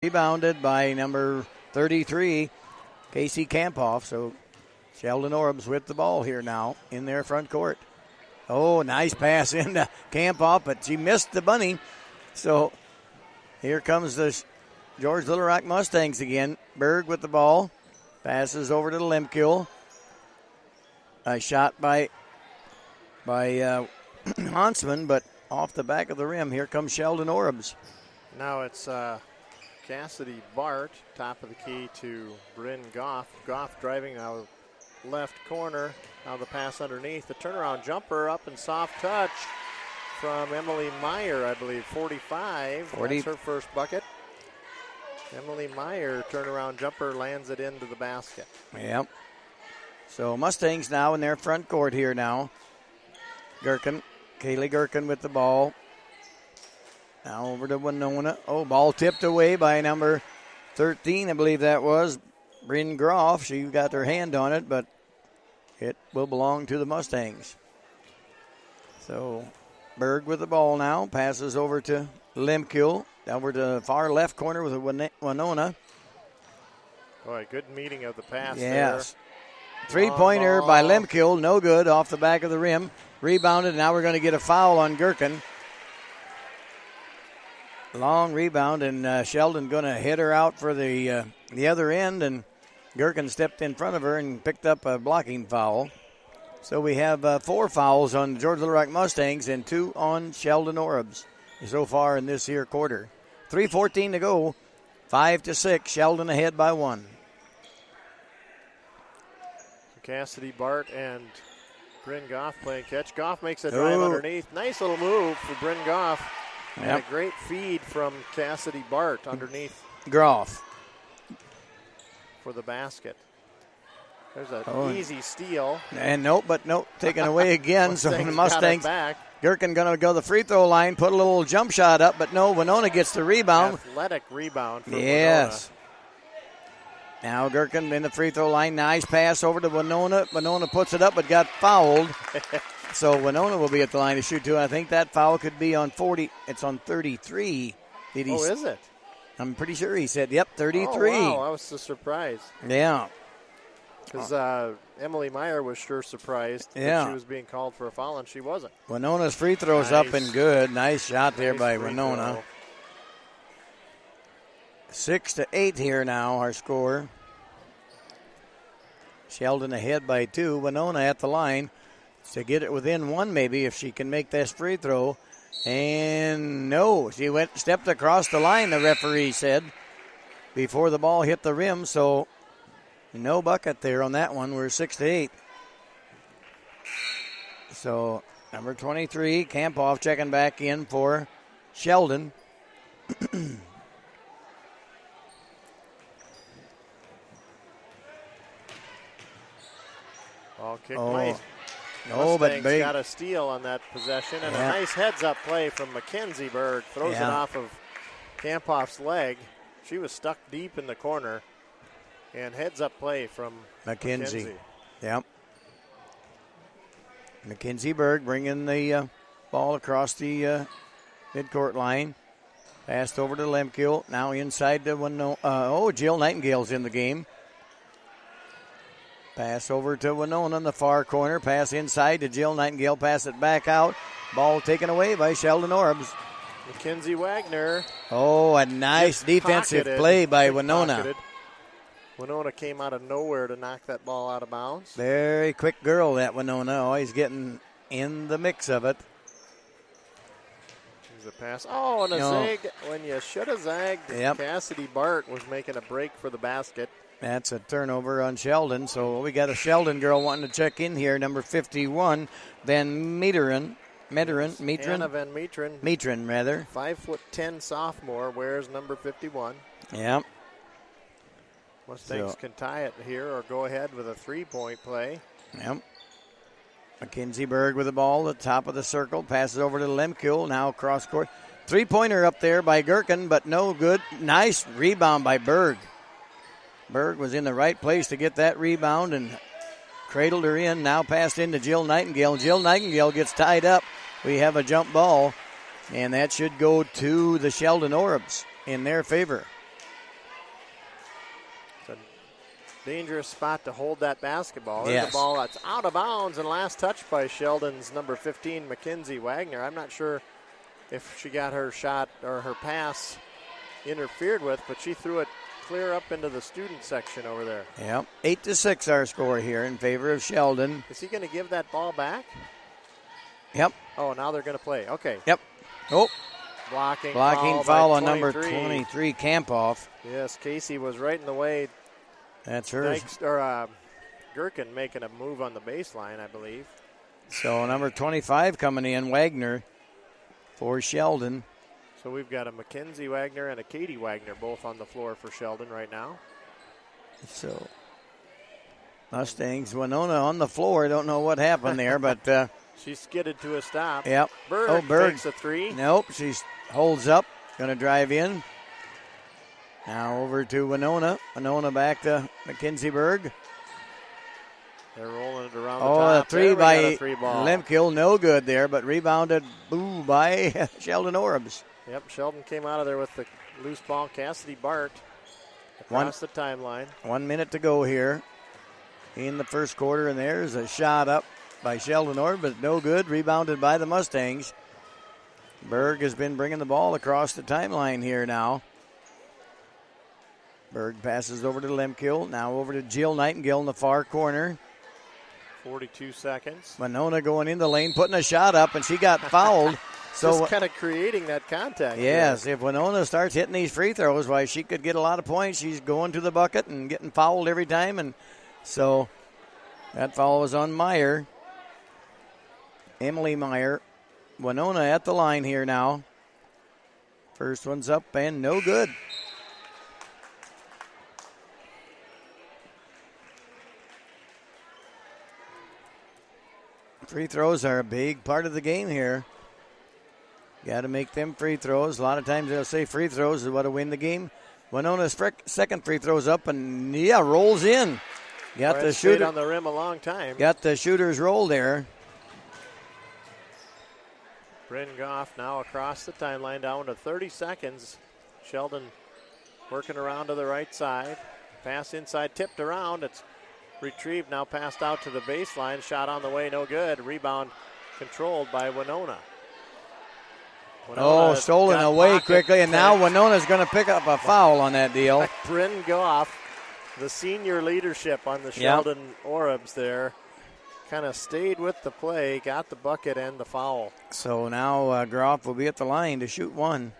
Rebounded by number 33, Casey Kampoff. So Sheldon Orbs with the ball here now in their front court. Oh, nice pass into Kampoff, but she missed the bunny. So here comes the George Little Rock Mustangs again. Berg with the ball. Passes over to Lemkill. A shot by Hansman, but off the back of the rim. Here comes Sheldon Orbs. Now it's Cassidy Bart, top of the key to Bryn Goff. Goff driving out left corner. Now the pass underneath. The turnaround jumper up and soft touch from Emily Meyer, I believe, 45. That's her first bucket. Emily Meyer, turnaround jumper, lands it into the basket. Yep. So Mustangs now in their front court here now. Kaylee Gherkin with the ball. Now over to Winona. Oh, ball tipped away by number 13, I believe that was. Bryn Groff. She got her hand on it, but it will belong to the Mustangs. So Berg with the ball now. Passes over to Lemkill. Over to the far left corner with Winona. Boy, good meeting of the pass yes. there. Three-pointer by Lemkill. No good. Off the back of the rim. Rebounded. Now we're going to get a foul on Gherkin. Long rebound, and Sheldon going to hit her out for the other end, and Gherkin stepped in front of her and picked up a blocking foul. So we have 4 fouls on the George Little Rock Mustangs and 2 on Sheldon Orbs so far in this here quarter. 3:14 to go, 5-6. Sheldon ahead by 1. Cassidy Bart and Bryn Goff playing catch. Goff makes a drive underneath. Nice little move for Bryn Goff. Yep. And a great feed from Cassidy Bart underneath Groff for the basket. There's an easy steal. And taken away again. So the Mustangs back. Gherkin going to go to the free throw line, put a little jump shot up, but no, Winona gets the rebound. Athletic rebound for yes. Winona. Now Gherkin in the free throw line. Nice pass over to Winona. Winona puts it up but got fouled. So Winona will be at the line to shoot, too. I think that foul could be on 40. It's on 33. Is it? I'm pretty sure he said, yep, 33. Oh, wow, I was a surprise. Yeah. Because Emily Meyer was sure surprised that she was being called for a foul, and she wasn't. Winona's free throw's up and good. Nice shot there by Winona. 6-8 here now, our score. Sheldon ahead by 2. Winona at the line to get it within 1 maybe if she can make this free throw. And no, she stepped across the line, the referee said, before the ball hit the rim. So no bucket there on that one. We're 6-8. So number 23, Kampoff checking back in for Sheldon. Ball kicked late. No, but big. Got a steal on that possession, and a nice heads-up play from Mackenzie Berg. Throws it off of Kampoff's leg. She was stuck deep in the corner, and heads-up play from Mackenzie. Yep. Mackenzie Berg bringing the ball across the midcourt line. Passed over to Lemkill. Now inside to Winona. Jill Nightingale's in the game. Pass over to Winona in the far corner. Pass inside to Jill Nightingale. Pass it back out. Ball taken away by Sheldon Orbs. Mackenzie Wagner. Oh, a nice defensive play by Winona. Pocketed. Winona came out of nowhere to knock that ball out of bounds. Very quick girl, that Winona. Always getting in the mix of it. There's a pass. Oh, and a zag when you should have zagged. Yep. Cassidy Bart was making a break for the basket. That's a turnover on Sheldon. So we got a Sheldon girl wanting to check in here. Number 51, Van Meteren. Anna Van Meteren. Meteren, rather. 5'10" sophomore, wears number 51. Yep. Mustangs can tie it here or go ahead with a 3-point play. Yep. Mackenzie Berg with the ball at the top of the circle. Passes over to Lemkill. Now cross court. 3-pointer up there by Gherkin, but no good. Nice rebound by Berg. Berg was in the right place to get that rebound and cradled her in. Now passed into Jill Nightingale. Jill Nightingale gets tied up. We have a jump ball, and that should go to the Sheldon Orbs in their favor. dangerous spot to hold that basketball. There's Yes. the ball that's out of bounds, and last touch by Sheldon's number 15, Mackenzie Wagner. I'm not sure if she got her shot or her pass interfered with, but she threw it clear up into the student section over there. Yep. 8-6 our score here in favor of Sheldon. Is he going to give that ball back? Yep. Oh, now they're going to play. Okay. Yep. Oh, Blocking foul by on number 23. 23, Campoff. Yes, Casey was right in the way. That's hers. Gherkin making a move on the baseline, I believe. So number 25 coming in, Wagner, for Sheldon. So we've got a Mackenzie Wagner and a Katie Wagner both on the floor for Sheldon right now. So Mustangs, Winona on the floor. Don't know what happened there, but she skidded to a stop. Yep. Berg takes a three. Nope, she holds up, going to drive in. Now over to Winona. Winona back to Mackenzie Berg. They're rolling it around the top. A three by ball. Lemkill, no good there, but rebounded by Sheldon Orbs. Yep, Sheldon came out of there with the loose ball. Cassidy Bart across the timeline. 1 minute to go here in the first quarter, and there's a shot up by Sheldon Orbs, but no good. Rebounded by the Mustangs. Berg has been bringing the ball across the timeline here now. Berg passes over to Lemkill, now over to Jill Nightingale in the far corner. 42 seconds. Winona going in the lane, putting a shot up, and she got fouled. So just kind of creating that contact. Yes, if Winona starts hitting these free throws, why she could get a lot of points. She's going to the bucket and getting fouled every time, and so that foul was on Meyer. Emily Meyer. Winona at the line here now. First one's up and no good. Free throws are a big part of the game here. Got to make them free throws. A lot of times they'll say free throws is what will win the game. Winona's second free throws up and rolls in. Got the shooter on the rim a long time. Got the shooter's roll there. Bryn Goff now across the timeline down to 30 seconds. Sheldon working around to the right side. Pass inside, tipped around. It's retrieved, now passed out to the baseline. Shot on the way, no good. Rebound controlled by Winona. Stolen away quickly, and now Winona's going to pick up a foul on that deal. Bryn Goff, the senior leadership on the Sheldon Orbs there, kind of stayed with the play, got the bucket and the foul. So now Groff will be at the line to shoot one.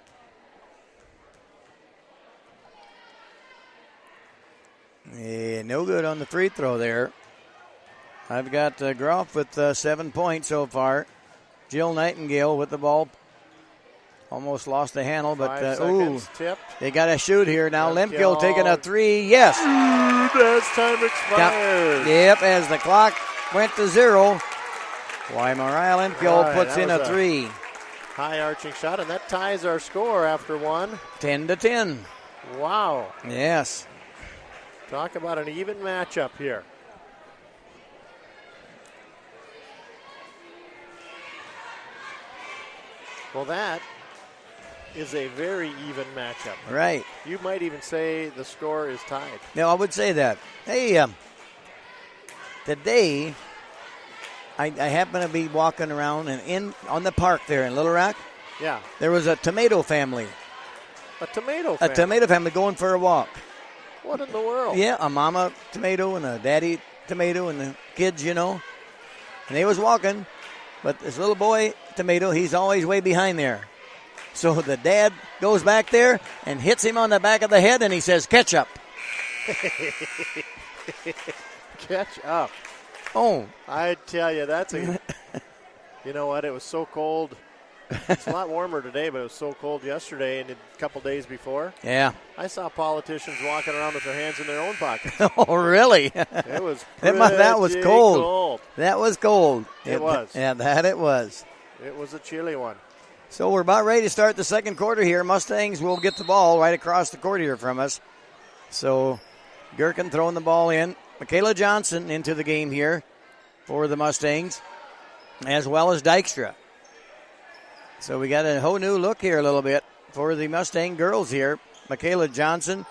Yeah, no good on the free throw there. I've got Groff with 7 points so far. Jill Nightingale with the ball. Almost lost the handle, but tipped. They got to shoot here now. Lemkill taking a three. Yes. As time expires. Yep, as the clock went to 0. Why Mariah Lemkill puts in a three. High arching shot, and that ties our score after one. 10-10. Wow. Yes. Talk about an even matchup here. Well, that is a very even matchup. Right. You might even say the score is tied. No, I would say that. Hey, today I happen to be walking around and on the park there in Little Rock. Yeah. There was a tomato family. A tomato family? A tomato family going for a walk. What in the world? Yeah, a mama tomato and a daddy tomato and the kids, And they was walking, but this little boy tomato, he's always way behind there. So the dad goes back there and hits him on the back of the head, and he says, "Catch up." Catch up. Oh. I tell you, that's a... You know what? It was so cold. It's a lot warmer today, but it was so cold yesterday and a couple days before. Yeah. I saw politicians walking around with their hands in their own pockets. Oh, really? It was that was cold. That was cold. It was. Yeah, that it was. It was a chilly one. So we're about ready to start the second quarter here. Mustangs will get the ball right across the court here from us. So Gherkin throwing the ball in. Michaela Johnson into the game here for the Mustangs, as well as Dykstra. So we got a whole new look here a little bit for the Mustang girls here. Michaela Johnson,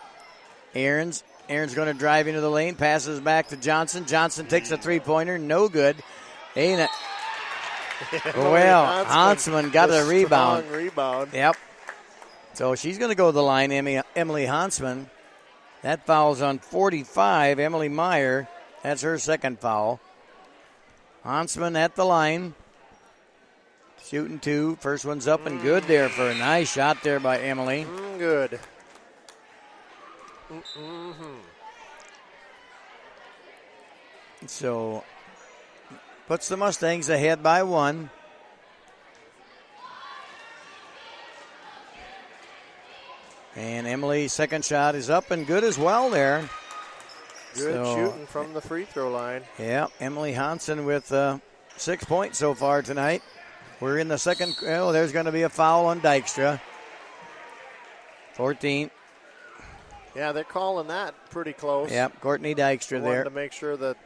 Aarons, Aaron's going to drive into the lane, passes back to Johnson. Johnson takes a three-pointer, no good. Ain't it? Well, Hansman got a rebound. Strong rebound. Yep. So she's going to go to the line, Emily Hansman. That foul's on 45, Emily Meyer. That's her second foul. Hansman at the line. Shooting two. First one's up and good there for a nice shot there by Emily. Good. So puts the Mustangs ahead by one. And Emily's second shot is up and good as well there. Good shooting from the free throw line. Yeah, Emily Hansen with 6 points so far tonight. We're in the second. Oh, there's going to be a foul on Dykstra. 14. Yeah, they're calling that pretty close. Yep, Courtney Dykstra there. To make sure that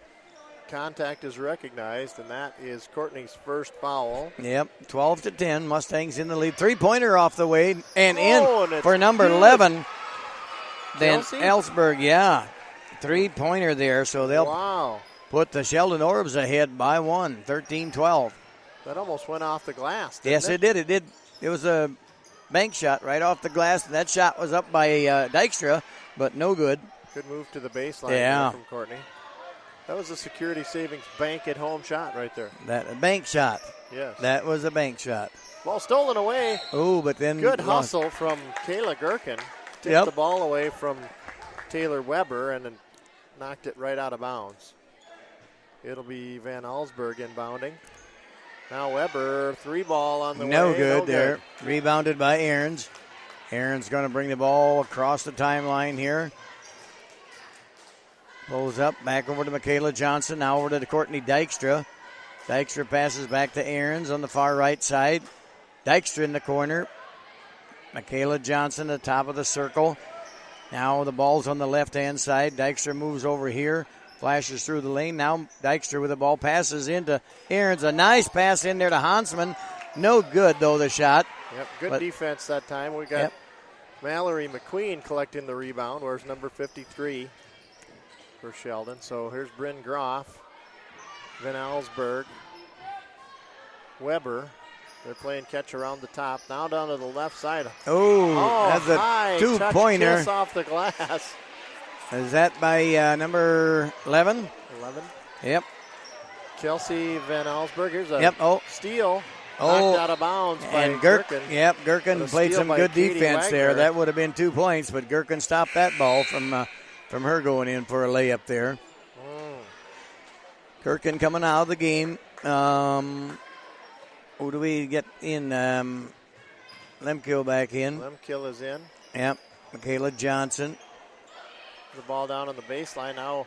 contact is recognized, and that is Courtney's first foul. Yep, 12-10. Mustangs in the lead. Three-pointer off the way and and for number good. 11. Then Chelsea? Ellsberg, yeah. Three-pointer there, so they'll put the Sheldon Orbs ahead by one, 13-12. That almost went off the glass, Yes, it did. It did. It was a bank shot right off the glass. That shot was up by Dykstra, but no good. Good move to the baseline from Courtney. That was a security savings bank at home shot right there. A bank shot. Yes. That was a bank shot. Ball stolen away. Oh, but then good hustle from Kayla Gherkin. Tipped the ball away from Taylor Weber and then knocked it right out of bounds. It'll be Van Allsburg inbounding. Now Weber, three ball on the way. No good there. Rebounded by Ahrens. Ahrens going to bring the ball across the timeline here. Pulls up, back over to Michaela Johnson. Now over to Courtney Dykstra. Dykstra passes back to Ahrens on the far right side. Dykstra in the corner. Michaela Johnson at the top of the circle. Now the ball's on the left-hand side. Dykstra moves over here. Flashes through the lane. Now Dykstra with the ball passes into Ahrens. A nice pass in there to Hansman. No good, though, the shot. Yep, good defense that time. We got Mallory McQueen collecting the rebound. Where's number 53 for Sheldon? So here's Bryn Groff, Van Allsburg, Weber. They're playing catch around the top. Now down to the left side. Oh, that's a two-pointer. Kiss off the glass. Is that by number 11? 11. Yep. Kelsey Van Allsburg. Here's a steal. Knocked out of bounds by Gherkin. Yep, Gherkin played some good defense there. That would have been 2 points, but Gherkin stopped that ball from her going in for a layup there. Gherkin coming out of the game. Who do we get in? Lemkill back in. Lemkill is in. Yep. Michaela Johnson. The ball down on the baseline. Now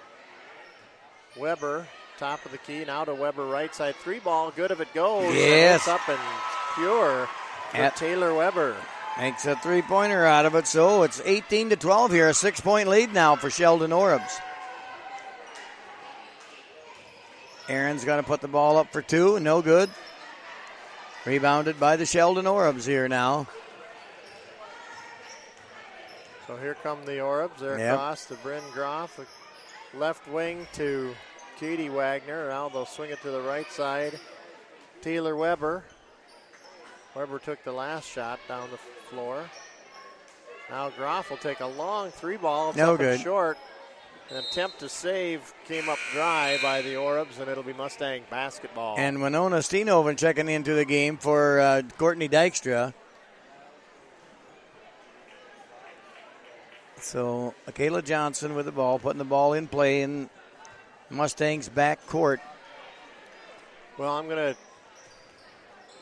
Weber, top of the key. Now to Weber, right side. Three ball. Good if it goes. Yes. It's up and pure for Taylor Weber. Makes a three-pointer out of it. So it's 18-12 here. A 6-point lead now for Sheldon Orbs. Aaron's going to put the ball up for two. No good. Rebounded by the Sheldon Orbs here now. So here come the Orbs. They're across to Bryn Groff. Left wing to Katie Wagner. Now they'll swing it to the right side. Taylor Weber. Weber took the last shot down the floor. Now Groff will take a long three ball. It's up and short. An attempt to save came up dry by the Orbs, and it'll be Mustang basketball. And Winona Steenhoven checking into the game for Courtney Dykstra. So Michaela Johnson with the ball, putting the ball in play in Mustangs' back court. Well, I'm going to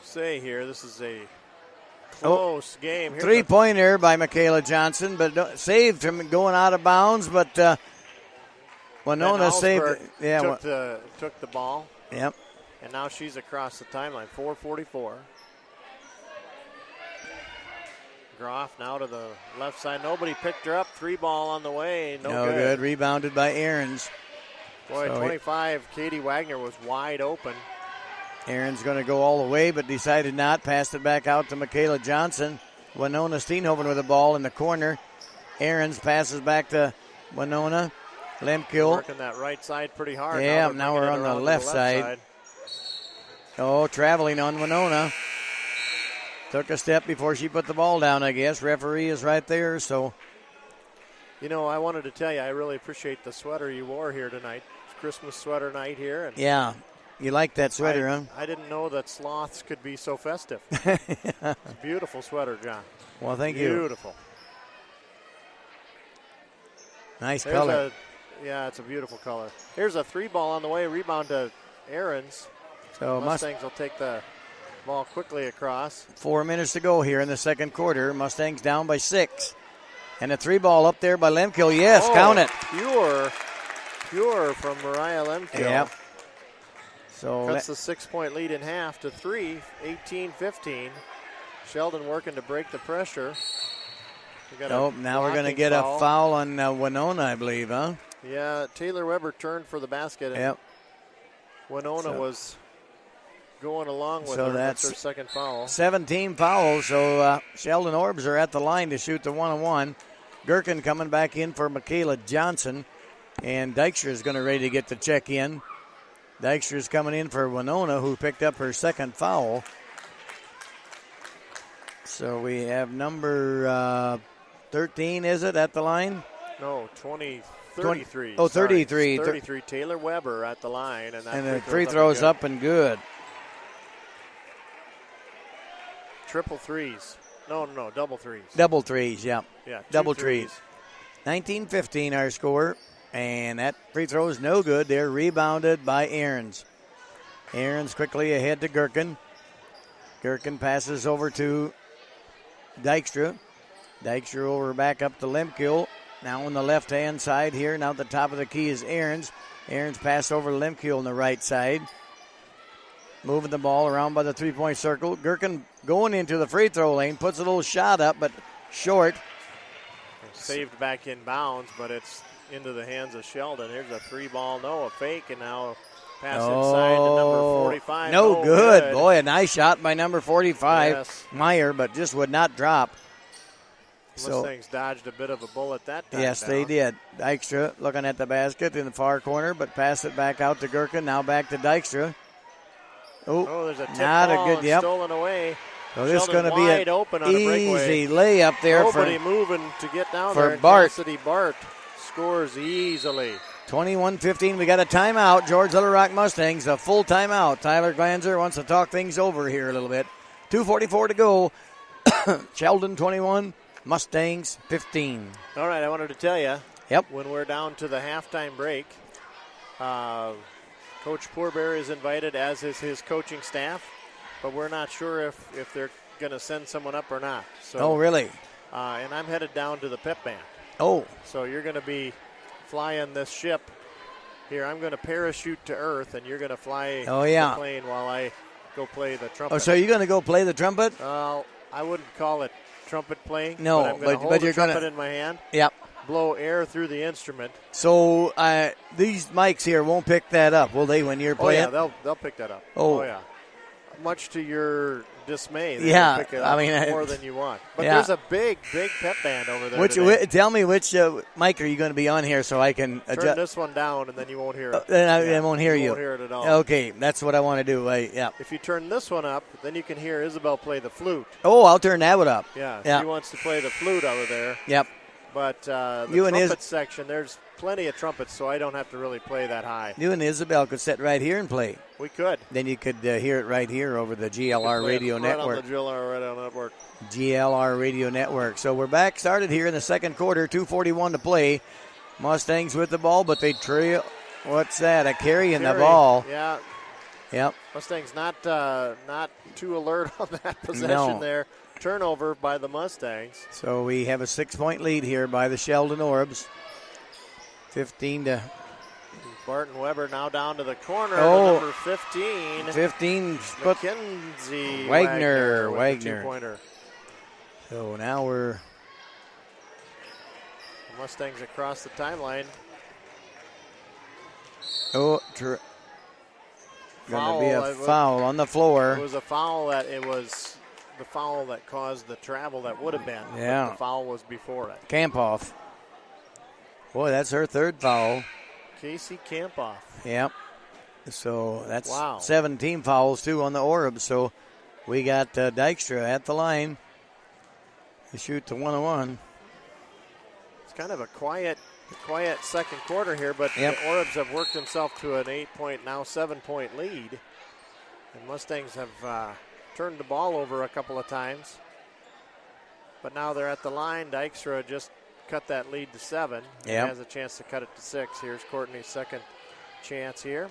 say here, this is a close game. Here's three-pointer by Michaela Johnson, but saved from going out of bounds, but Winona saved it. Took the ball. Yep. And now she's across the timeline, 4:44. Groff now to the left side. Nobody picked her up. Three ball on the way. No good. Rebounded by Ahrens. Boy, 25, Katie Wagner was wide open. Ahrens going to go all the way, but decided not. Passed it back out to Michaela Johnson. Winona Steenhoven with the ball in the corner. Ahrens passes back to Winona. Lemkill. Working that right side pretty hard. Yeah, now we're on the left side. Oh, traveling on Winona. Took a step before she put the ball down, I guess. Referee is right there, so. You know, I wanted to tell you, I really appreciate the sweater you wore here tonight. It's Christmas sweater night here. And yeah, you like that sweater, huh? I didn't know that sloths could be so festive. It's a beautiful sweater, John. Well, thank you. Beautiful. Nice color. Yeah, it's a beautiful color. Here's a 3-ball on the way. Rebound to Ahrens. So Mustangs will take the ball quickly across. 4 minutes to go here in the second quarter. Mustangs down by 6. And a 3-ball up there by Lemkill. Yes, count it. Pure from Mariah Lemkill. Yep. So cuts the 6-point lead in half to 3, 18-15. Sheldon working to break the pressure. Now we're going to get a foul on Winona, I believe, huh? Yeah, Taylor Weber turned for the basket. And yep. Winona was going along with so her. That's her second foul. 17 fouls, so Sheldon Orbs are at the line to shoot the 1-on-1. Gherkin coming back in for Michaela Johnson. And Dykstra is going to ready to get the check in. Dykstra is coming in for Winona, who picked up her second foul. So we have number 13, is it, at the line? No, 33. 33. 33. Taylor Weber at the line. And the free throw's up and good. Triple threes. No, double threes. Double threes, yeah. Yeah, double threes. 19-15 our score. And that free throw is no good. They're rebounded by Ahrens. Ahrens quickly ahead to Gherkin. Gherkin passes over to Dykstra. Dykstra over back up to Lemkill. Now on the left-hand side here. Now at the top of the key is Ahrens. Ahrens pass over to Lemkill on the right side. Moving the ball around by the three-point circle. Gherkin going into the free throw lane. Puts a little shot up, but short. Saved back in bounds, but it's into the hands of Sheldon. Here's a 3-ball, a fake, and now pass inside to number 45. No good. Boy, a nice shot by number 45, yes. Meyer, but just would not drop. Mustangs dodged a bit of a bullet that time. Yes, they did. Dykstra looking at the basket in the far corner, but pass it back out to Gherkin. Now back to Dykstra. Oh, there's a tip ball stolen away. So this is going to be an open on easy layup there. Nobody moving to get down for there. Bart. Cassidy Bart scores easily. 21-15. We got a timeout. George Little Rock Mustangs, a full timeout. Tyler Glanzer wants to talk things over here a little bit. 2:44 to go. Sheldon 21, Mustangs 15. All right, I wanted to tell you. Yep. When we're down to the halftime break, Coach Pourberry is invited, as is his coaching staff, but we're not sure if they're going to send someone up or not. So, really? And I'm headed down to the pep band. Oh. So you're going to be flying this ship here. I'm going to parachute to earth, and you're going to fly the plane while I go play the trumpet. Oh, so you're going to go play the trumpet? I wouldn't call it trumpet playing. No, but I'm going to hold the trumpet in my hand. Yep. Blow air through the instrument. So these mics here won't pick that up, will they, when you're playing? Oh, yeah, they'll pick that up. Oh, yeah. Much to your dismay. Yeah, pick it up more than you want. But there's a big pep band over there. Tell me which mic are you going to be on here so I can adjust. Turn this one down, and then you won't hear it. Then I won't hear you. You won't hear it at all. Okay, that's what I want to do. If you turn this one up, then you can hear Isabel play the flute. Oh, I'll turn that one up. Yeah. She wants to play the flute over there. Yep. But the trumpet section, there's plenty of trumpets, so I don't have to really play that high. You and Isabel could sit right here and play. We could. Then you could hear it right here over the GLR Radio Network. On the GLR Radio Network. GLR Radio Network. So we're back, started here in the second quarter, 2:41 to play. Mustangs with the ball, but they trail. What's that? A carry in the ball. Yeah. Yep. Mustangs not too alert on that possession there. Turnover by the Mustangs. So we have a 6-point lead here by the Sheldon Orbs. 15 to... Barton Weber now down to the corner. Number 15. 15. Mackenzie Wagner. With the two-pointer. So now we're... The Mustangs across the timeline. Going to be a foul on the floor. It was a foul the foul that caused the travel that would have been. Yeah. The foul was before it. Campoff. Boy, that's her third foul. Casey Campoff. Yep. So that's Wow. 17 fouls, too, on the Orbs. So we got Dykstra at the line to shoot the 1-on-1. It's kind of a quiet second quarter here, but Yep. the Orbs have worked themselves to an 8-point, now 7-point lead. And Mustangs have turned the ball over a couple of times. But now they're at the line. Dykstra just cut that lead to 7. Yep. And has a chance to cut it to 6. Here's Courtney's second chance here.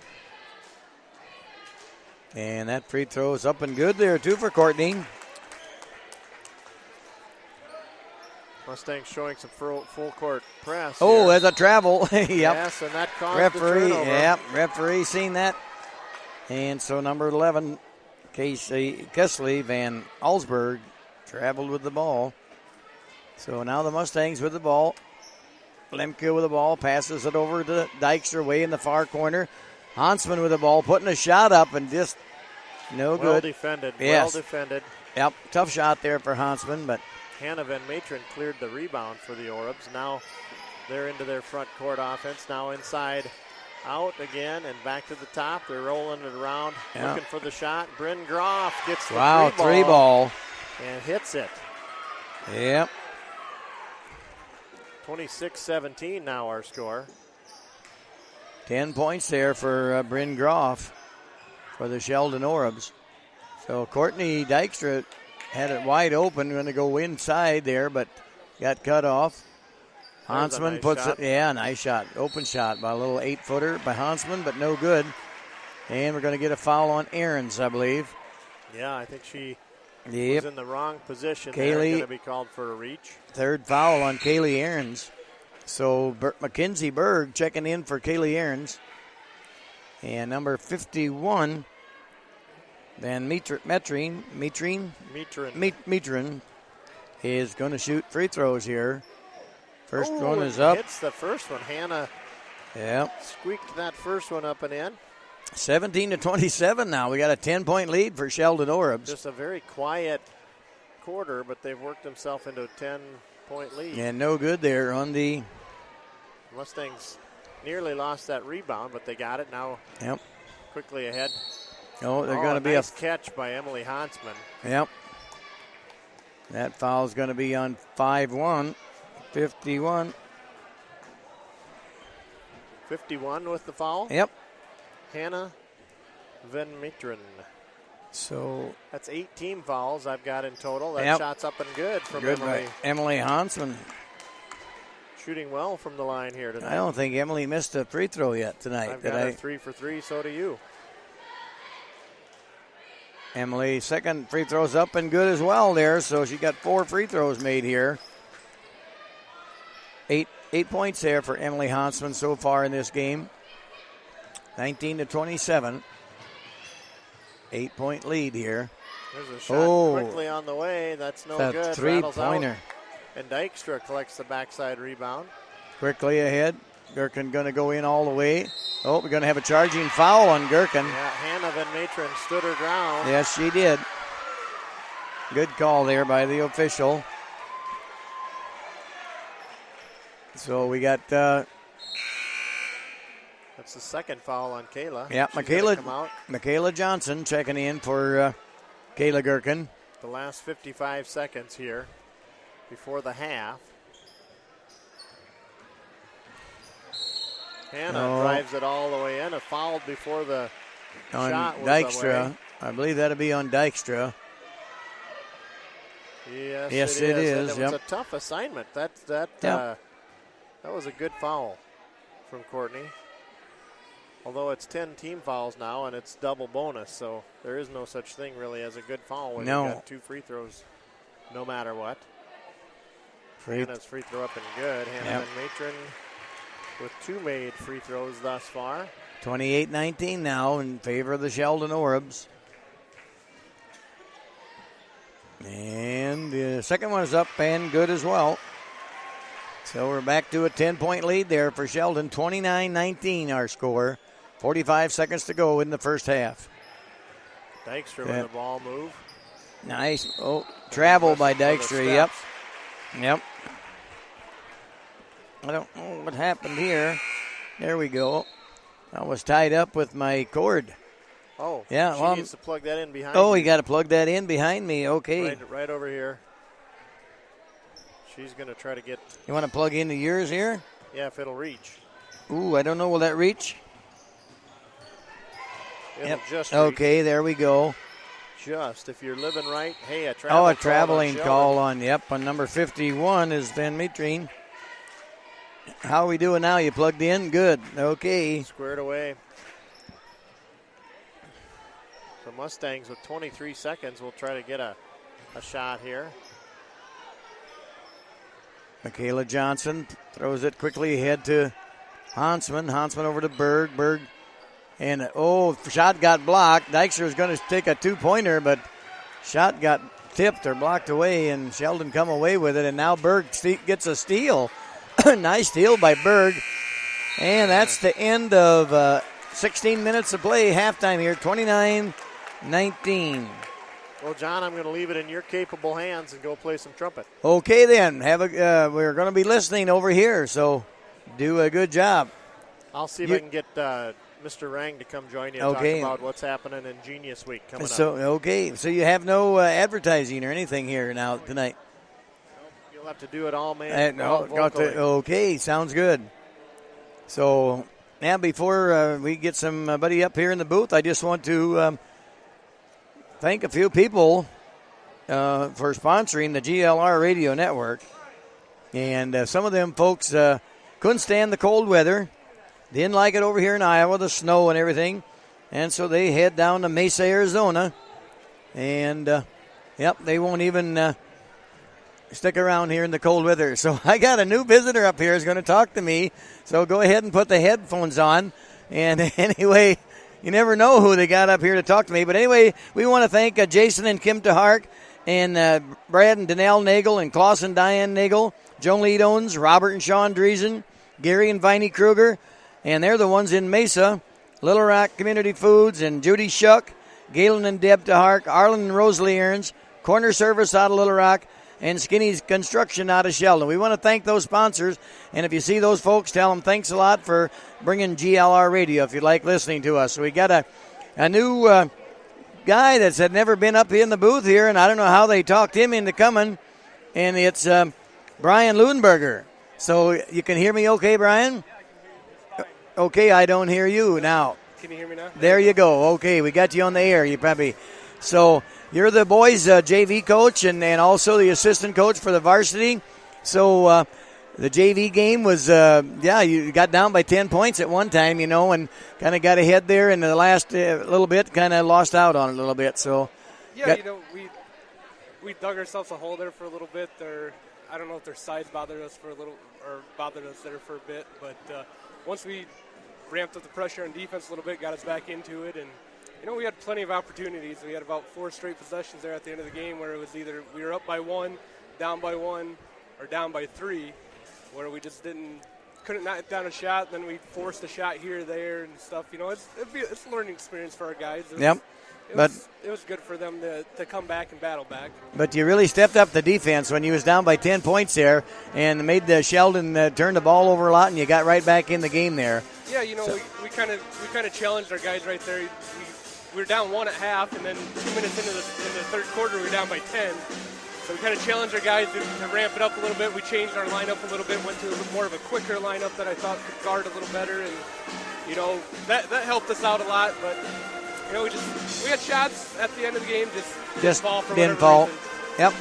And that free throw is up and good there, too, for Courtney. Mustangs showing some full court press. Oh, here. there's a travel. Yep. Yes, and that caused the turnover. Yep, referee seen that. And so number 11, Kesley Van Allsburg, traveled with the ball. So now the Mustangs with the ball. Lemke with the ball, passes it over to Dykstra way in the far corner. Hansman with the ball, putting a shot up and just no good. Well defended. Yes. Well defended. Yep, tough shot there for Hansman, but Hannah Van Matron cleared the rebound for the Orbs. Now they're into their front court offense. Now inside, out again, and back to the top. They're rolling it around, looking for the shot. Bryn Groff gets the three ball. And hits it. Yep. 26-17 now our score. 10 points there for Bryn Groff for the Sheldon Orbs. So Courtney Dykstra had it wide open, going to go inside there, but got cut off. Hansman puts it, nice shot. Open shot by a little 8-footer by Hansman, but no good. And we're going to get a foul on Ahrens, I believe. Yeah, I think she was in the wrong position. Kaylee, going to be called for a reach. Third foul on Kaylee Ahrens. So Mackenzie Berg checking in for Kaylee Ahrens. And number 51, Van Metrin is going to shoot free throws here. First one is up. Hits the first one. Hannah squeaked that first one up and in. 17-27 now. We got a 10-point lead for Sheldon Orbs. Just a very quiet quarter, but they've worked themselves into a 10-point lead. And no good there on the Mustangs nearly lost that rebound, but they got it now. Yep. Quickly ahead. Oh, they're going to be nice catch by Emily Hansman. Yep. That foul is going to be on 5-1. 51. 51 with the foul. Yep. Hannah Van Metron. So that's 18 fouls I've got in total. That shot's up and good from Emily. Emily Hansman. Shooting well from the line here tonight. I don't think Emily missed a free throw yet tonight. I've got her 3 for 3, so do you. Emily, second free throw's up and good as well there, so she got 4 free throws made here. 8 points there for Emily Hansman so far in this game. 19-27. 8-point lead here. There's a shot quickly on the way. That's no good. That three-pointer. And Dykstra collects the backside rebound. Quickly ahead. Gherkin going to go in all the way. Oh, we're going to have a charging foul on Gherkin. Yeah, Hannah Van Matron stood her ground. Yes, she did. Good call there by the official. So we got... That's the second foul on Kayla. Yeah, Michaela Johnson checking in for Kayla Gherkin. The last 55 seconds here before the half. Hannah drives it all the way in. A foul before the shot was Dykstra. away. I believe that'll be on Dykstra. Yes, it is. And it was a tough assignment. That was a good foul from Courtney. Although it's 10 team fouls now and it's double bonus, so there is no such thing really as a good foul when you've got 2 free throws no matter what. Hannah's free throw up and good. Hannah Van Matron with 2 made free throws thus far. 28-19 now in favor of the Sheldon Orbs. And the second one is up and good as well. So we're back to a 10-point lead there for Sheldon. 29-19 our score. 45 seconds to go in the first half. Dykstra with the ball move. Nice. Oh, travel by Dykstra. Yep. I don't know what happened here. There we go. I was tied up with my cord. Oh, yeah. She needs to plug that in behind. Oh, you got to plug that in behind me. Okay. Right over here. She's going to try to get. You want to plug into yours here? Yeah, if it'll reach. Ooh, I don't know. Will that reach? It'll just reach. Okay, there we go. Just if you're living right. Hey, a traveling call on. Yep, on number 51 is Van Metrine. How are we doing now? You plugged in? Good. Okay. Squared away. So Mustangs with 23 seconds will try to get a shot here. Michaela Johnson throws it quickly ahead to Hansman. Hansman over to Berg. Berg. And, shot got blocked. Dykstra was going to take a two-pointer, but shot got tipped or blocked away, and Sheldon come away with it. And now Berg gets a steal. Nice steal by Berg. And that's the end of 16 minutes of play. Halftime here, 29-19. Well, John, I'm going to leave it in your capable hands and go play some trumpet. Okay, then. We're going to be listening over here, so do a good job. I'll see if I can get Mr. Rang to come join you and talk about what's happening in Genius Week coming up. Okay, so you have no advertising or anything here now tonight? You'll have to do it all, man. Okay, sounds good. So, now before we get somebody up here in the booth, I just want to thank a few people for sponsoring the GLR Radio Network. And some of them folks couldn't stand the cold weather. Didn't like it over here in Iowa, the snow and everything. And so they head down to Mesa, Arizona. And, they won't even stick around here in the cold weather. So I got a new visitor up here who's going to talk to me. So go ahead and put the headphones on. And anyway, you never know who they got up here to talk to me. But anyway, we want to thank Jason and Kim TeHark and Brad and Danelle Nagel and Klaus and Diane Nagel, Joan Leadones, Robert and Sean Driesen, Gary and Viney Kruger. And they're the ones in Mesa, Little Rock Community Foods and Judy Shuck, Galen and Deb TeHark, Arlen and Rosalie Aaron's, Corner Service out of Little Rock, and Skinny's Construction out of Sheldon. We want to thank those sponsors, and if you see those folks, tell them thanks a lot for bringing GLR Radio if you like listening to us. So we got a new guy that's had never been up in the booth here, and I don't know how they talked him into coming, and it's Brian Leuenberger. So you can hear me okay, Brian? Okay, I don't hear you now. Can you hear me now? There you go. Okay, we got you on the air. So you're the boys' JV coach and also the assistant coach for the varsity. So the JV game was, you got down by 10 points at one time, and kind of got ahead there, and the last little bit kind of lost out on it a little bit. So yeah, we dug ourselves a hole there for a little bit. I don't know if their size bothered us there for a bit, but once we ramped up the pressure on defense a little bit, got us back into it, and we had plenty of opportunities. We had about 4 straight possessions there at the end of the game where it was either we were up by 1, down by 1, or down by 3, where we just couldn't knock down a shot. Then we forced a shot here or there and stuff. It's a learning experience for our guys. It was good for them to come back and battle back. But you really stepped up the defense when you was down by 10 points there and made the Sheldon turn the ball over a lot, and you got right back in the game there. Yeah, we kind of challenged our guys right there. We were down 1 at half, and then 2 minutes into the third quarter, we were down by 10. So we kind of challenged our guys to ramp it up a little bit. We changed our lineup a little bit, went to more of a quicker lineup that I thought could guard a little better, and that helped us out a lot. But we had shots at the end of the game, just didn't fall for whatever reason. Yep.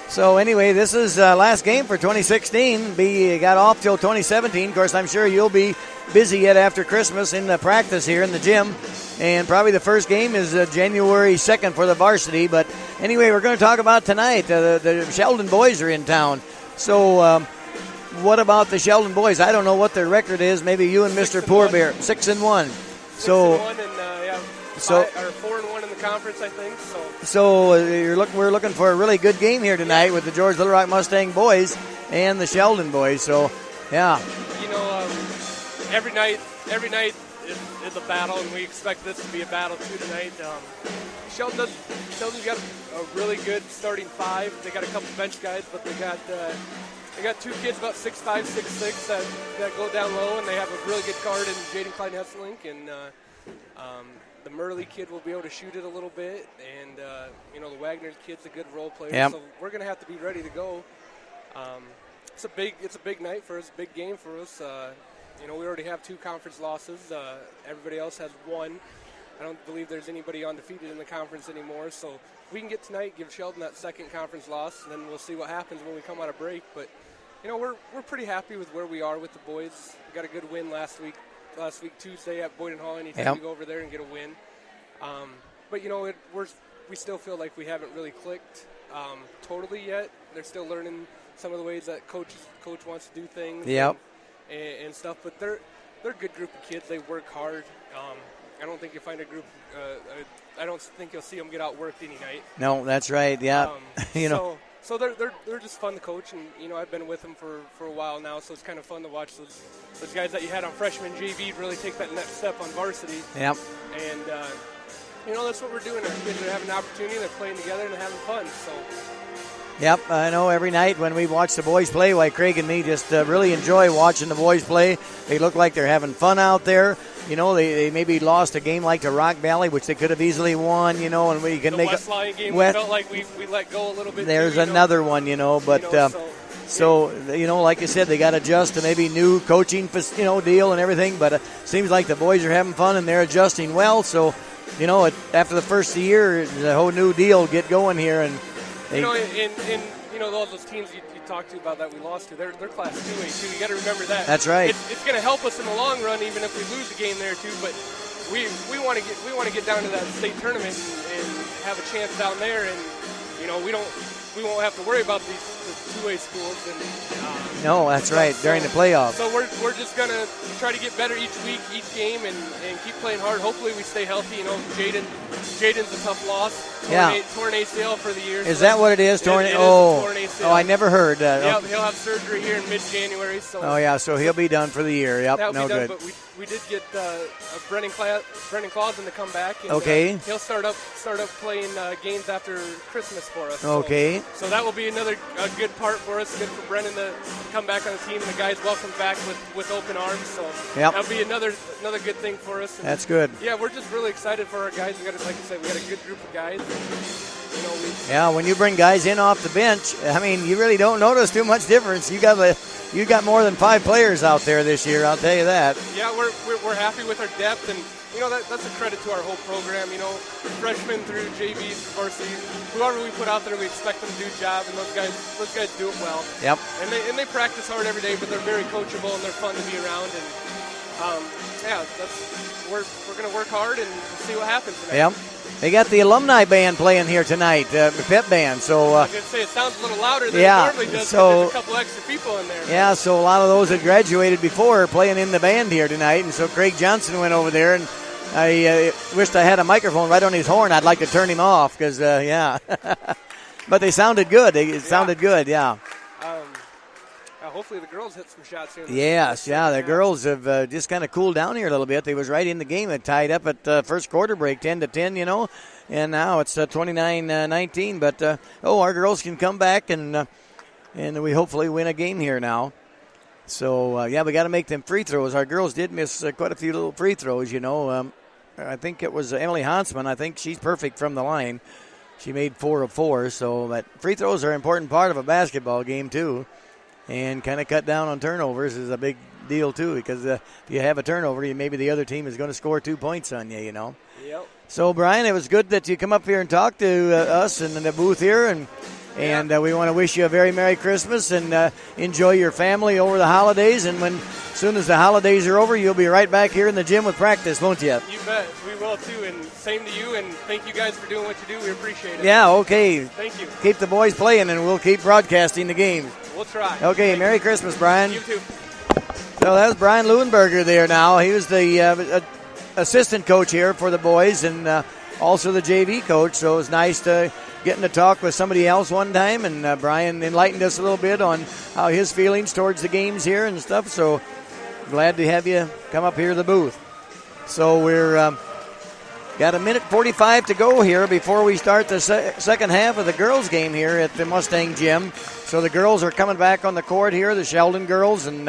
So anyway, this is last game for 2016. We got off till 2017. Of course, I'm sure you'll be busy yet after Christmas in the practice here in the gym. And probably the first game is January 2nd for the varsity. But anyway, we're going to talk about tonight. The Sheldon boys are in town. So what about the Sheldon boys? I don't know what their record is. Maybe you and Mr. Poorbear. 6-1. 6-1 and 4-1 in the conference, I think. So we're looking for a really good game here tonight with the George Little Rock Mustang boys and the Sheldon boys. So, yeah. Every night is a battle, and we expect this to be a battle too tonight. Sheldon's got a really good starting 5. They got a couple bench guys, but they got They got 2 kids about 6'5", 6'6", that go down low, and they have a really good guard in Jaden Clyde Hesselink, and the Murley kid will be able to shoot it a little bit, and the Wagner kid's a good role player. Yep. So we're going to have to be ready to go. It's a big night for us, big game for us. We already have 2 conference losses. Everybody else has 1. I don't believe there's anybody undefeated in the conference anymore. So if we can get tonight, give Sheldon that second conference loss, and then we'll see what happens when we come out of break. But we're pretty happy with where we are with the boys. We got a good win last week Tuesday at Boyden Hall. Anytime we go over there and get a win. But we still feel like we haven't really clicked totally yet. They're still learning some of the ways that coach wants to do things. Yep. And stuff. But they're a good group of kids. They work hard. I don't think you'll find a group. I don't think you'll see them get outworked any night. No, that's right. Yeah. So they're just fun to coach, and I've been with them for a while now, so it's kind of fun to watch those guys that you had on freshman JV really take that next step on varsity. Yep. And that's what we're doing. Our kids are having an opportunity, they're playing together and having fun. So. Yep, I know every night when we watch the boys play, why Craig and me just really enjoy watching the boys play. They look like they're having fun out there. They maybe lost a game like to Rock Valley, which they could have easily won, and we can make West Lyon game, we felt like we let go a little bit. There's another one, but so like I said, they got to adjust to maybe new coaching, deal and everything, but seems like the boys are having fun and they're adjusting well. So, after the first year, the whole new deal get going here, and all those teams you talked to about that we lost to, they're class 2A too. You got to remember that. That's right. It's going to help us in the long run, even if we lose a game there too. But we want to get down to that state tournament and have a chance down there, and we won't have to worry about the 2A schools. And no, that's right. During the playoffs. So we're just gonna try to get better each week, each game, and keep playing hard. Hopefully we stay healthy. Jaden's a tough loss. Torn ACL for the year. Is that what it is? Torn ACL. Oh, I never heard. Yep, he'll have surgery here in mid-January. So. So he'll be done for the year. Yep, that'll no be done, good. But we did get Brennan Clausen to come back. And, okay. He'll start up playing games after Christmas for us. Okay. So that will be another good part for us. Good for Brennan to come back on the team, and the guys welcome back with open arms. So that'll be another good thing for us. And, that's good. Yeah, we're just really excited for our guys. We got, like I said, we got a good group of guys. And, when you bring guys in off the bench, you really don't notice too much difference. You got more than 5 players out there this year. I'll tell you that. Yeah, we're happy with our depth, and that's a credit to our whole program. Freshmen through JVs, varsity, whoever we put out there, we expect them to do a job, and those guys do it well. Yep. And they practice hard every day, but they're very coachable and they're fun to be around. And we're going to work hard and see what happens tonight. Yep. They got the alumni band playing here tonight, the pep band. So I was going to say it sounds a little louder than it normally does. So there's a couple extra people in there. Yeah, so a lot of those that graduated before are playing in the band here tonight, and so Craig Johnson went over there, and I wished I had a microphone right on his horn. I'd like to turn him off because but they sounded good. It sounded good. Yeah. Hopefully the girls hit some shots here. Yes, the girls have just kind of cooled down here a little bit. They was right in the game. It tied up at first quarter break, 10-10, and now it's 29-19. But our girls can come back and we hopefully win a game here now. So we got to make them free throws. Our girls did miss quite a few little free throws. I think it was Emily Hansman. I think she's perfect from the line. She made 4 of 4. So that free throws are an important part of a basketball game too. And kind of cut down on turnovers is a big deal, too, because if you have a turnover, maybe the other team is going to score 2 points on you, Yep. So, Brian, it was good that you come up here and talk to us in the booth here, and we want to wish you a very Merry Christmas and enjoy your family over the holidays. And as soon as the holidays are over, you'll be right back here in the gym with practice, won't you? You bet. We will, too, and same to you, and thank you guys for doing what you do. We appreciate it. Yeah, okay. Thank you. Keep the boys playing, and we'll keep broadcasting the games. We'll try. Okay, Merry Christmas, Brian. You too. So that was Brian Leuenberger there now. He was the assistant coach here for the boys and also the JV coach. So it was nice getting to talk with somebody else one time. And Brian enlightened us a little bit on how his feelings towards the games here and stuff. So glad to have you come up here to the booth. So we're Got a minute 45 to go here before we start the second half of the girls' game here at the Mustang Gym. So the girls are coming back on the court here, the Sheldon girls and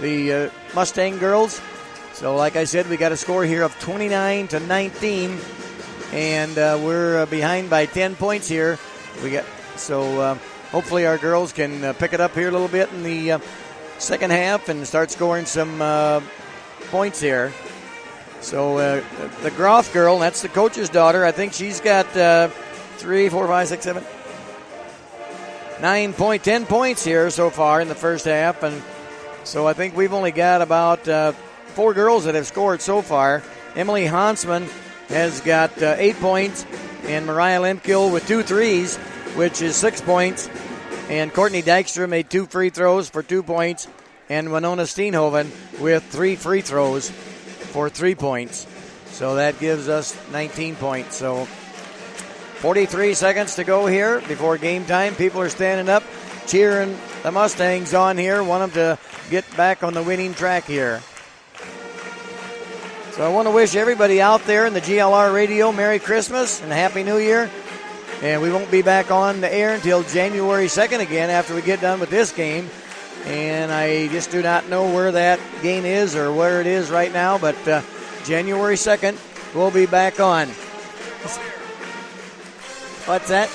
the Mustang girls. So like I said, we got a score here of 29-19, and we're behind by 10 points here. Hopefully our girls can pick it up here a little bit in the second half and start scoring some points here. So the Groff girl, that's the coach's daughter. I think she's got 10 points here so far in the first half. And so I think we've only got about 4 girls that have scored so far. Emily Hansman has got 8 points, and Mariah Lemkill with 2 threes, which is 6 points. And Courtney Dykstra made 2 free throws for 2 points, and Winona Steenhoven with 3 free throws for 3 points. So that gives us 19 points. So 43 seconds to go here before game time. People are standing up, cheering the Mustangs on here. Want them to get back on the winning track here. So I want to wish everybody out there in the GLR radio Merry Christmas and Happy New Year. And we won't be back on the air until January 2nd again after we get done with this game. And I just do not know where that game is or where it is right now, but January 2nd, we'll be back on. What's that?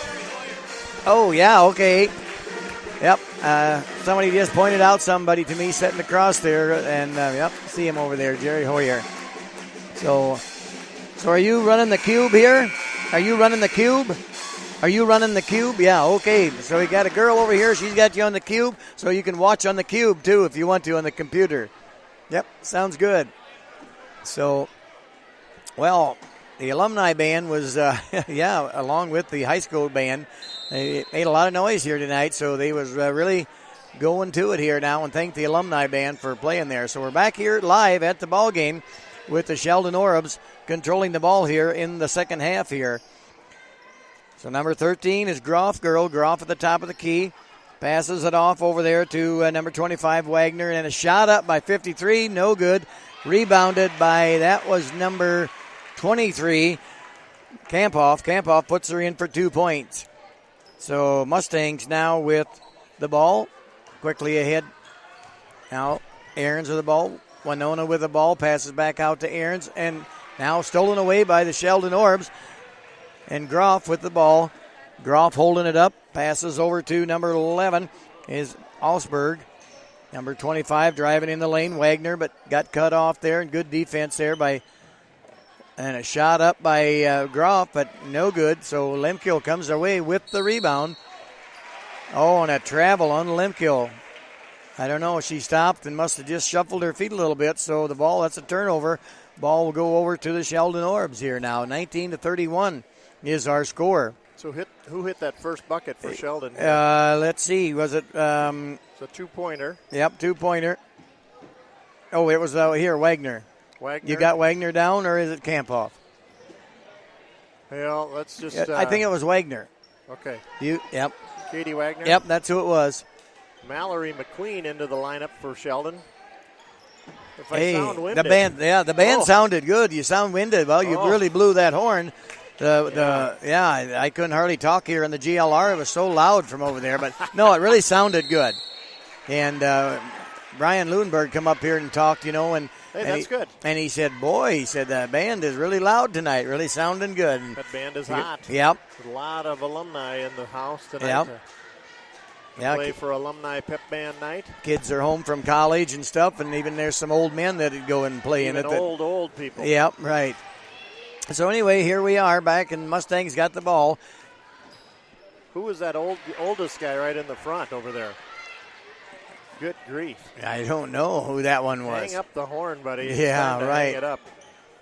Oh, yeah, okay. Yep, somebody just pointed out somebody to me sitting across there, and yep, see him over there, Jerry Hoyer. So are you running the cube here? Are you running the cube? Are you running the cube? Yeah, okay. So we got a girl over here. She's got you on the cube, so you can watch on the cube, too, if you want to on the computer. Yep, sounds good. So, well, the alumni band was, along with the high school band. They made a lot of noise here tonight, so they was really going to it here now, and thank the alumni band for playing there. So we're back here live at the ball game with the Sheldon Orbs controlling the ball here in the second half here. So number 13 is Groff girl. Groff at the top of the key. Passes it off over there to number 25, Wagner. And a shot up by 53. No good. Rebounded by, that was number 23, Kampoff. Kampoff puts her in for 2 points. So Mustangs now with the ball. Quickly ahead. Now Ahrens with the ball. Winona with the ball. Passes back out to Ahrens. And now stolen away by the Sheldon Orbs. And Groff with the ball. Groff holding it up. Passes over to number 11 is Osberg. Number 25 driving in the lane. Wagner, but got cut off there. And good defense there and a shot up by Groff, but no good. So Lemkill comes away with the rebound. Oh, and a travel on Lemkill. I don't know. She stopped and must have just shuffled her feet a little bit. So the ball, that's a turnover. Ball will go over to the Sheldon Orbs here now. 19-31. Is our score. So who hit that first bucket for Sheldon? Let's see. Was it? It's a 2-pointer. Yep, 2-pointer. Oh, it was here, Wagner. You got Wagner down, or is it Kampoff? Well, let's just. I think it was Wagner. Okay. Yep. Katie Wagner. Yep, that's who it was. Mallory McQueen into the lineup for Sheldon. If I sound winded. The band sounded good. You sound winded. Well, you really blew that horn. I couldn't hardly talk here in the GLR. It was so loud from over there. But, no, it really sounded good. And Brian Lundberg come up here and talked, and that's good. And he said, the band is really loud tonight, really sounding good. And that band is hot. Yep. A lot of alumni in the house tonight. Yep. Play for alumni pep band night. Kids are home from college and stuff, and even there's some old men that go and play in it. Old people. Yep, right. So anyway, here we are back, and Mustangs got the ball. Who was that oldest guy right in the front over there? Good grief. I don't know who that one was. Hang up the horn, buddy. Yeah, right. Hang it up.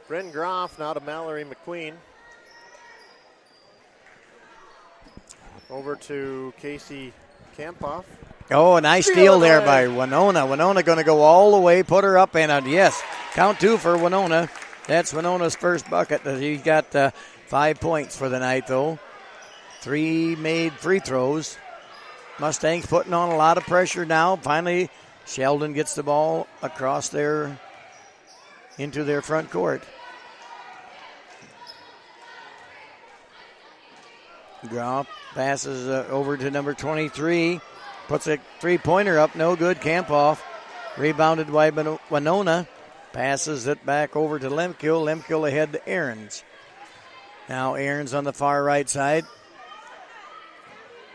Bryn Groff now to Mallory McQueen. Over to Casey Kampoff. Oh, a nice steal there by Winona. Winona going to go all the way, put her up, and yes, count 2 for Winona. That's Winona's first bucket. She's got 5 points for the night, though. 3 made free throws. Mustangs putting on a lot of pressure now. Finally, Sheldon gets the ball across into their front court. Groff passes over to number 23. Puts a three-pointer up. No good. Campoff. Rebounded by Winona. Passes it back over to Lemkill. Lemkill ahead to Ahrens. Now Ahrens on the far right side.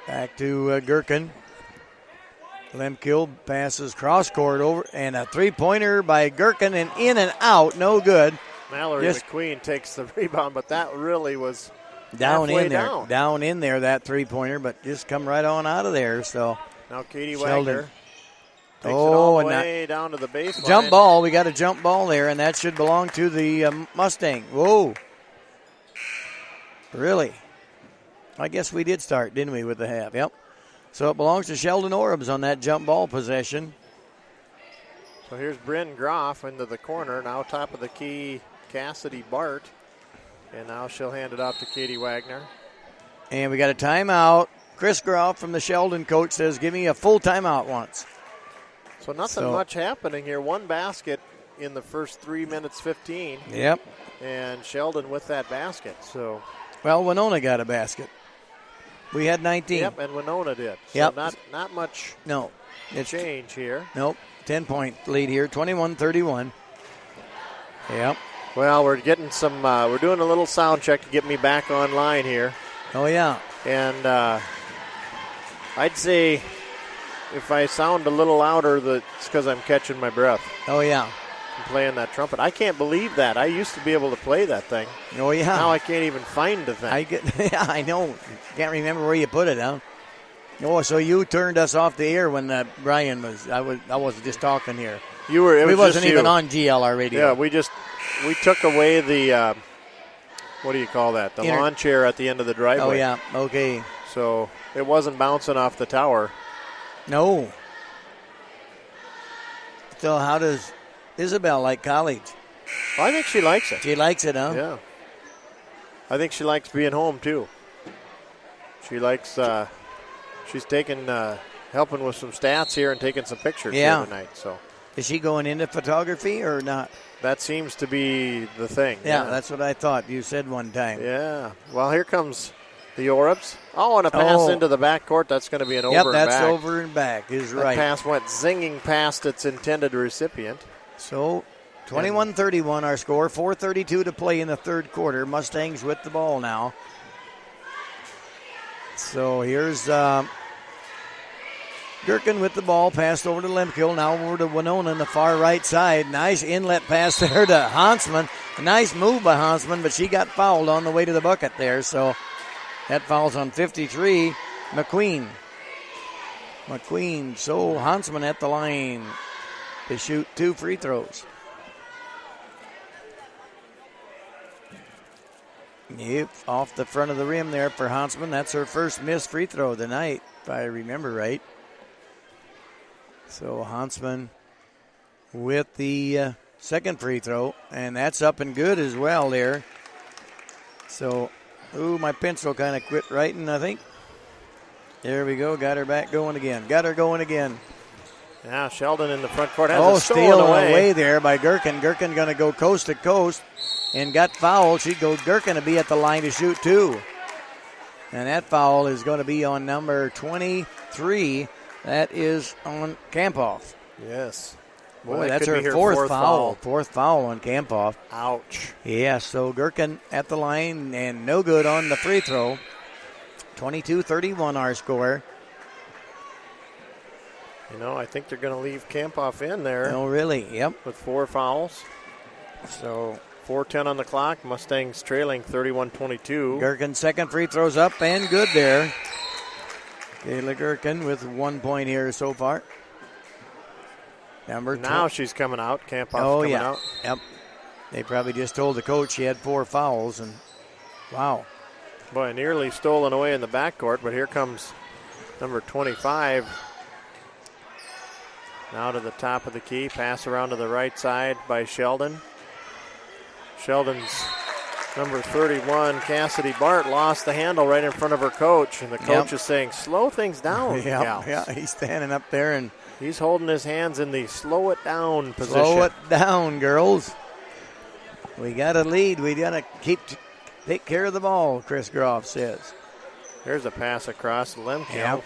Back to Gherkin. Lemkill passes cross court over, and a three-pointer by Gherkin, and in and out, no good. Mallory McQueen takes the rebound, but that really was down in there. Down. Down in there, that three-pointer, but just come right on out of there. So now Katie Sheldon. Wagner takes it all the way down to the baseline. Jump ball. We got a jump ball there, and that should belong to the Mustang. Whoa. Really? I guess we did start, didn't we, with the half? Yep. So it belongs to Sheldon Orbs on that jump ball possession. So here's Bryn Groff into the corner. Now top of the key, Cassidy Bart. And now she'll hand it off to Katie Wagner. And we got a timeout. Chris Groff from the Sheldon coach says, give me a full timeout once. So nothing much happening here. One basket in the first 3 minutes 15. Yep. And Sheldon with that basket. So, well, Winona got a basket. We had 19. Yep, and Winona did. So yep. Not much change here. Nope. 10-point lead here, 21-31. Yep. Well, we're getting some, we're doing a little sound check to get me back online here. Oh, yeah. And I'd say if I sound a little louder, that's because I'm catching my breath. Oh, yeah. I'm playing that trumpet. I can't believe that. I used to be able to play that thing. Oh, yeah. Now I can't even find the thing. Yeah, I know. Can't remember where you put it, huh? Oh, so you turned us off the air when Brian was. I was just talking here. You were. We wasn't even on GLR radio. Yeah, we took away the what do you call that? The lawn chair at the end of the driveway. Oh yeah. Okay. So it wasn't bouncing off the tower. No. So how does Isabel like college? Well, I think she likes it. She likes it, huh? Yeah. I think she likes being home too. She likes. She's taking helping with some stats here and taking some pictures here tonight. So. Is she going into photography or not? That seems to be the thing. Yeah, that's what I thought. You said one time. Yeah. Well, here comes the Orbs. Oh, and a pass into the backcourt. That's going to be an over and back. Yep, that's over and back is that right. Pass went zinging past its intended recipient. So 21-31 our score. 4:32 to play in the third quarter. Mustangs with the ball now. So here's Gherkin with the ball, passed over to Lemkill, now over to Winona on the far right side. Nice inlet pass there to Hansman. A nice move by Hansman, but she got fouled on the way to the bucket there. So that foul's on 53, McQueen. So Hansman at the line to shoot 2 free throws. Yep, off the front of the rim there for Hansman. That's her first missed free throw of the night, if I remember right. So Hansman with the second free throw, and that's up and good as well there. So, my pencil kind of quit writing, I think. There we go, got her back going again. Yeah, Sheldon in the front court has steal away there by Gherkin. Gherkin going to go coast to coast and got fouled. She'd go Gherkin to be at the line to shoot 2. And that foul is going to be on number 23. That is on Campoff. Yes. Boy, that's her fourth foul. Fourth foul on Campoff. Ouch. Yeah, so Gherkin at the line and no good on the free throw. 22-31 our score. I think they're going to leave Campoff in there. Oh, really? Yep. With 4 fouls. So 4:10 on the clock. Mustangs trailing 31-22. Gherkin's second free throw's up and good there. Kayla Gherkin with 1 point here so far. Now she's coming out. Campoff coming out. Yep. They probably just told the coach she had 4 fouls, and wow. Boy, nearly stolen away in the backcourt, but here comes number 25. Now to the top of the key. Pass around to the right side by Sheldon. Sheldon's number 31, Cassidy Bart, lost the handle right in front of her coach, and the coach is saying, slow things down, gals. Yeah, he's standing up there, and he's holding his hands in the slow it down position. Slow it down, girls. We got a lead. We got to take care of the ball, Chris Groff says. Here's a pass across Lemke. Yep.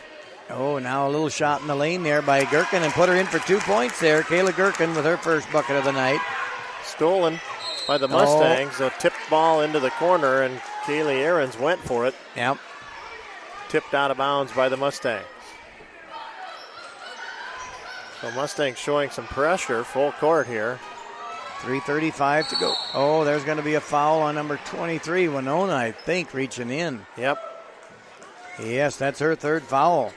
Oh, now a little shot in the lane there by Gherkin and put her in for 2 points there. Kayla Gherkin with her first bucket of the night. Stolen by the Mustangs. A tipped ball into the corner, and Kaylee Ahrens went for it. Yep. Tipped out of bounds by the Mustangs. So Mustangs showing some pressure, full court here. 3:35 to go. Oh, there's going to be a foul on number 23, Winona, I think, reaching in. Yep. Yes, that's her third foul.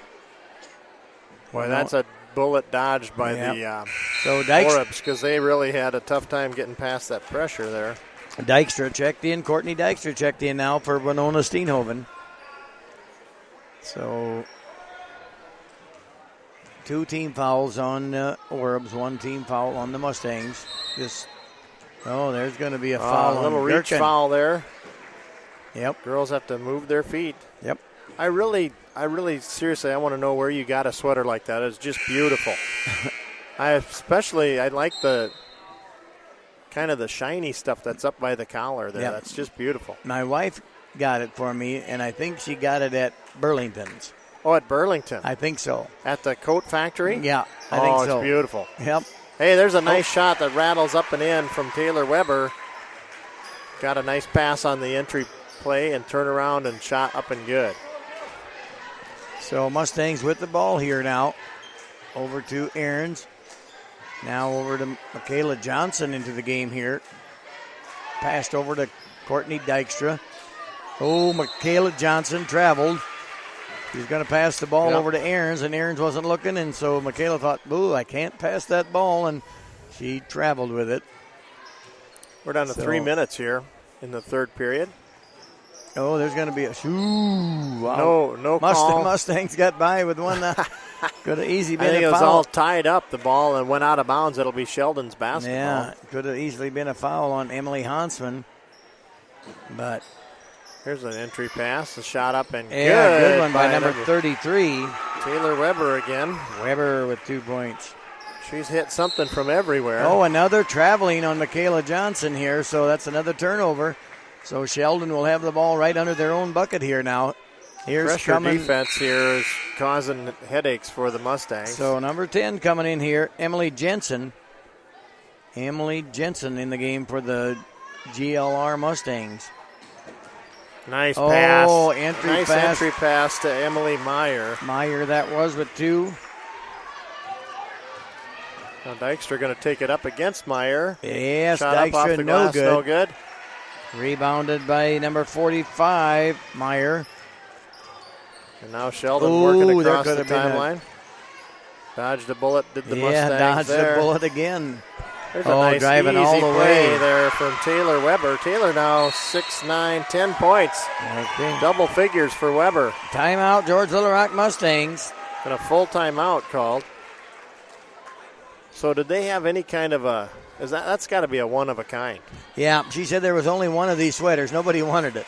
Boy, that's a bullet dodged by the so Dykes, Orbs, because they really had a tough time getting past that pressure there. Dykstra checked in. Courtney Dykstra checked in now for Winona Steenhoven. So 2 team fouls on Orbs, 1 team foul on the Mustangs. There's going to be a foul. A little on reach Gherkin. foul there. Yep. Girls have to move their feet. Yep. I really, seriously, I want to know where you got a sweater like that. It's just beautiful. I like the kind of the shiny stuff that's up by the collar there. Yep. That's just beautiful. My wife got it for me, and I think she got it at Burlington's. Oh, at Burlington. I think so. At the coat factory? Yeah, I think so. Oh, it's beautiful. Yep. Hey, there's a nice shot that rattles up and in from Taylor Weber. Got a nice pass on the entry play and turn around and shot up and good. So Mustangs with the ball here now. Over to Ahrens. Now over to Michaela Johnson into the game here. Passed over to Courtney Dykstra. Oh, Michaela Johnson traveled. He's going to pass the ball over to Ahrens, and Ahrens wasn't looking, and so Michaela thought, boo, I can't pass that ball, and she traveled with it. We're down to 3 minutes here in the third period. Oh, there's going to be a wow. No call. Mustangs got by with one. Could have easily been I think a it was foul. all tied up, the ball, and went out of bounds. It'll be Sheldon's basketball. Yeah, could have easily been a foul on Emily Hansman. But here's an entry pass, a shot up and good one by number 33. Taylor Weber again. Weber with 2 points. She's hit something from everywhere. Oh, another traveling on Michaela Johnson here, so that's another turnover. So Sheldon will have the ball right under their own bucket here now. Here's pressure coming. Defense here is causing headaches for the Mustangs. So number 10 coming in here, Emily Jensen. Emily Jensen in the game for the GLR Mustangs. Nice pass. Oh, entry pass to Emily Meyer. Meyer that was with 2. Now Dykstra going to take it up against Meyer. Yes, shot up off Dykstra the glass, no good. Rebounded by number 45, Meyer. And now Sheldon working across there the could have timeline. Dodged a bullet, did the Yeah, Mustangs dodged there. a bullet again. There's a nice driving easy all the play way there from Taylor Weber. Taylor now 6, 9, 10 points. Okay. Double figures for Weber. Timeout, George Little Rock Mustangs. And a full timeout called. So did they have any kind of a, that's got to be a one of a kind. Yeah, she said there was only one of these sweaters. Nobody wanted it.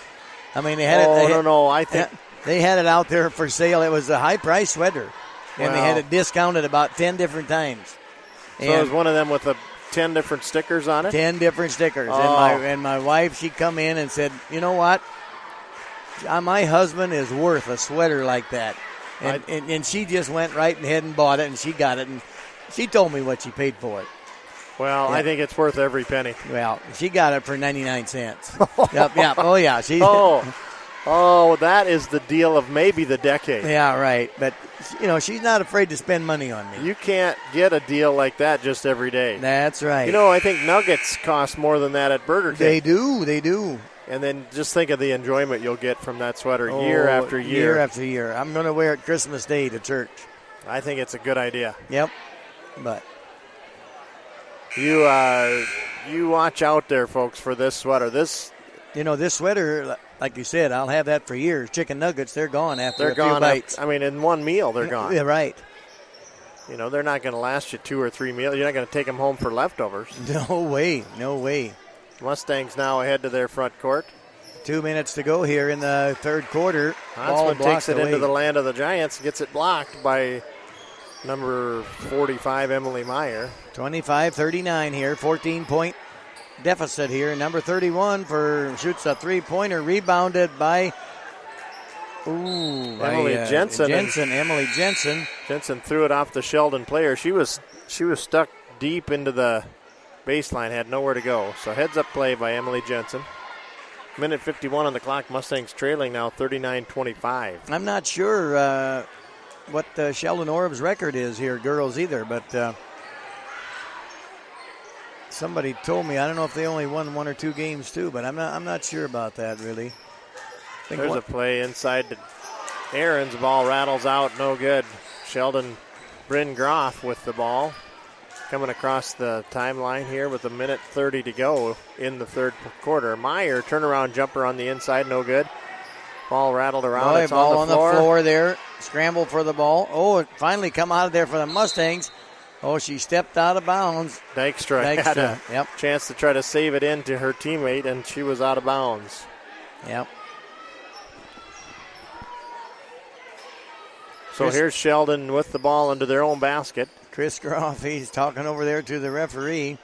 I mean, they had it. I think they had it out there for sale. It was a high-price sweater, and they had it discounted about 10 different times. So it was one of them with 10 different stickers on it? 10 different stickers. Oh. And my wife, she come in and said, you know what? My husband is worth a sweater like that. And she just went right ahead and bought it, and she got it. And she told me what she paid for it. Well, yeah. I think it's worth every penny. Well, she got it for 99 cents. Yep. Oh, yeah. Oh, that is the deal of maybe the decade. Yeah, right. But, she's not afraid to spend money on me. You can't get a deal like that just every day. That's right. I think nuggets cost more than that at Burger King. They do. And then just think of the enjoyment you'll get from that sweater year after year. Year after year. I'm going to wear it Christmas Day to church. I think it's a good idea. Yep. But you watch out there, folks, for this sweater. This sweater, like you said, I'll have that for years. Chicken nuggets, they're gone after a few bites. In one meal, they're gone. Yeah, right. They're not going to last you 2 or 3 meals. You're not going to take them home for leftovers. No way. Mustangs now ahead to their front court. 2 minutes to go here in the third quarter. Huntsman takes it into the land of the Giants, gets it blocked by number 45, Emily Meyer. 25-39 here, 14-point deficit here. Number 31 shoots a three-pointer, rebounded by Ooh, Emily Jensen. Emily Jensen. Jensen threw it off the Sheldon player. She was stuck deep into the baseline, had nowhere to go. So heads up play by Emily Jensen. Minute 51 on the clock. Mustangs trailing now 39-25. I'm not sure what Sheldon Orb's record is here, girls, either, but somebody told me. I don't know if they only won 1 or 2 games too, but I'm not sure about that really. There's a play inside to Aaron's. Ball rattles out, no good. Sheldon Bryn Groff with the ball. Coming across the timeline here with 1:30 to go in the third quarter. Meyer, turnaround jumper on the inside, no good. Ball rattled around. It's ball on the floor there. Scramble for the ball. Oh, it finally come out of there for the Mustangs. Oh, she stepped out of bounds. Dykstra had a chance to try to save it in to her teammate, and she was out of bounds. Yep. So here's Sheldon with the ball into their own basket. Chris Groff, he's talking over there to the referee.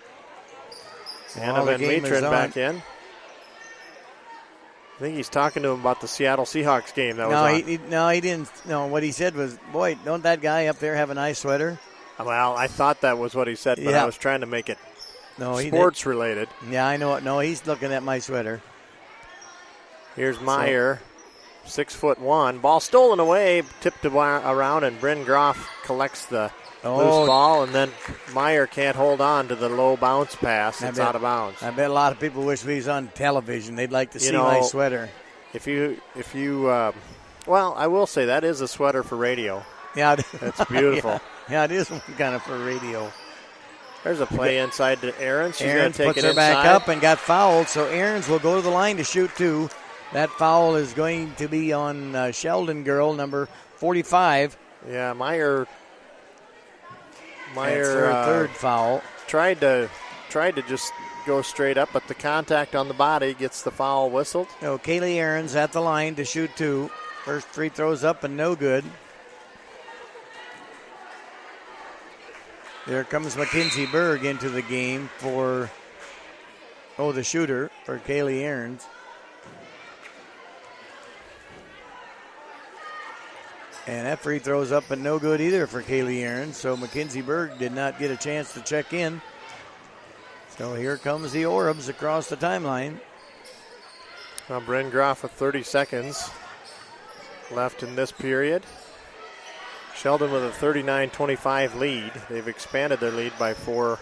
Anna Van Meteren back in. I think he's talking to him about the Seattle Seahawks game that was on. He didn't. No, what he said was, boy, don't that guy up there have a nice sweater? Well, I thought that was what he said, but I was trying to make it sports related. Yeah, I know it. No, he's looking at my sweater. Here's Meyer, 6'1". Ball stolen away, tipped around, and Bryn Groff collects the loose ball, and then Meyer can't hold on to the low bounce pass. It's out of bounds. I bet a lot of people wish we was on television. They'd like to see my sweater. If you, well, I will say that is a sweater for radio. Yeah, it's beautiful. Yeah, it is one kind of for radio. There's a play inside to Aaron. She's going to take puts it her inside. Back up and got fouled, so Aaron's will go to the line to shoot 2. That foul is going to be on Sheldon girl, number 45. Yeah, Meyer. That's her third foul. Tried to just go straight up, but the contact on the body gets the foul whistled. So Kaylee Aaron's at the line to shoot 2. First free throws up and no good. There comes Mackenzie Berg into the game for, the shooter for Kaylee Aaron's. And that free throw's up and no good either for Kaylee Aaron. So Mackenzie Berg did not get a chance to check in. So here comes the Orbs across the timeline. Now Bryn Groff with 30 seconds left in this period. Sheldon with a 39-25 lead. They've expanded their lead by 4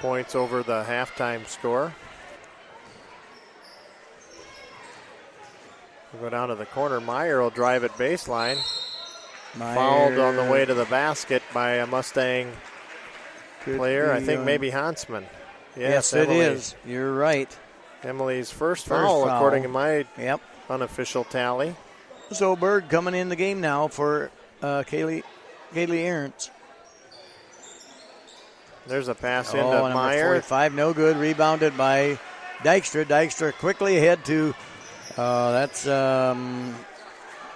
points over the halftime score. We'll go down to the corner. Meyer will drive it baseline. Fouled on the way to the basket by a Mustang player. I think maybe Hansman. Yes, Emily. It is. You're right. Emily's first foul, according to my unofficial tally. So Berg coming in the game now for Kaylee Aarons. There's a pass into Meyer. 45, no good. Rebounded by Dykstra. Dykstra quickly ahead to,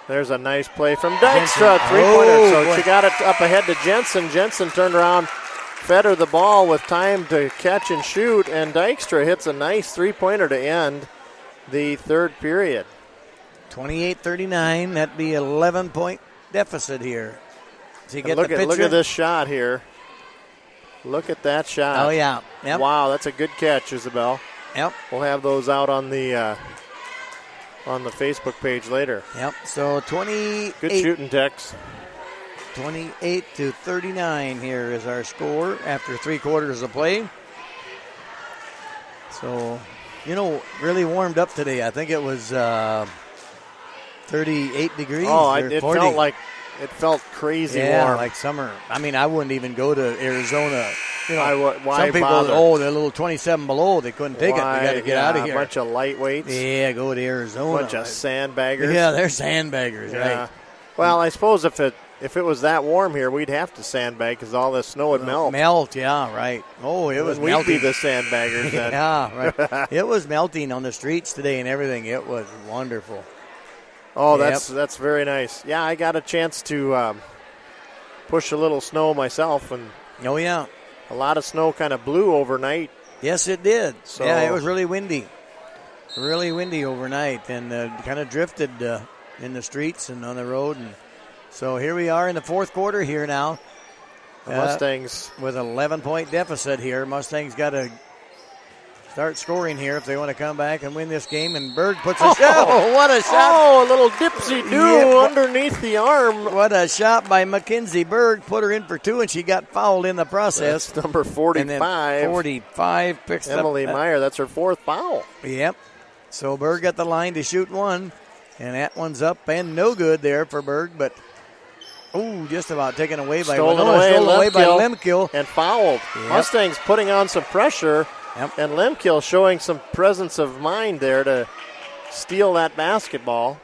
there's a nice play from Dykstra, three-pointer. So she got it up ahead to Jensen. Jensen turned around, fed her the ball with time to catch and shoot, and Dykstra hits a nice three-pointer to end the third period. 28-39. That'd be 11-point deficit here. Look at this shot here. Look at that shot. Oh, yeah. Yep. Wow, that's a good catch, Isabel. Yep. We'll have those out on the Facebook page later. Yep. So 28. Good shooting, Tex. 28-39 here is our score after 3 quarters of play. So, really warmed up today. I think it was 38 degrees. Oh, it felt crazy warm. Yeah, like summer. I mean, I wouldn't even go to Arizona. Why some people, bother? They're a little 27 below. They couldn't take it. They got to get out of here. A bunch of lightweights. Yeah, go to Arizona. A bunch of sandbaggers. Yeah, they're sandbaggers, right? Well, I suppose if it was that warm here, we'd have to sandbag because all the snow would melt. Yeah, right. Oh, it was we'd melting. We'd be the sandbaggers then. Yeah, right. It was melting on the streets today and everything. It was wonderful. Oh, that's very nice. Yeah, I got a chance to push a little snow myself, and a lot of snow kind of blew overnight. Yes, it did. So, it was really windy overnight, and kind of drifted in the streets and on the road. And so here we are in the fourth quarter here now. The Mustangs with an 11-point deficit here. Mustangs got to start scoring here if they want to come back and win this game. And Berg puts a shot. Oh, what a shot. Oh, a little dipsy-do underneath the arm. What a shot by Mackenzie Berg. Put her in for two, and she got fouled in the process. That's number 45. And then 45 picks Emily up. Meyer, that's her fourth foul. Yep. So Berg got the line to shoot one. And that one's up and no good there for Berg, but just about taken away by Stolen away by Lemkill. And fouled. Yep. Mustangs putting on some pressure. Yep. And Lemkill showing some presence of mind there to steal that basketball.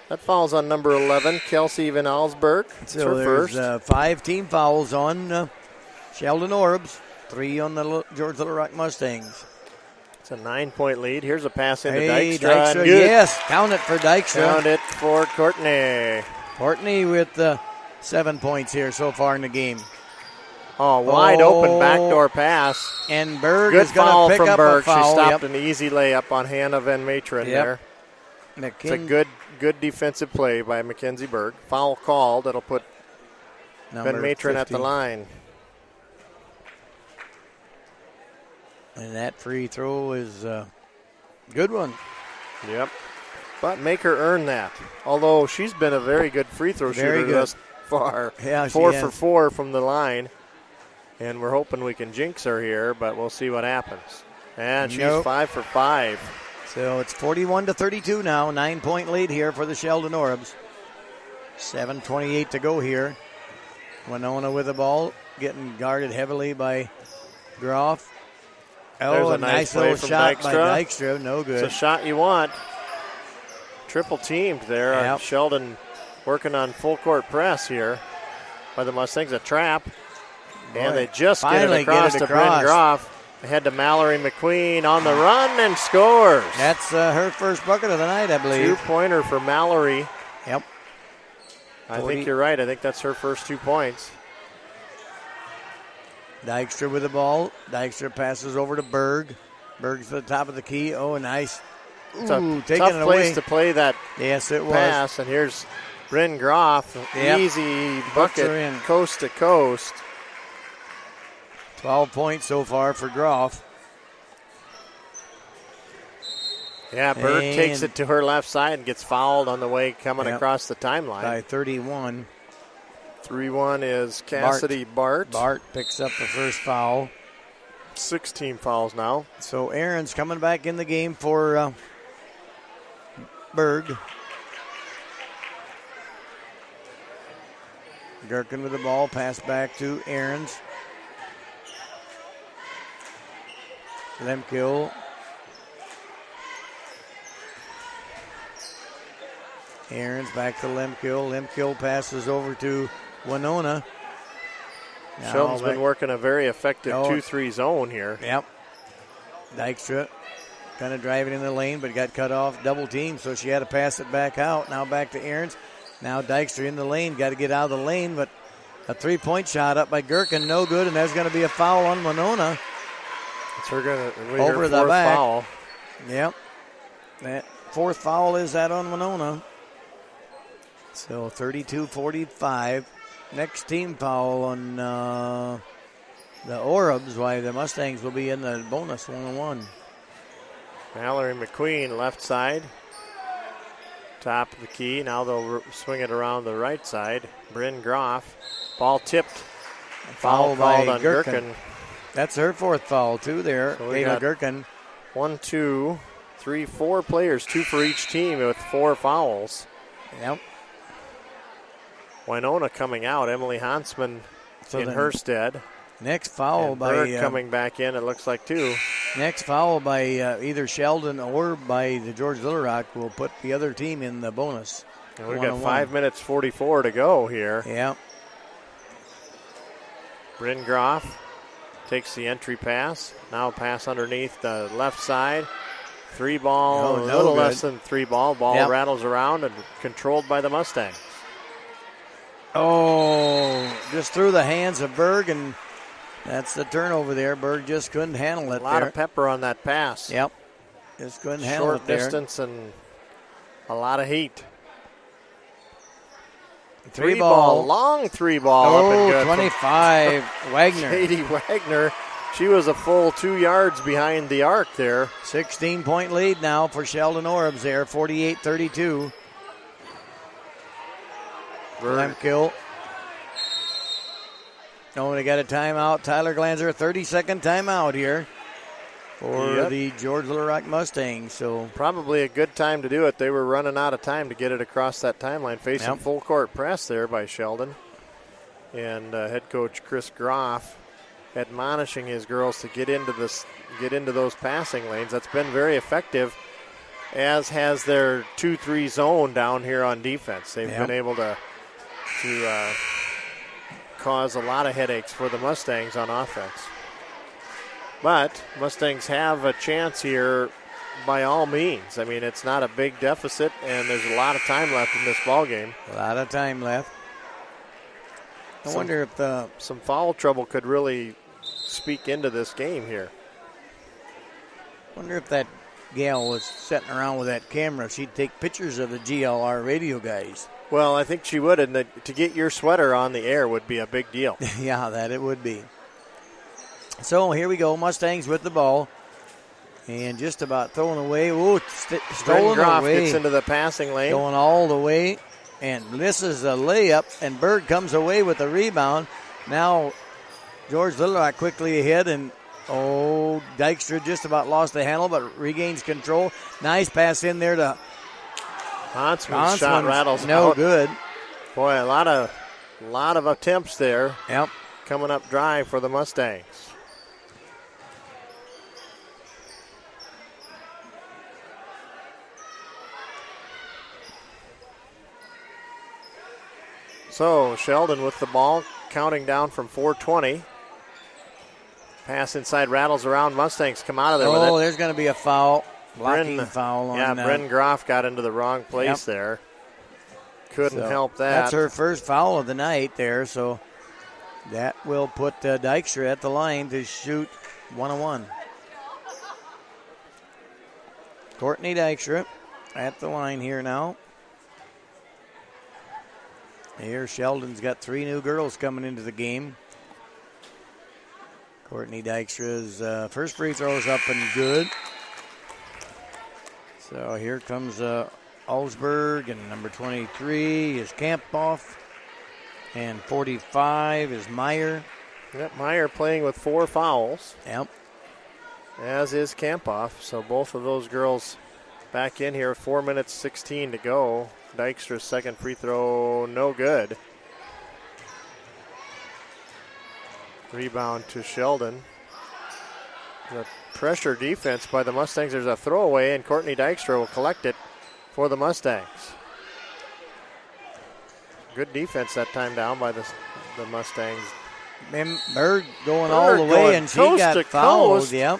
That falls on number 11, Kelsey Van Alsberg. It's so her there's first. 5 team fouls on Sheldon Orbs, 3 on the George Little Rock Mustangs. It's a 9-point lead. Here's a pass into Dykstra. Dykstra. Good. Yes, count it for Dykstra. Count it for Courtney. Courtney with 7 points here so far in the game. Oh, wide open backdoor pass. And Berg Good is going foul to pick from up Berg. a foul. She stopped an easy layup on Hannah Van Matron there. It's a good defensive play by Mackenzie Berg. Foul called. It'll put Van Matron 50 at the line. And that free throw is a good one. Yep. But make her earn that. Although she's been a very good free throw shooter thus far. Yeah, 4 for 4 from the line. And we're hoping we can jinx her here, but we'll see what happens. And she's 5 for 5. So it's 41-32 now. 9-point lead here for the Sheldon Orbs. 7:28 to go here. Winona with the ball, getting guarded heavily by Groff. There's a nice little from shot Dykstra. by Dykstra. No good. It's a shot you want. Triple teamed there. Yep. Sheldon working on full court press here by the Mustangs. A trap. And they just get it across to Bryn Groff. Ahead to Mallory McQueen on the run and scores. That's her first bucket of the night, I believe. 2-pointer for Mallory. Yep. I think you're right. I think that's her first 2 points. Dykstra with the ball. Dykstra passes over to Berg. Berg's to the top of the key. Oh, nice. It's a tough place to play that yes, it pass. was. And here's Bryn Groff. Yep. Easy bucket, coast to coast. 12 points so far for Groff. Yeah, Berg takes it to her left side and gets fouled on the way coming across the timeline. By 31. 3-1 is Cassidy Bart. Bart picks up the first foul. 16 fouls now. So Aaron's coming back in the game for Berg. Gherkin with the ball, pass back to Aarons. Lemkill. Aarons back to Lemkill. Lemkill passes over to Winona. Sheldon's been working a very effective 2-3 zone here. Yep. Dykstra kind of driving in the lane, but got cut off, double team, so she had to pass it back out. Now back to Aarons. Now Dykstra in the lane, got to get out of the lane, but a 3-point shot up by Gherkin, no good, and there's going to be a foul on Winona. It's her going to over the back. Foul. Yep. That fourth foul is that on Winona. So 32-45. Next team foul on the Orbs, why the Mustangs will be in the bonus 1-1. Mallory McQueen left side. Top of the key. Now they'll swing it around the right side. Bryn Groff. Ball tipped. Foul called by on Gherkin. That's her fourth foul, too, there. So Kayla Gherkin. 1, 2, 3, 4 players, 2 for each team with 4 fouls. Yep. Winona coming out. Emily Hansman in her stead. Next foul and by Berg coming back in, it looks like, too. Next foul by either Sheldon or by the George Little Rock will put the other team in the bonus. And we've got 5 minutes 44 to go here. Yeah. Bryn Groff takes the entry pass. Now pass underneath the left side. 3 ball, a little less than 3 ball. Ball rattles around and controlled by the Mustangs. Oh, just through the hands of Berg, and that's the turnover there. Berg just couldn't handle it. A lot of pepper on that pass. Yep. Just couldn't handle it there. Short distance and a lot of heat. Three ball. Long three ball up and good. 25, Wagner. Katie Wagner. She was a full 2 yards behind the arc there. 16-point lead now for Sheldon Orbs there, 48-32. Lemkill. Oh, they got a timeout. Tyler Glanzer, 30-second timeout here for the George Little Rock Mustangs. So probably a good time to do it. They were running out of time to get it across that timeline. Facing full court press there by Sheldon. And head coach Chris Groff admonishing his girls to get into those passing lanes. That's been very effective, as has their 2-3 zone down here on defense. They've been able to cause a lot of headaches for the Mustangs on offense. But Mustangs have a chance here by all means. I mean, it's not a big deficit, and there's a lot of time left in this ball game. A lot of time left. I wonder if some foul trouble could really speak into this game here. Wonder if that gal was sitting around with that camera. She'd take pictures of the GLR radio guys. Well, I think she would, and to get your sweater on the air would be a big deal. Yeah, that it would be. So here we go, Mustangs with the ball. And just about thrown away. Ooh, stolen away. Gets into the passing lane. Going all the way. And misses a layup, and Berg comes away with the rebound. Now George Little Rock quickly ahead, and Dykstra just about lost the handle, but regains control. Nice pass in there to Hansman's shot rattles no out. Good. Boy, a lot of attempts there. Yep. Coming up dry for the Mustangs. So Sheldon with the ball, counting down from 4:20. Pass inside, rattles around. Mustangs come out of there with it. Oh, there's going to be a foul. Blocking foul on Bryn Groff got into the wrong place there. Couldn't help that. That's her first foul of the night there, so that will put Dykstra at the line to shoot 1-on-1. Courtney Dykstra at the line here now. Here, Sheldon's got 3 new girls coming into the game. Courtney Dykstra's first free throw is up and good. So here comes Alsberg, and number 23 is Kampoff, and 45 is Meyer. Yep, Meyer playing with 4 fouls. Yep. As is Kampoff. So both of those girls back in here. 4 minutes 16 to go. Dykstra's second free throw, no good. Rebound to Sheldon. The pressure defense by the Mustangs. There's a throwaway, and Courtney Dykstra will collect it for the Mustangs. Good defense that time down by the Mustangs. Berg going all the way, and she got fouled. Yep.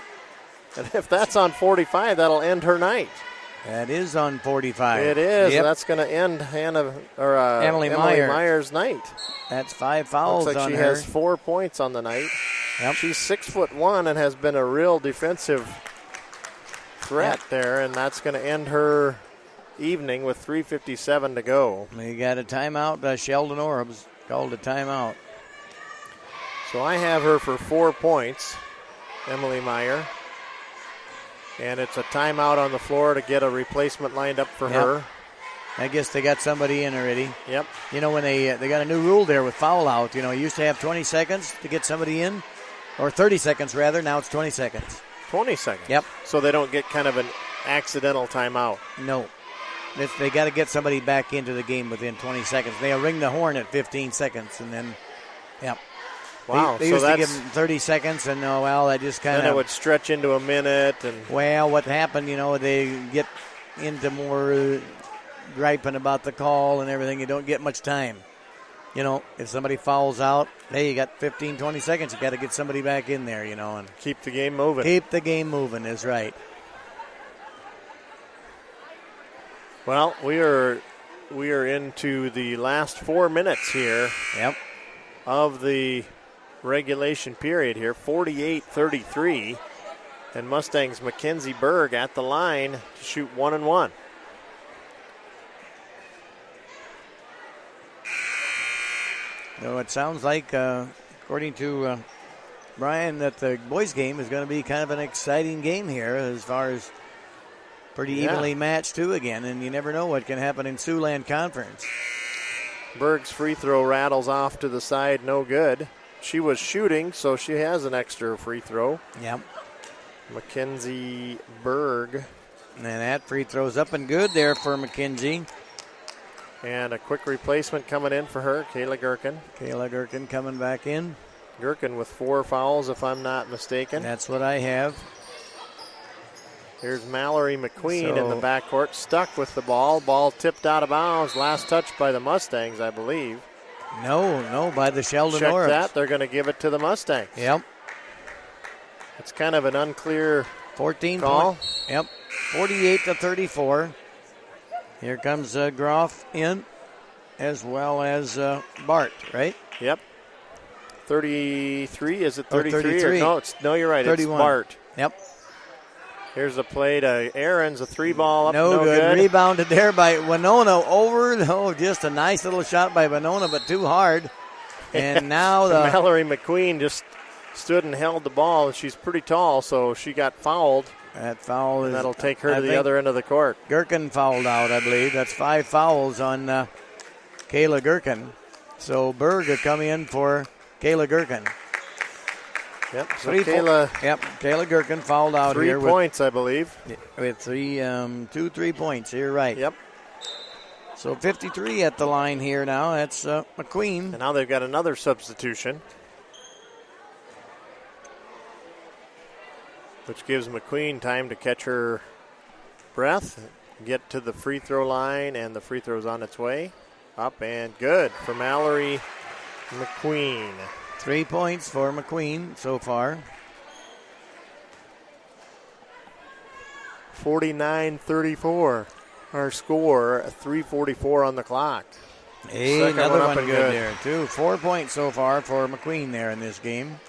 And if that's on 45, that'll end her night. That is on 45. It is. Yep. That's going to end Emily Meyer's night. That's 5 fouls on her. Looks like she has 4 points on the night. Yep. She's 6'1" and has been a real defensive threat there, and that's going to end her evening with 3:57 to go. We got a timeout. Sheldon Orbs called a timeout. So I have her for 4 points, Emily Meyer. And it's a timeout on the floor to get a replacement lined up for her. I guess they got somebody in already. Yep. You know, when they got a new rule there with foul out. You know, you used to have 20 seconds to get somebody in, or 30 seconds rather. Now it's 20 seconds. 20 seconds? Yep. So they don't get kind of an accidental timeout. No. They got to get somebody back into the game within 20 seconds. They'll ring the horn at 15 seconds, and then, Wow. They used to give them 30 seconds, and that just kind of. Then it would stretch into a minute. And what happened, they get into more griping about the call and everything. You don't get much time. If somebody fouls out, hey, you got 15, 20 seconds. You got to get somebody back in there, and keep the game moving. Keep the game moving is right. Well, we are into the last 4 minutes here. Yep. Of the regulation period here, 48-33, and Mustangs Mackenzie Berg at the line to shoot 1-and-1. So it sounds like, according to Brian, that the boys' game is going to be kind of an exciting game here as far as pretty evenly matched, too, again. And you never know what can happen in Siouxland Conference. Berg's free throw rattles off to the side, no good. She was shooting, so she has an extra free throw. Yep. Mackenzie Berg. And that free throw's up and good there for Mackenzie. And a quick replacement coming in for her, Kayla Gherkin. Kayla Gherkin coming back in. Gherkin with 4 fouls, if I'm not mistaken. That's what I have. Here's Mallory McQueen in the backcourt, stuck with the ball. Ball tipped out of bounds. Last touch by the Mustangs, I believe. No, by the Sheldon Check Orbs. that. They're going to give it to the Mustangs. Yep. It's kind of an unclear 14 call. Yep. 48-34. Here comes Groff in, as well as Bart, right? Yep. 33. Is it 33? 33. No, you're right. 31. It's Bart. Yep. Here's a play to Aarons, a 3-ball up, No good. Rebounded there by Winona over. Oh, just a nice little shot by Winona, but too hard. And now Mallory McQueen just stood and held the ball, and she's pretty tall, so she got fouled. That foul is. That'll take her to the other end of the court. Gherkin fouled out, I believe. That's 5 fouls on Kayla Gherkin. So Berg will come in for Kayla Gherkin. Yep. So Kayla Gherkin fouled out 3 here. 3 points, I believe. With 2 3 points. You're right. Yep. So 53 at the line here now. That's McQueen. And now they've got another substitution, which gives McQueen time to catch her breath, get to the free throw line, and the free throw's on its way. Up and good for Mallory McQueen. 3 points for McQueen so far. 49-34. Our score, 3:44 on the clock. Hey, another one good there, too. 4 points so far for McQueen there in this game.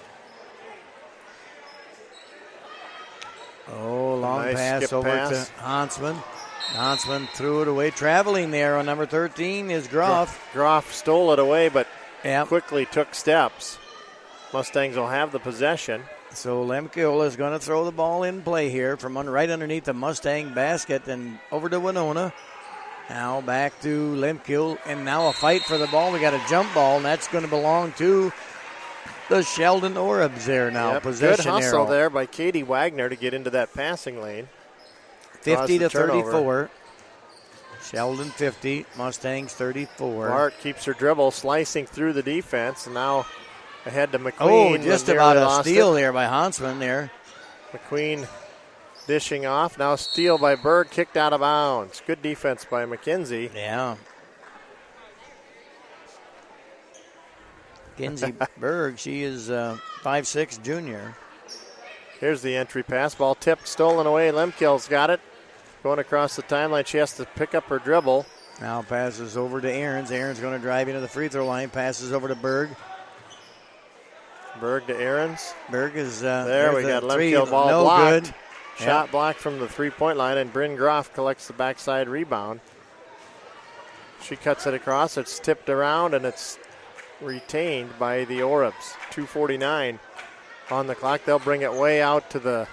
Oh, long pass over to Hansman. Hansman threw it away. Traveling there on number 13 is Groff. Groff stole it away, but quickly took steps. Mustangs will have the possession. So Lemke is going to throw the ball in play here from right underneath the Mustang basket and over to Winona. Now back to Lemke, and now a fight for the ball. We got a jump ball, and that's going to belong to the Sheldon Orbs there now. Possession good hustle arrow there by Katie Wagner to get into that passing lane. 50-34. Sheldon 50, Mustangs 34. Bart keeps her dribble, slicing through the defense, and now ahead to McQueen. Oh, just about a steal there by Hansman there. McQueen dishing off. Now steal by Berg, kicked out of bounds. Good defense by McKenzie. Yeah. Kenzie Berg, she is 5'6", junior. Here's the entry pass. Ball tipped, stolen away. Lemkill's got it. Going across the timeline, she has to pick up her dribble. Now passes over to Aarons. Aarons going to drive into the free throw line. Passes over to Berg. Berg to Aarons. Berg is there. We got Lemkill ball blocked. Good. Shot blocked from the three-point line, and Bryn Groff collects the backside rebound. She cuts it across. It's tipped around, and it's retained by the Orbs. 2:49 on the clock. They'll bring it way out to the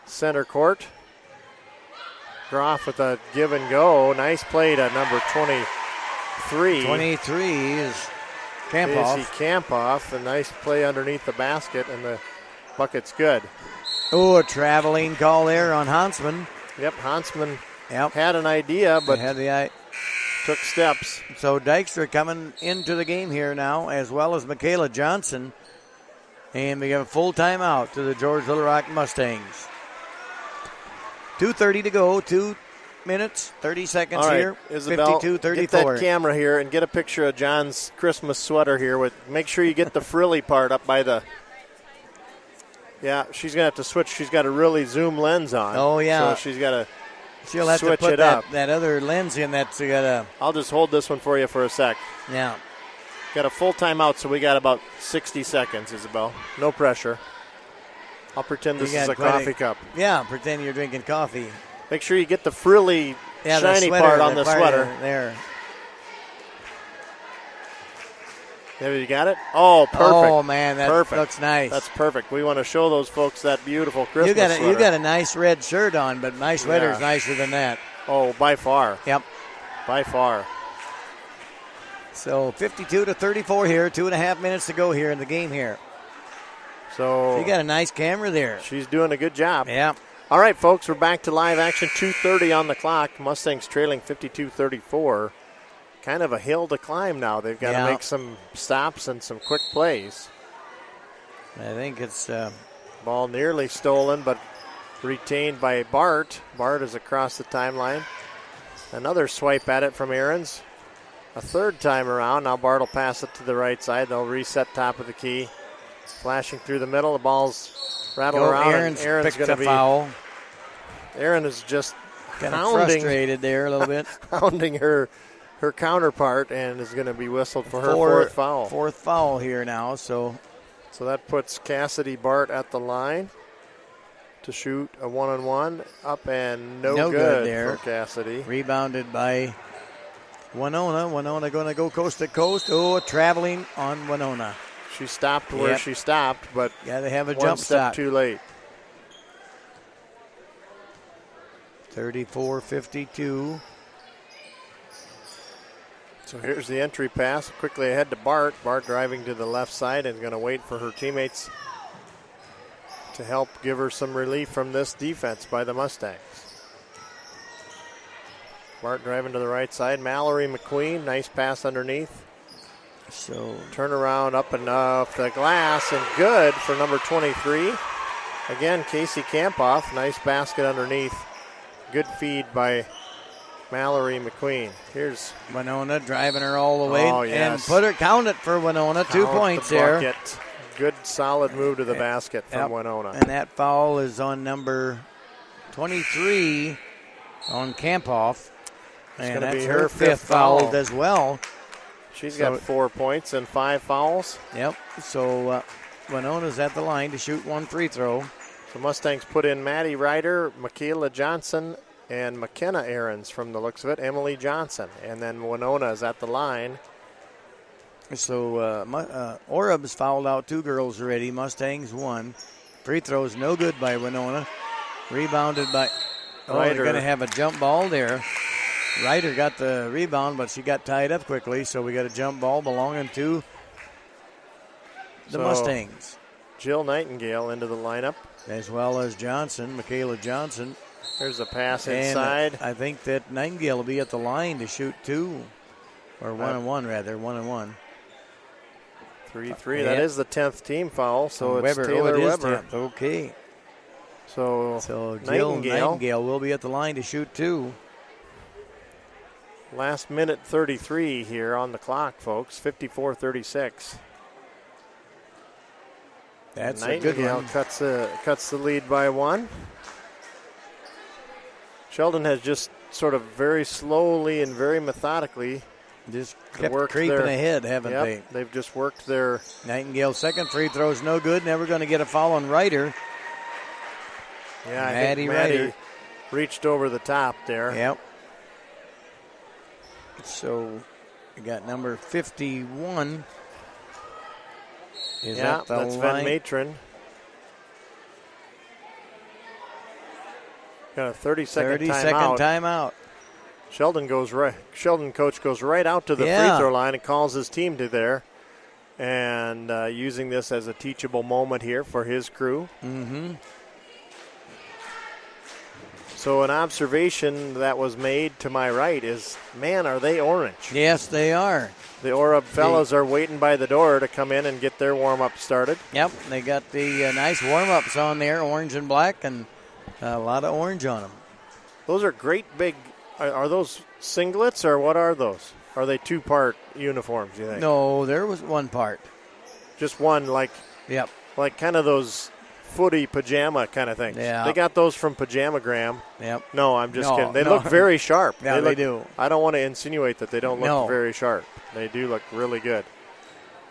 center court. Groff with a give and go. Nice play to number 23. 23 is Kampoff. Kampoff. A nice play underneath the basket, and the bucket's good. Oh, a traveling call there on Hansman. Yep, Hansman had an idea, but took steps. So Dykstra coming into the game here now, as well as Michaela Johnson. And we have a full timeout to the George Little Rock Mustangs. 2:30 to go, 2 minutes, 30 seconds all right, here. Isabel, 52-34. get that camera here and get a picture of John's Christmas sweater here. Make sure you get the frilly part up by the... Yeah, she's going to have to switch. She's got a really zoom lens on. Oh, yeah. So she's got to She'll have switch to put it up. that other lens in that's got a... I'll just hold this one for you for a sec. Yeah. Got a full timeout, so we got about 60 seconds, Isabel. No pressure. I'll pretend this is a coffee cup. Yeah, pretend you're drinking coffee. Make sure you get the frilly, shiny sweater, part on the sweater. There. There, you got it? Oh, perfect. Oh, man, that perfect. looks nice. That's perfect. We want to show those folks that beautiful Christmas sweater. You got a nice red shirt on, but my sweater's nicer than that. Oh, by far. Yep. By far. So 52-34 here. 2.5 minutes to go here in the game here. So you got a nice camera there. She's doing a good job. Yeah. All right, folks, we're back to live action. 2:30 on the clock. Mustangs trailing 52-34. Kind of a hill to climb now. They've got to make some stops and some quick plays. I think it's ball nearly stolen, but retained by Bart. Bart is across the timeline. Another swipe at it from Ahrens. A third time around. Now Bart will pass it to the right side. They'll reset top of the key. Flashing through the middle. The ball's rattled around. Aaron's Aaron's going to be foul. Aaron is just kind of frustrated there a little bit. Hounding her counterpart, and is going to be whistled for her fourth foul. Fourth foul here now. So that puts Cassidy Bart at the line to shoot a 1-on-1. Up and no good there for Cassidy. Rebounded by Winona. Winona going to go coast to coast. Oh, traveling on Winona. She stopped where she stopped, but got to have a one jump step shot. too late. 34-52. So here's the entry pass. Quickly ahead to Bart. Bart driving to the left side and going to wait for her teammates to help give her some relief from this defense by the Mustangs. Bart driving to the right side. Mallory McQueen, nice pass underneath. So turnaround up and off the glass and good for number 23. Again, Casey Kampoff, nice basket underneath. Good feed by Mallory McQueen. Here's Winona driving her all the way. Oh, yes. And count it for Winona. 2 points there. Good solid move to the basket from Winona. And that foul is on number 23 on Kampoff. And that's her fifth foul as well. She's got 4 points and 5 fouls. Yep. So Winona's at the line to shoot one free throw. The Mustangs put in Maddie Ryder, Michaela Johnson, and McKenna Ahrens from the looks of it, Emily Johnson. And then Winona is at the line. So Orub's fouled out 2 girls already. Mustangs 1. Free throws no good by Winona. Rebounded by Ryder. They're going to have a jump ball there. Ryder got the rebound, but she got tied up quickly, so we got a jump ball belonging to the Mustangs. Jill Nightingale into the lineup. As well as Johnson, Michaela Johnson. There's a pass inside. I think that Nightingale will be at the line to shoot 2. Or 1-on-1, rather. 1-on-1. 3-3. That is the 10th team foul, so it's Taylor Weber. 10th. Okay. So Jill Nightingale will be at the line to shoot 2. Last minute 33 here on the clock, folks. 54-36. That's a good one. Cuts the lead by 1. Sheldon has just sort of very slowly and very methodically just kept creeping ahead, haven't they? They've just worked their... Nightingale's second free throw is no good. Never going to get a foul on Ryder. Yeah, I think Maddie reached over the top there. Yep. So we got number 51. That's Van Matron. Got a 30-second timeout. Sheldon coach goes right out to the free throw line and calls his team to there, and using this as a teachable moment here for his crew. Mm-hmm. So an observation that was made to my right is, man, are they orange? Yes, they are. The Orub fellows are waiting by the door to come in and get their warm-up started. Yep, they got the nice warm-ups on there, orange and black, and a lot of orange on them. Those are great big, are those singlets or what are those? Are they 2-part uniforms, you think? No, there was one part. Just one, like kind of those footy pajama kind of things. Yeah. They got those from Pajamagram. Yep. No, I'm just kidding. They look very sharp. Yeah, they do. I don't want to insinuate that they don't look very sharp. They do look really good.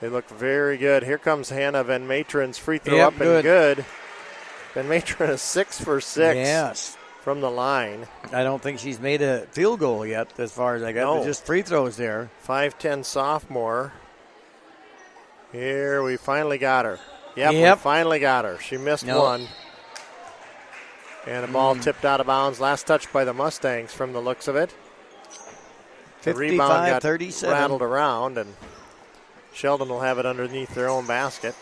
They look very good. Here comes Hannah Van Matron's free throw up and good. Van Matron is 6 for 6 from the line. I don't think she's made a field goal yet as far as I got. Just free throws there. 5'10 sophomore. Here, we finally got her. Yep, we finally got her. She missed one. And the ball tipped out of bounds. Last touch by the Mustangs from the looks of it. The rebound got 55-37. rattled around, and Sheldon will have it underneath their own basket.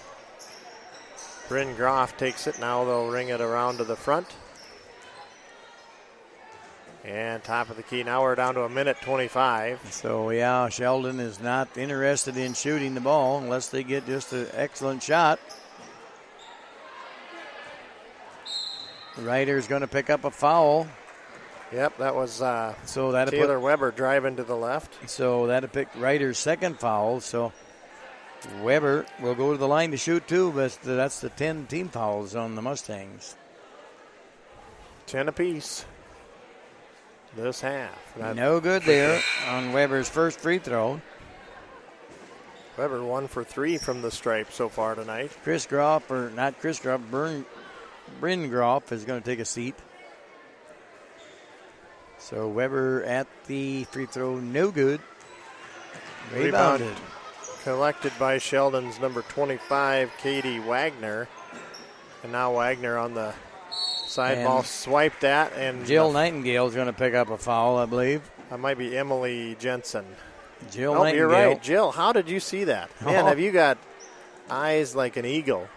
Bryn Groff takes it. Now they'll ring it around to the front. And top of the key. Now we're down to 1:25. So, yeah, Sheldon is not interested in shooting the ball unless they get just an excellent shot. The Ryder's going to pick up a foul. Yep, that was so Taylor Weber driving to the left. So that'll pick Ryder's second foul. So Weber will go to the line to shoot too, but that's the 10 team fouls on the Mustangs. 10 apiece this half. No good there on Weber's first free throw. Weber 1 for 3 from the stripe so far tonight. Bryn Groff is going to take a seat. So Weber at the free throw, no good. Rebounded. Collected by Sheldon's number 25, Katie Wagner. And now Wagner on the side ball swiped that. And Jill Nightingale is going to pick up a foul, I believe. That might be Emily Jensen. Jill Nightingale. You're right. Jill, how did you see that? Man, have you got eyes like an eagle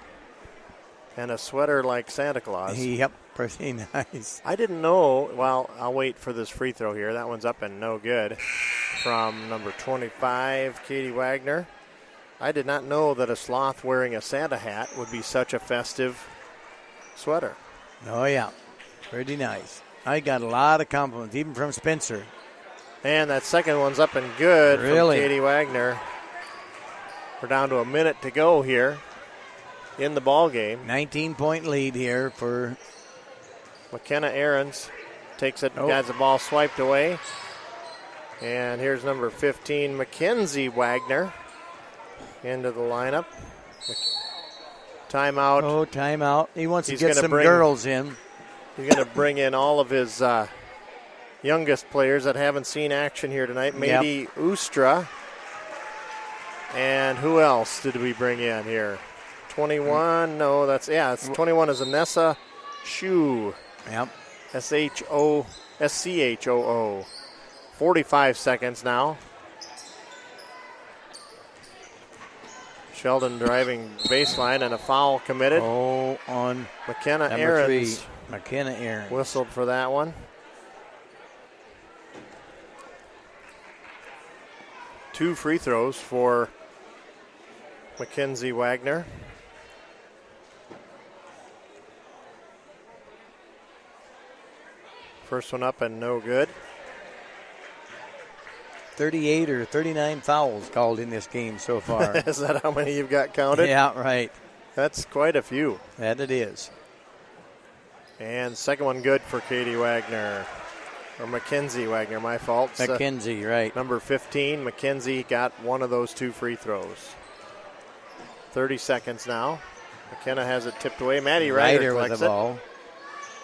and a sweater like Santa Claus? Yep, pretty nice. I didn't know. Well, I'll wait for this free throw here. That one's up and no good from number 25, Katie Wagner. I did not know that a sloth wearing a Santa hat would be such a festive sweater. Oh, yeah. Pretty nice. I got a lot of compliments, even from Spencer. And that second one's up and good from Katie Wagner. We're down to a minute to go here in the ball game. 19-point lead here for McKenna Ahrens. Takes it, has the ball swiped away. And here's number 15, Mackenzie Wagner, into the lineup. Timeout. Oh, timeout. He wants to get some girls in. He's going to bring in all of his youngest players that haven't seen action here tonight. Maybe Ustra. And who else did we bring in here? 21. No, it's 21 is Anessa Shoo. Yep. Schoo. 45 seconds now. Sheldon driving baseline and a foul committed. Oh, on McKenna Ahrens. 3. McKenna Ahrens. Whistled for that one. 2 free throws for Mackenzie Wagner. First one up and no good. 38 or 39 fouls called in this game so far. Is that how many you've got counted? Yeah, right. That's quite a few. That it is. And second one good for Katie Wagner. Or Mackenzie Wagner, my fault. Mackenzie, right. Number 15, Mackenzie got one of those 2 free throws. 30 seconds now. McKenna has it tipped away. Maddie Ryder collects with the ball.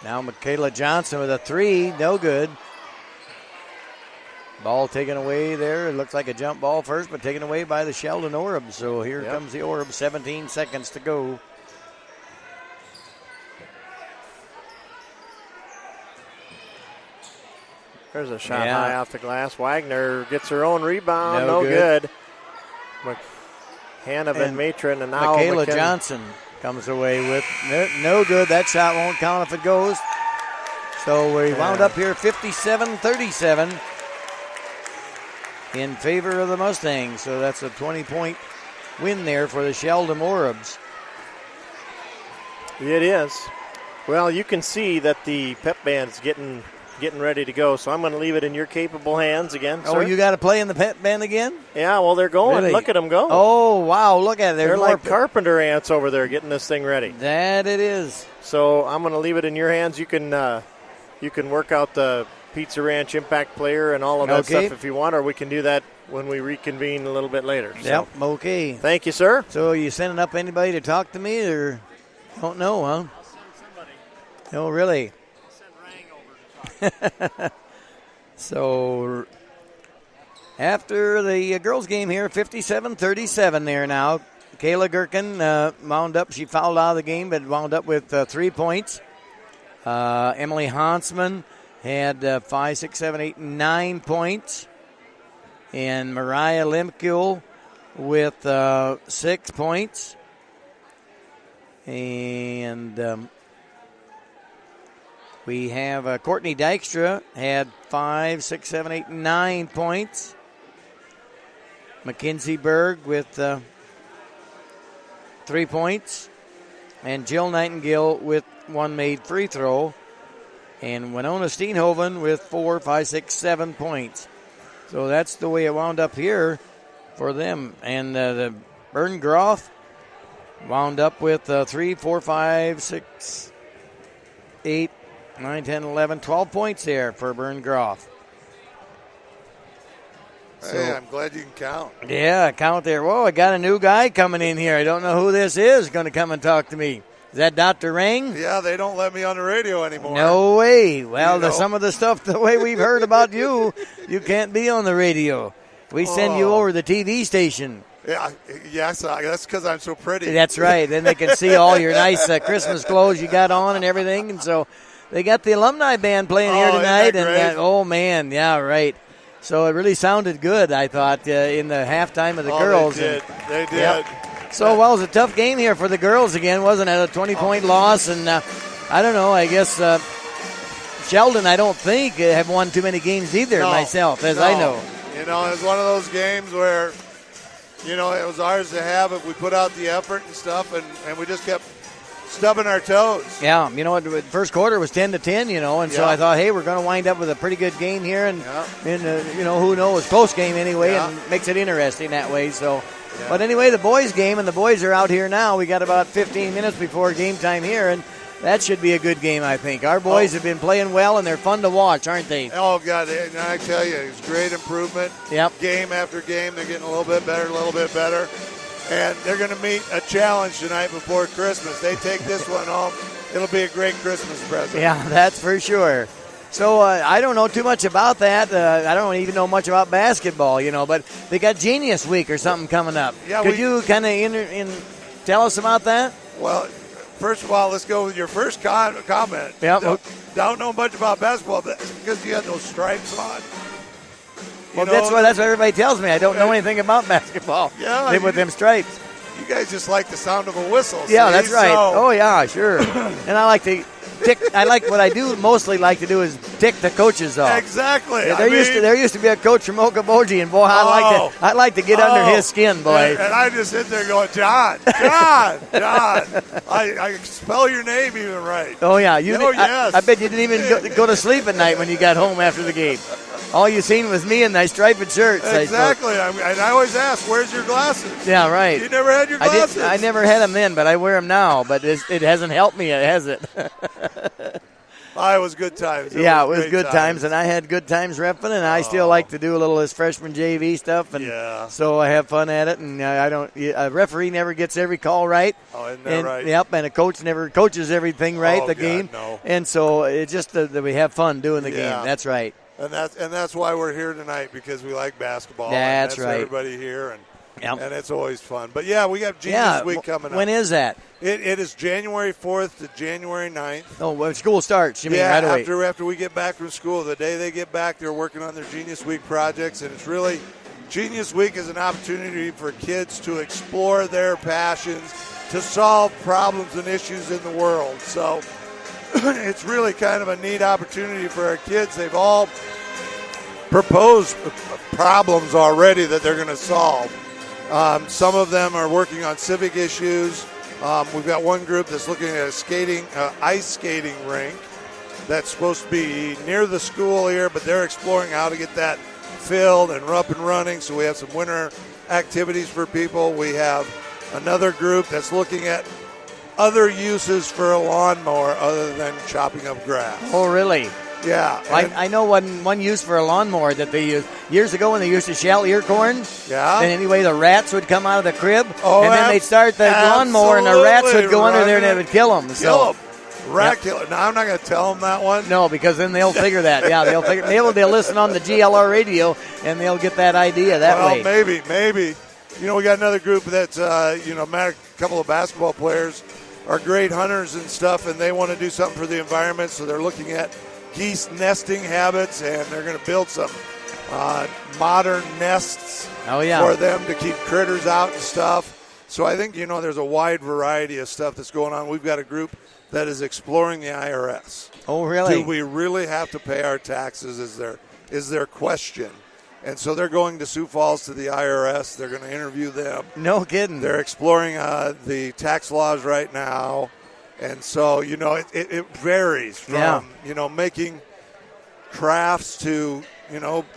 Now Michaela Johnson with a 3, no good. Ball taken away there. It looks like a jump ball first, but taken away by the Sheldon Orbs. So here comes the Orbs, 17 seconds to go. There's a shot high off the glass. Wagner gets her own rebound. No good. Hannah Van Matron and now Michaela Johnson comes away with no good. That shot won't count if it goes. So we wound up here 57-37 in favor of the Mustangs. So that's a 20-point win there for the Sheldon Orbs. It is. Well, you can see that the pep band's getting ready to go, so I'm going to leave it in your capable hands again, Oh, sir. you got to play in the pep band again? Yeah, well, they're going. Really? Look at them go. Oh, wow, look at it. They're like carpenter ants over there getting this thing ready. That it is. So I'm going to leave it in your hands. You can work out the Pizza Ranch Impact Player and all of that stuff if you want, or we can do that when we reconvene a little bit later. Yep, okay. Thank you, sir. So are you sending up anybody to talk to me, or don't know, huh? Somebody. No, really? I'll send Rang over to talk. So after the girls game here, 57-37 there now. Kayla Gherkin wound up. She fouled out of the game, but wound up with 3 points. Emily Hansman had 5, 6, 7, 8, 9 points. And Mariah Limkul with 6 points. And we have Courtney Dykstra had 5, 6, 7, 8, 9 points. Mackenzie Berg with 3 points. And Jill Nightingale with 1 made free throw. And Winona Steenhoven with 4, 5, 6, 7 points. So that's the way it wound up here for them. And the Bern Groff wound up with 3, 4, 5, 6, 8, 9, 10, 11, 12 points there for Bern Groff. Hey, I'm glad you can count. Yeah, count there. Whoa, I got a new guy coming in here. I don't know who this is going to come and talk to me. Is that Dr. Ring? Yeah, they don't let me on the radio anymore. No way. Well, some of the stuff, the way we've heard about you, you can't be on the radio. We send you over the TV station. Yeah, yes, that's because I'm so pretty. That's right. Then they can see all your nice Christmas clothes you got on and everything. And so they got the alumni band playing here tonight. And oh, man, yeah, right. So it really sounded good, I thought, in the halftime of the girls. They did. Yep. So, well, it was a tough game here for the girls again, wasn't it? A 20-point loss. And I don't know, I guess Sheldon, I don't think, have won too many games either myself, as I know. You know, it was one of those games where, you know, it was ours to have if we put out the effort and stuff, and we just kept stubbing our toes. Yeah, you know, the first quarter was 10-10, you know, and so I thought, hey, we're going to wind up with a pretty good game here, and you know, who knows, close game anyway, and makes it interesting that way. So, but anyway, the boys' game, and the boys are out here now. We got about 15 minutes before game time here, and that should be a good game, I think. Our boys have been playing well, and they're fun to watch, aren't they? Oh, God, and I tell you, it's great improvement. Yep. Game after game, they're getting a little bit better. And they're going to meet a challenge tonight before Christmas. They take this one home, it'll be a great Christmas present. Yeah, that's for sure. So I don't know too much about that. I don't even know much about basketball, you know, but they got Genius Week or something coming up. Yeah, Could you kind of tell us about that? Well, first of all, let's go with your first comment. Yeah. Don't know much about basketball, but it's because you had those stripes on. Well, that's what everybody tells me. I don't know anything about basketball. Yeah. With them stripes. You guys just like the sound of a whistle. Yeah, that's right. Oh, yeah, sure. And I like to tick. I like what I do mostly like to do is tick the coaches off. Exactly. Yeah, there used to be a coach from Okoboji, and boy, I like to get under his skin, boy. And I just sit there going, John. I spell your name even right. Oh yeah, yes. I bet you didn't even go to sleep at night when you got home after the game. All you seen was me in my striped shirts. Exactly. And I always ask, where's your glasses? Yeah, right. You never had your glasses? I never had them then, but I wear them now. But it hasn't helped me yet, has it? It was good times. It was good times, and I had good times repping, and I still like to do a little of this freshman JV stuff, and so I have fun at it. And a referee never gets every call right. Oh, isn't that right? Yep, and a coach never coaches everything right game. No. And so it's just that we have fun doing the game. That's right. And that's why we're here tonight, because we like basketball. That's right. Everybody here, and it's always fun. But we got Genius Week coming up. When is that? It is January 4th to January 9th. Oh, when school starts, you mean right away? After we get back from school. The day they get back, they're working on their Genius Week projects, and it's really Genius Week is an opportunity for kids to explore their passions, to solve problems and issues in the world. So it's really kind of a neat opportunity for our kids. They've all proposed problems already that they're going to solve. Some of them are working on civic issues. We've got one group that's looking at a ice skating rink that's supposed to be near the school here, but they're exploring how to get that filled and up and running. So we have some winter activities for people. We have another group that's looking at other uses for a lawnmower other than chopping up grass. Oh, really? Yeah. I know one use for a lawnmower that they used years ago when they used to shell ear corn. Yeah. And anyway, the rats would come out of the crib, and then they'd start the lawnmower, and the rats would go under there and it would kill them. Rat killer. Now, I'm not going to tell them that one. No, because then they'll figure that. Yeah, they'll listen on the GLR radio, and they'll get that idea that way. Well, maybe. we got another group that's, a couple of basketball players are great hunters and stuff, and they want to do something for the environment, so they're looking at geese nesting habits, and they're going to build some modern nests for them to keep critters out and stuff. So I think, there's a wide variety of stuff that's going on. We've got a group that is exploring the IRS. Oh, really? Do we really have to pay our taxes is their question. And so they're going to Sioux Falls to the IRS. They're going to interview them. No kidding. They're exploring the tax laws right now. And so, it varies from, making crafts to,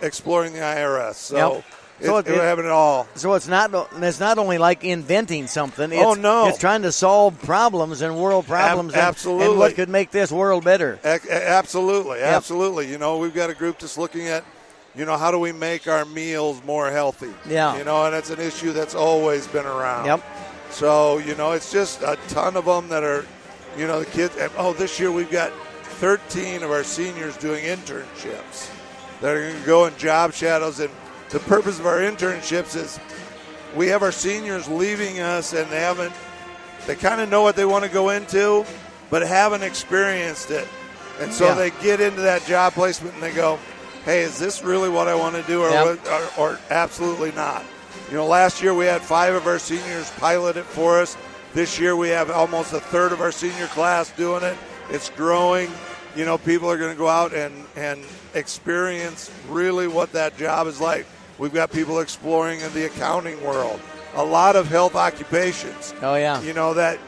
exploring the IRS. So we're having it all. So it's not only like inventing something. It's trying to solve problems and world problems. Absolutely. And what could make this world better. Absolutely. Yep. Absolutely. We've got a group that's looking at, how do we make our meals more healthy? Yeah. And it's an issue that's always been around. Yep. So, it's just a ton of them that are, the kids. This year we've got 13 of our seniors doing internships. They're going to go in job shadows. And the purpose of our internships is we have our seniors leaving us and they kind of know what they want to go into, but haven't experienced it. And so they get into that job placement and they go, hey, is this really what I want to do or absolutely not? Last year we had 5 of our seniors pilot it for us. This year we have almost a third of our senior class doing it. It's growing. People are going to go out and experience really what that job is like. We've got people exploring in the accounting world. A lot of health occupations. Oh, yeah. That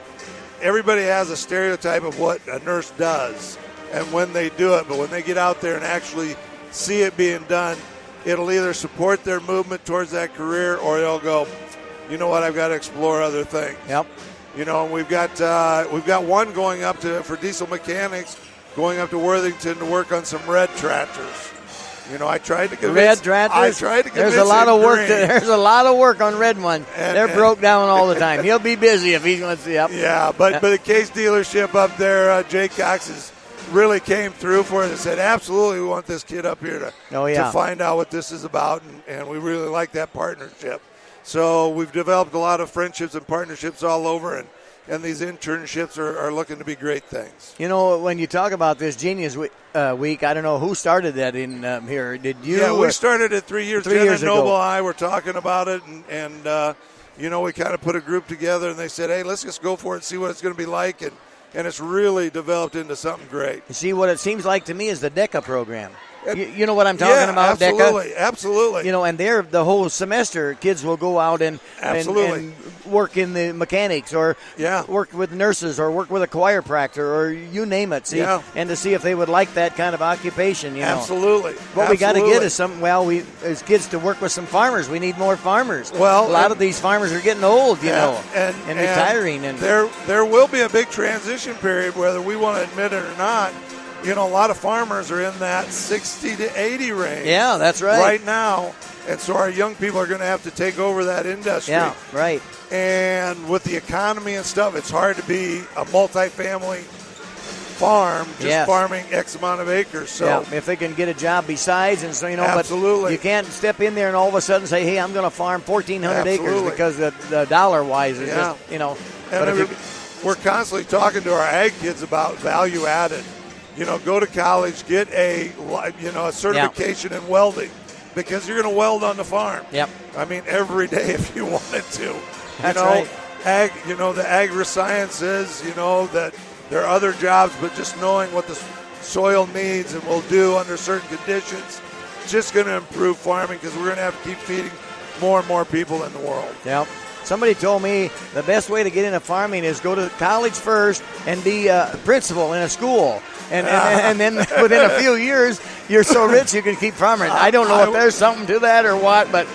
everybody has a stereotype of what a nurse does and when they do it. But when they get out there and actually see it being done, it'll either support their movement towards that career or they'll go, you know what, I've got to explore other things. Yep. And we've got one going up for diesel mechanics, going up to Worthington to work on some red tractors. I tried to convince. Red tractors. There's a lot of work. There's a lot of work on red one. They're broke down all the time. He'll be busy if he's going to see up. Yeah, but the Case dealership up there, Jay Cox really came through for it and said, absolutely, we want this kid up here to find out what this is about, and we really like that partnership. So we've developed a lot of friendships and partnerships all over, and these internships are looking to be great things. When you talk about this Genius Week, I don't know who started that in here. Did you? Yeah, we started it 3 years. 3 years ago. ago. Noble and I were talking about it, and we kind of put a group together, and they said, hey, let's just go for it and see what it's going to be like, and it's really developed into something great. You see, what it seems like to me is the DECA program. You know what I'm talking about, absolutely, DECA? Absolutely. And the whole semester, kids will go out and work in the mechanics or work with nurses or work with a chiropractor or you name it. See, and to see if they would like that kind of occupation. Absolutely. What we got to get is something. Well, we as kids to work with some farmers. We need more farmers. Well, a lot of these farmers are getting old, and retiring. And there will be a big transition period, whether we want to admit it or not. A lot of farmers are in that 60 to 80 range. Yeah, that's right. Right now. And so our young people are going to have to take over that industry. Yeah, right. And with the economy and stuff, it's hard to be a multifamily farm just farming X amount of acres. So if they can get a job besides, and so absolutely. But you can't step in there and all of a sudden say, hey, I'm going to farm 1,400 acres because the dollar-wise is just, And we're constantly talking to our ag kids about value added. Go to college, get a certification in welding because you're going to weld on the farm. Yep. I mean, every day if you wanted to. That's right. Ag, the agri-sciences, that there are other jobs, but just knowing what the soil needs and will do under certain conditions, just going to improve farming because we're going to have to keep feeding more and more people in the world. Yep. Somebody told me the best way to get into farming is go to college first and be a principal in a school. And then within a few years, you're so rich you can keep farming. I don't know if there's something to that or what, but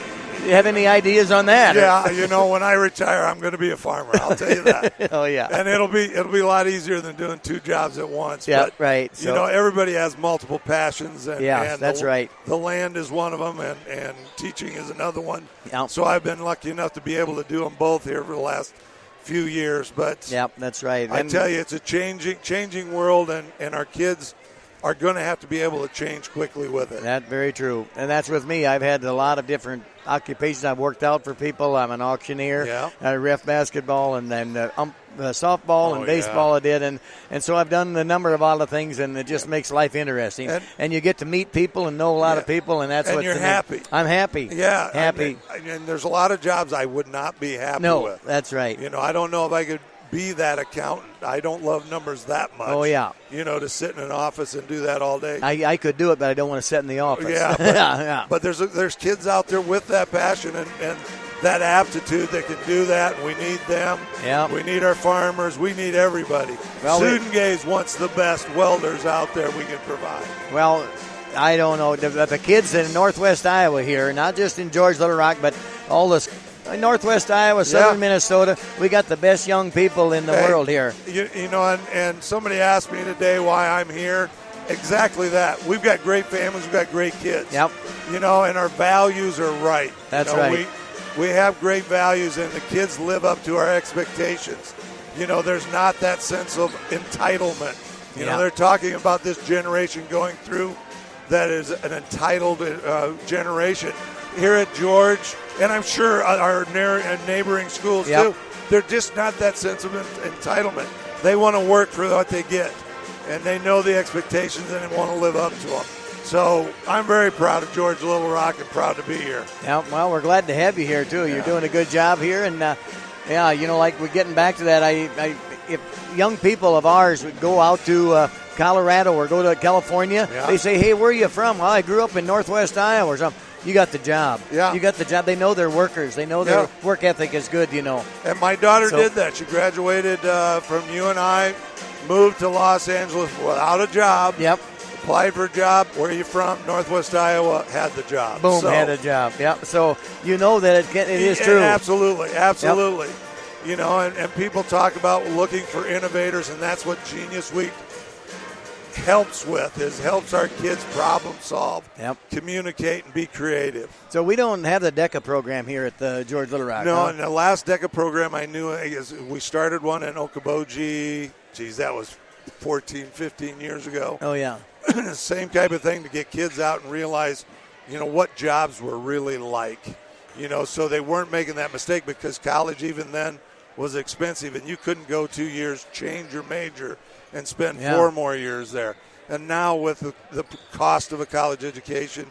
you have any ideas on that? Yeah, when I retire, I'm going to be a farmer. I'll tell you that. Oh, yeah. And it'll be a lot easier than doing 2 jobs at once. Yeah, but, right. So, everybody has multiple passions. And that's right. The land is one of them, and teaching is another one. Yep. So I've been lucky enough to be able to do them both here for the last few years. But that's right. I tell you, it's a changing world, and our kids are going to have to be able to change quickly with it. That's very true. And that's with me. I've had a lot of different occupations. I've worked out for people. I'm an auctioneer. Yeah. I ref basketball and then softball and baseball I did. And so I've done a number of other things, and it just makes life interesting. And you get to meet people and know a lot of people, and that's what you're happy. I'm happy. Yeah. Happy. And there's a lot of jobs I would not be happy No, with. that's right. I don't know if I could be that accountant. I don't love numbers that much. Oh, yeah. To sit in an office and do that all day. I could do it, but I don't want to sit in the office. Yeah, but there's kids out there with that passion and that aptitude that can do that, and we need them. Yeah. We need our farmers. We need everybody. Well, Sudengay's wants the best welders out there we can provide. Well, I don't know. The kids in Northwest Iowa here, not just in George Little Rock, but all this Northwest Iowa, southern Minnesota, we got the best young people in the world here. And somebody asked me today why I'm here. Exactly that. We've got great families. We've got great kids. Yep. And our values are right. That's right. We have great values, and the kids live up to our expectations. There's not that sense of entitlement. They're talking about this generation going through that is an entitled generation. Here at George, and I'm sure our neighboring schools too, they're just not that sense of entitlement. They want to work for what they get, and they know the expectations, and they want to live up to them. So I'm very proud of George Little Rock and proud to be here. Yeah, well, we're glad to have you here too. You're doing a good job here, and like we're getting back to that. If young people of ours would go out to Colorado or go to California, they say, "Hey, where are you from?" Well, I grew up in Northwest Iowa or something. You got the job. Yeah. You got the job. They know they're workers. They know their work ethic is good, And my daughter did that. She graduated from UNI, moved to Los Angeles without a job. Yep. Applied for a job. Where are you from? Northwest Iowa. Had the job. Boom, had a job. Yep. So that it is true. Absolutely. Yep. And people talk about looking for innovators, and that's what Genius Week helps our kids problem solve, communicate, and be creative. So we don't have the DECA program here at the George Little Rock. No, and the last DECA program I knew is we started one in Okoboji. Geez, that was 14, 15 years ago. Oh, yeah. Same type of thing to get kids out and realize, what jobs were really like. So they weren't making that mistake because college even then was expensive, and you couldn't go 2 years, change your major, and spend 4 more years there. And now with the cost of a college education,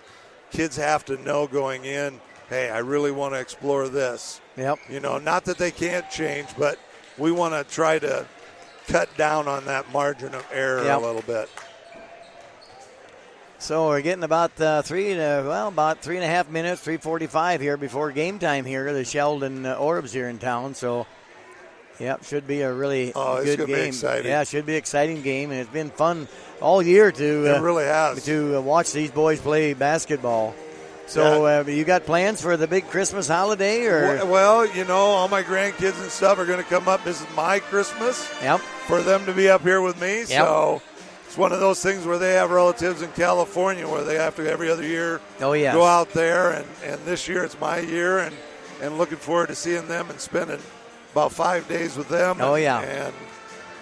kids have to know going in, hey, I really want to explore this. Yep. Not that they can't change, but we want to try to cut down on that margin of error a little bit. So we're getting about 3.5 minutes, 3:45 here before game time here. The Sheldon Orbs here in town, so should be a really good game. Be exciting. Yeah, it should be an exciting game, and it's been fun all year to it really has to watch these boys play basketball. So you got plans for the big Christmas holiday, or? Well, all my grandkids and stuff are going to come up. This is my Christmas. Yep. For them to be up here with me. Yep. So it's one of those things where they have relatives in California where they have to every other year go out there, and this year it's my year, and looking forward to seeing them and spending about 5 days with them. And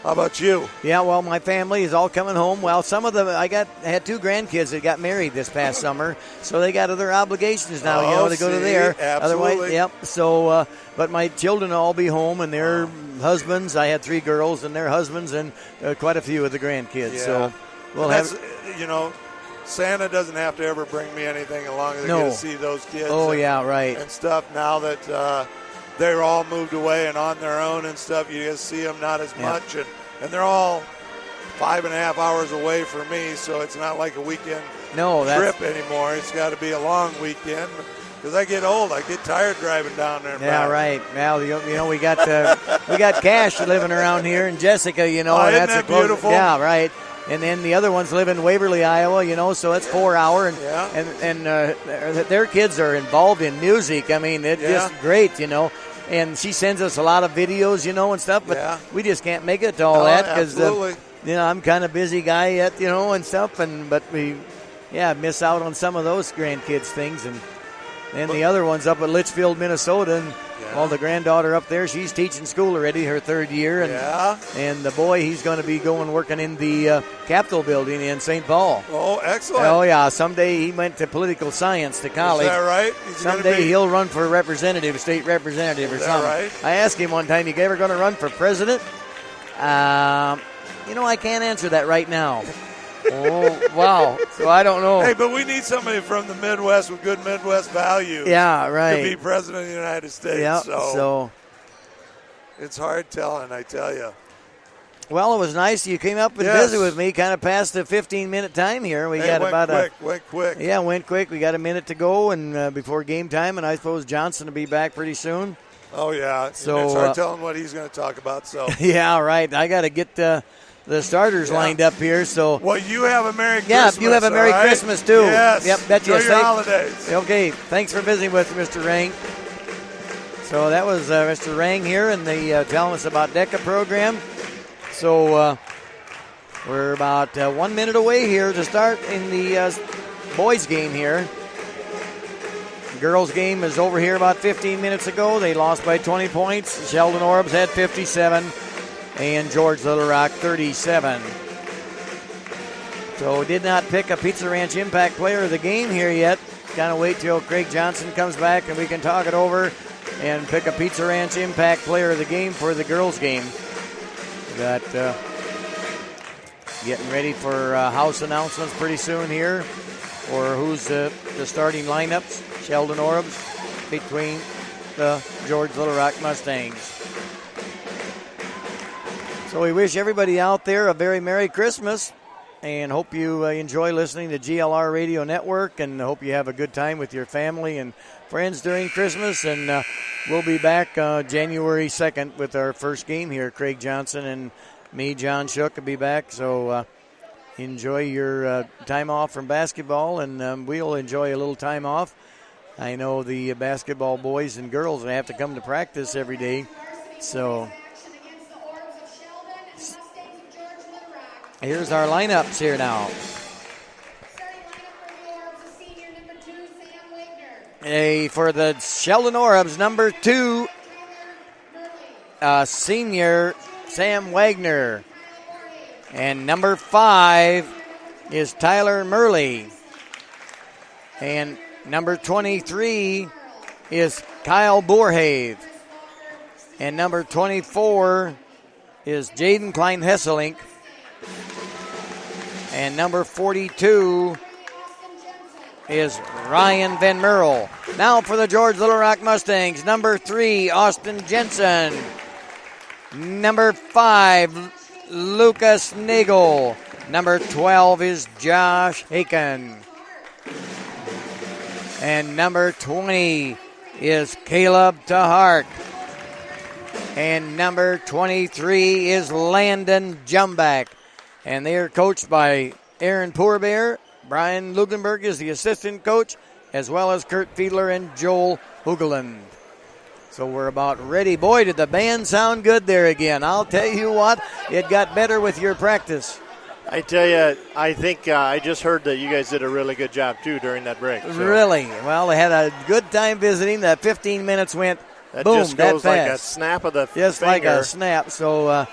how about you? Yeah, well, my family is all coming home. Well, some of them, I had 2 grandkids that got married this past summer, so they got other obligations now, to go to there. Absolutely. Otherwise, So, but my children will all be home, and their husbands. I had 3 girls and their husbands, and quite a few of the grandkids. Yeah. So we'll have. Santa doesn't have to ever bring me anything along as I get to see those kids. Oh, right. And stuff now that. They're all moved away and on their own and stuff. You just see them not as much. And they're all 5.5 hours away from me, so it's not like a weekend trip anymore. It's got to be a long weekend because I get old. I get tired driving down there. Right. Well, we got Cash living around here, and Jessica, isn't that's that beautiful? Yeah, right. And then the other ones live in Waverly, Iowa, so it's 4 hours. And their kids are involved in music. I mean, it's just great, And she sends us a lot of videos, and stuff. But we just can't make it to all that because, I'm kind of busy guy yet, and stuff. But we, miss out on some of those grandkids things. And the other ones up at Litchfield, Minnesota, and Yeah. Well, the granddaughter up there, she's teaching school already, her 3rd year. And, and the boy, he's going to be working in the Capitol building in St. Paul. Oh, excellent. Oh, yeah. Someday he went to political science to college. Is that right? Someday he'll run for state representative or something. Right? I asked him one time, you ever going to run for president? I can't answer that right now. Oh, wow. So I don't know. Hey, but we need somebody from the Midwest with good Midwest values. Yeah, right. To be president of the United States. Yeah, so it's hard telling, I tell you. Well, it was nice. You came up and visit with me kind of past the 15-minute time here. We got went quick. Yeah, went quick. We got a minute to go and before game time, and I suppose Johnson will be back pretty soon. Oh, yeah. So, it's hard telling what he's going to talk about. So yeah, right. I got to get the starters lined up here. So well, you have a Merry Christmas. Yeah, you have a Merry Christmas too. Yes. Yep, bet you. Enjoy your holidays. Okay, thanks for visiting with Mr. Rang. So that was Mr. Rang here, and they telling us about DECA program. So we're about 1 minute away here to start in the boys game here. The girls game is over here about 15 minutes ago. They lost by 20 points. Sheldon Orbs had 57 and George Little Rock 37. So did not pick a Pizza Ranch Impact Player of the Game here yet. Kind of wait till Craig Johnson comes back and we can talk it over and pick a Pizza Ranch Impact Player of the Game for the girls game. Got getting ready for house announcements pretty soon here for who's the starting lineups. Sheldon Orbs between the George Little Rock Mustangs. So we wish everybody out there a very Merry Christmas and hope you enjoy listening to GLR Radio Network and hope you have a good time with your family and friends during Christmas. And we'll be back January 2nd with our first game here. Craig Johnson and me, John Shook, will be back. So enjoy your time off from basketball, and we'll enjoy a little time off. I know the basketball boys and girls have to come to practice every day. So here's our lineups here now. For the Sheldon Orbs, number 2, senior Sam Wagner. And number 5 is Tyler Murley. And number 23 is Kyle Boerhave. And number 24 is Jaden Klein-Hesselink. And number 42 is Ryan Van Merle. Now for the George Little Rock Mustangs, number 3, Austin Jensen. Number 5, Lucas Nagel. Number 12 is Josh Aiken. And number 20 is Caleb Tahart. And number 23 is Landon Jumback. And they are coached by Aaron Poorbear. Brian Lugenberg is the assistant coach, as well as Kurt Fiedler and Joel Hugeland. So we're about ready. Boy, did the band sound good there again. I'll tell you what, it got better with your practice. I tell you, I think I just heard that you guys did a really good job, too, during that break. So. Really? Well, they had a good time visiting. The 15 minutes went that boom, just goes that fast. like a snap of the just finger. Like a snap. So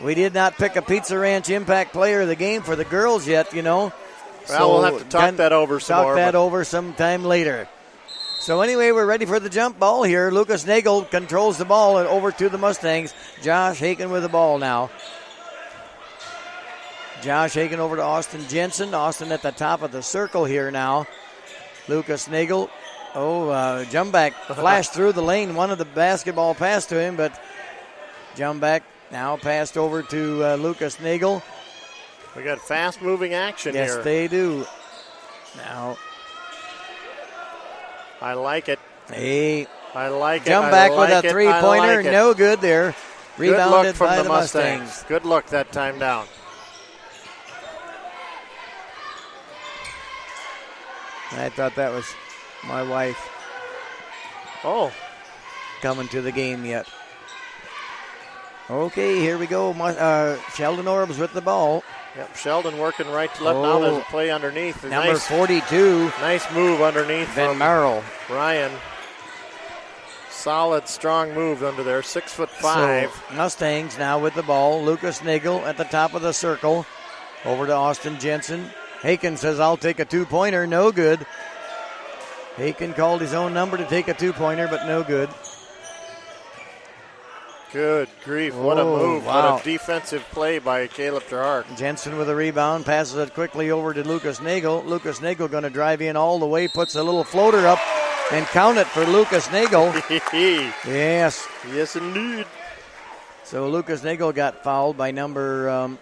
we did not pick a Pizza Ranch Impact Player of the Game for the girls yet, you know. Well, so we'll have to talk that over some more. Talk that over sometime later. So anyway, we're ready for the jump ball here. Lucas Nagel controls the ball and over to the Mustangs. Josh Haken with the ball now. Josh Haken over to Austin Jensen. Austin at the top of the circle here now. Lucas Nagel. Jumback flashed through the lane. Wanted the basketball pass to him, but Jumback now passed over to Lucas Nagel. We got fast-moving action here. Yes, they do. Now, I like it. Hey, I like it. Jumback with a three-pointer. No good there. Rebounded from by the Mustangs. Good look that time down. I thought that was my wife. Oh. Coming to the game yet. Okay, here we go. Sheldon Orbs with the ball. Yep, Sheldon working right to left. Now there's a play underneath. Number 42. Nice move underneath Van Merle. Ryan. Solid, strong move under there. 6'5". So Mustangs now with the ball. Lucas Nagel at the top of the circle. Over to Austin Jensen. Haken says, I'll take a two-pointer. No good. Haken called his own number to take a two-pointer, but no good. Good grief. What a move. Wow. What a defensive play by Caleb Terhark. Jensen with a rebound. Passes it quickly over to Lucas Nagel. Lucas Nagel going to drive in all the way. Puts a little floater up. And count it for Lucas Nagel. Yes. Yes, indeed. So Lucas Nagel got fouled by number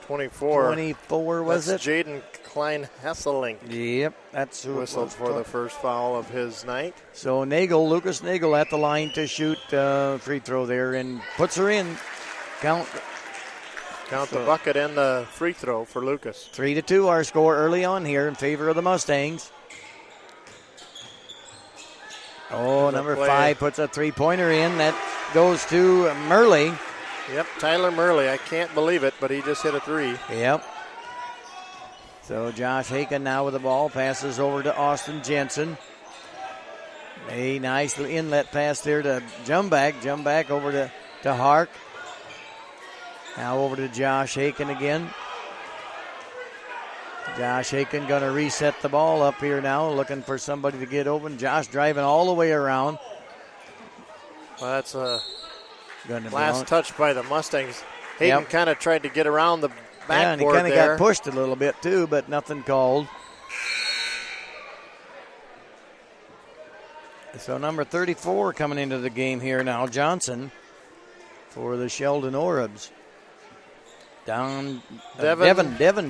24. 24, was that's it? Jaden Klein-Hesselink. Yep, that's who whistled for the first foul of his night. So Lucas Nagel at the line to shoot free throw there and puts her in. Count the bucket and the free throw for Lucas. 3-2 our score early on here in favor of the Mustangs. Oh, number 5 puts a three-pointer in. That goes to Murley. Yep, Tyler Murley. I can't believe it, but he just hit a three. Yep. So Josh Haken now with the ball. Passes over to Austin Jensen. A nice inlet pass there to Jumback. Jumback over to Hark. Now over to Josh Haken again. Josh Haken going to reset the ball up here now, looking for somebody to get open. Josh driving all the way around. Well, that's a last touch by the Mustangs. Hayden kind of tried to get around the backboard there. And he kind of got pushed a little bit too, but nothing called. So number 34 coming into the game here now, Johnson, for the Sheldon Orbs. Devin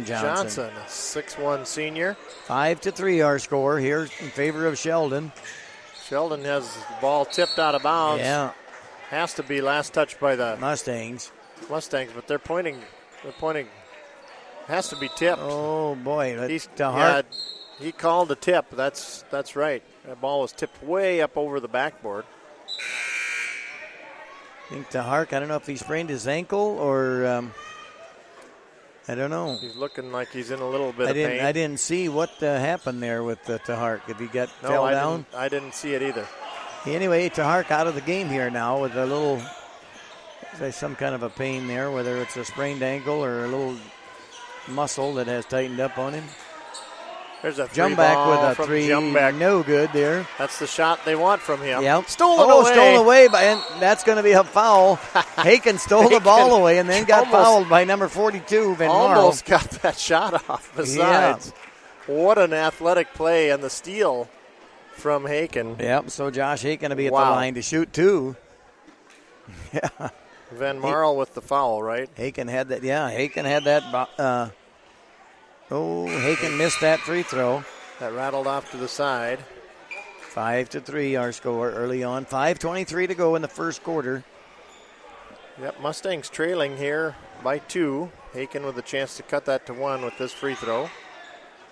Johnson. 6'1" senior. 5-3 our score here in favor of Sheldon. Sheldon has the ball tipped out of bounds. Yeah. Has to be last touch by the Mustangs, but they're pointing. Has to be tipped. Oh boy, he called a tip. That's right. That ball was tipped way up over the backboard. I think Tahark, I don't know if he sprained his ankle or I don't know. He's looking like he's in a little bit of pain. I didn't see what happened there with Tahark. If he fell down? I didn't see it either. Anyway, Tahark out of the game here now with a little, some kind of a pain there, whether it's a sprained ankle or a little muscle that has tightened up on him. There's a jump back with a three. No good there. That's the shot they want from him. Yep. Stolen away, and that's going to be a foul. Haken stole the ball away and then got fouled by number 42, Van Marl. Almost got that shot off. Besides, what an athletic play and the steal from Haken. Yep. So Josh Haken to be at the line to shoot two. Yeah. Van Marl with the foul, right? Haken had that. Yeah, Haken had that. Haken missed that free throw. That rattled off to the side. 5-3 our score early on. 5:23 to go in the first quarter. Yep, Mustangs trailing here by 2. Haken with a chance to cut that to 1 with this free throw.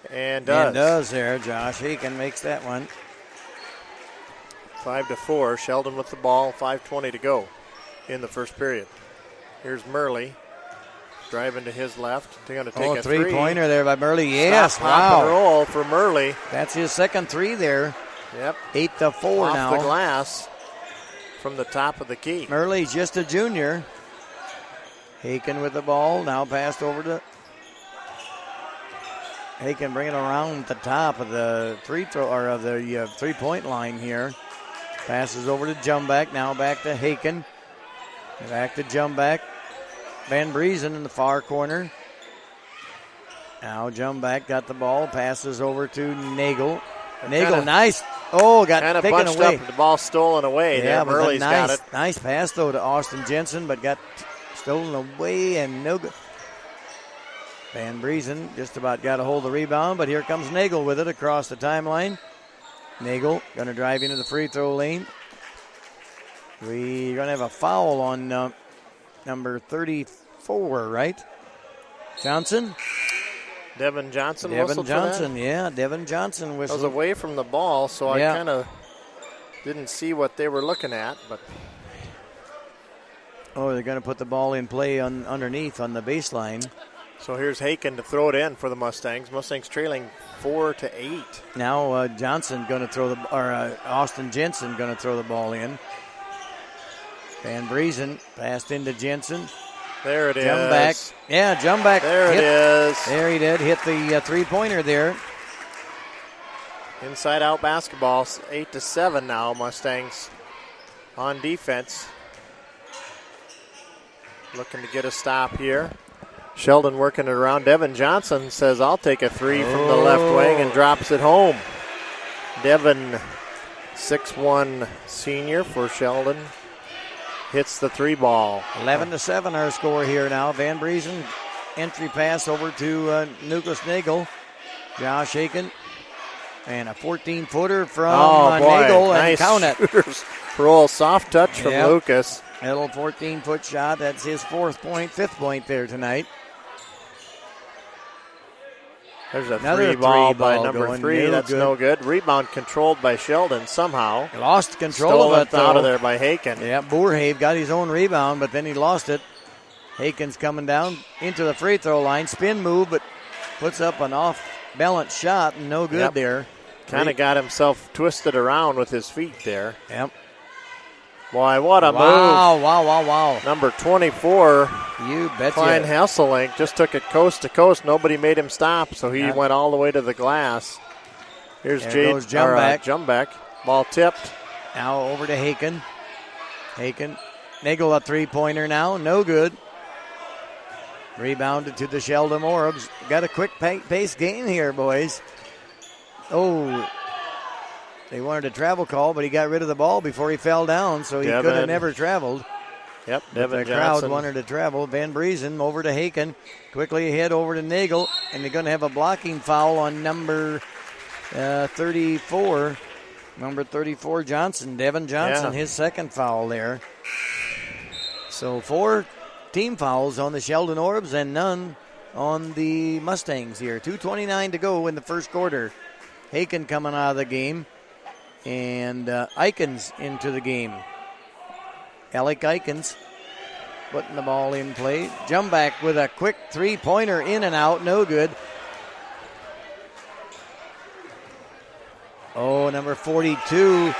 And does there. Josh Haken makes that one. 5-4. Sheldon with the ball. 5:20 to go in the first period. Here's Murley. Driving to his left. They're going to take a three-pointer there by Murley. Yes, Pop and roll for Murley. That's his second three there. Yep. 8-4 now. Off the glass from the top of the key. Murley's just a junior. Haken with the ball. Now passed over to Haken, bringing it around the top of the free throw or of the 3-point line here. Passes over to Jumback. Now back to Haken. Back to Jumback. Van Briesen in the far corner. Now Jumback got the ball. Passes over to Nagel. Nagel, nice. Got kind of taken bunched away. Up, the ball stolen away. Yeah, there. Murley's got it. Nice pass though to Austin Jensen, but got stolen away and no good. Van Briesen just about got a hold of the rebound, but here comes Nagel with it across the timeline. Nagel going to drive into the free throw lane. We're going to have a foul on number 34, right? Johnson? Devin Johnson Devin Johnson, for that? yeah. Devin Johnson whistled. I was away from the ball, so I kind of didn't see what they were looking at. But they're going to put the ball in play underneath on the baseline. So here's Haken to throw it in for the Mustangs. Mustangs trailing 4-8. Now Johnson going to throw Austin Jensen going to throw the ball in. Van Briesen passed into Jensen. There it is. Jump back. Yeah, jump back. There it is. There he did. Hit the three-pointer there. Inside out basketball. 8-7 now. Mustangs on defense. Looking to get a stop here. Sheldon working it around. Devin Johnson says, I'll take a three from the left wing and drops it home. Devin, 6'1" senior for Sheldon, hits the three ball. 11-7 our score here now. Van Briesen, entry pass over to Nukas Nagel. Josh Haken. And a 14-footer from Nagel, and nice count it. Roll, soft touch from Lucas. A little 14-foot shot. That's his fifth point there tonight. There's a Another three ball by ball number going, 3. no That's good. no good. Rebound controlled by Sheldon somehow. Lost control Stolen of it, out of though. there by Haken. Yeah, Boerhaave got his own rebound, but then he lost it. Haken's coming down into the free throw line. Spin move, but puts up an off-balance shot, and no good there. Kind of got himself twisted around with his feet there. Yep. Boy, what a move. Wow. Number 24, You betcha. Klein Hasselink, just took it coast to coast. Nobody made him stop, so he went all the way to the glass. Here's There goes Jumback. Jumback. Ball tipped. Now over to Haken. Nagel a three-pointer now. No good. Rebounded to the Sheldon Orbs. Got a quick pace game here, boys. Oh, they wanted a travel call, but he got rid of the ball before he fell down, so he could have never traveled. Yep, But Devin the Johnson. crowd wanted to travel. Van Briesen over to Haken. Quickly ahead over to Nagel, and they're going to have a blocking foul on number 34. Number 34, Johnson. Devin Johnson, his second foul there. So 4 team fouls on the Sheldon Orbs and none on the Mustangs here. 2:29 to go in the first quarter. Haken coming out of the game. And Eikens into the game. Alec Eikens putting the ball in play. Jumback with a quick three-pointer in and out. No good. Oh, number 42.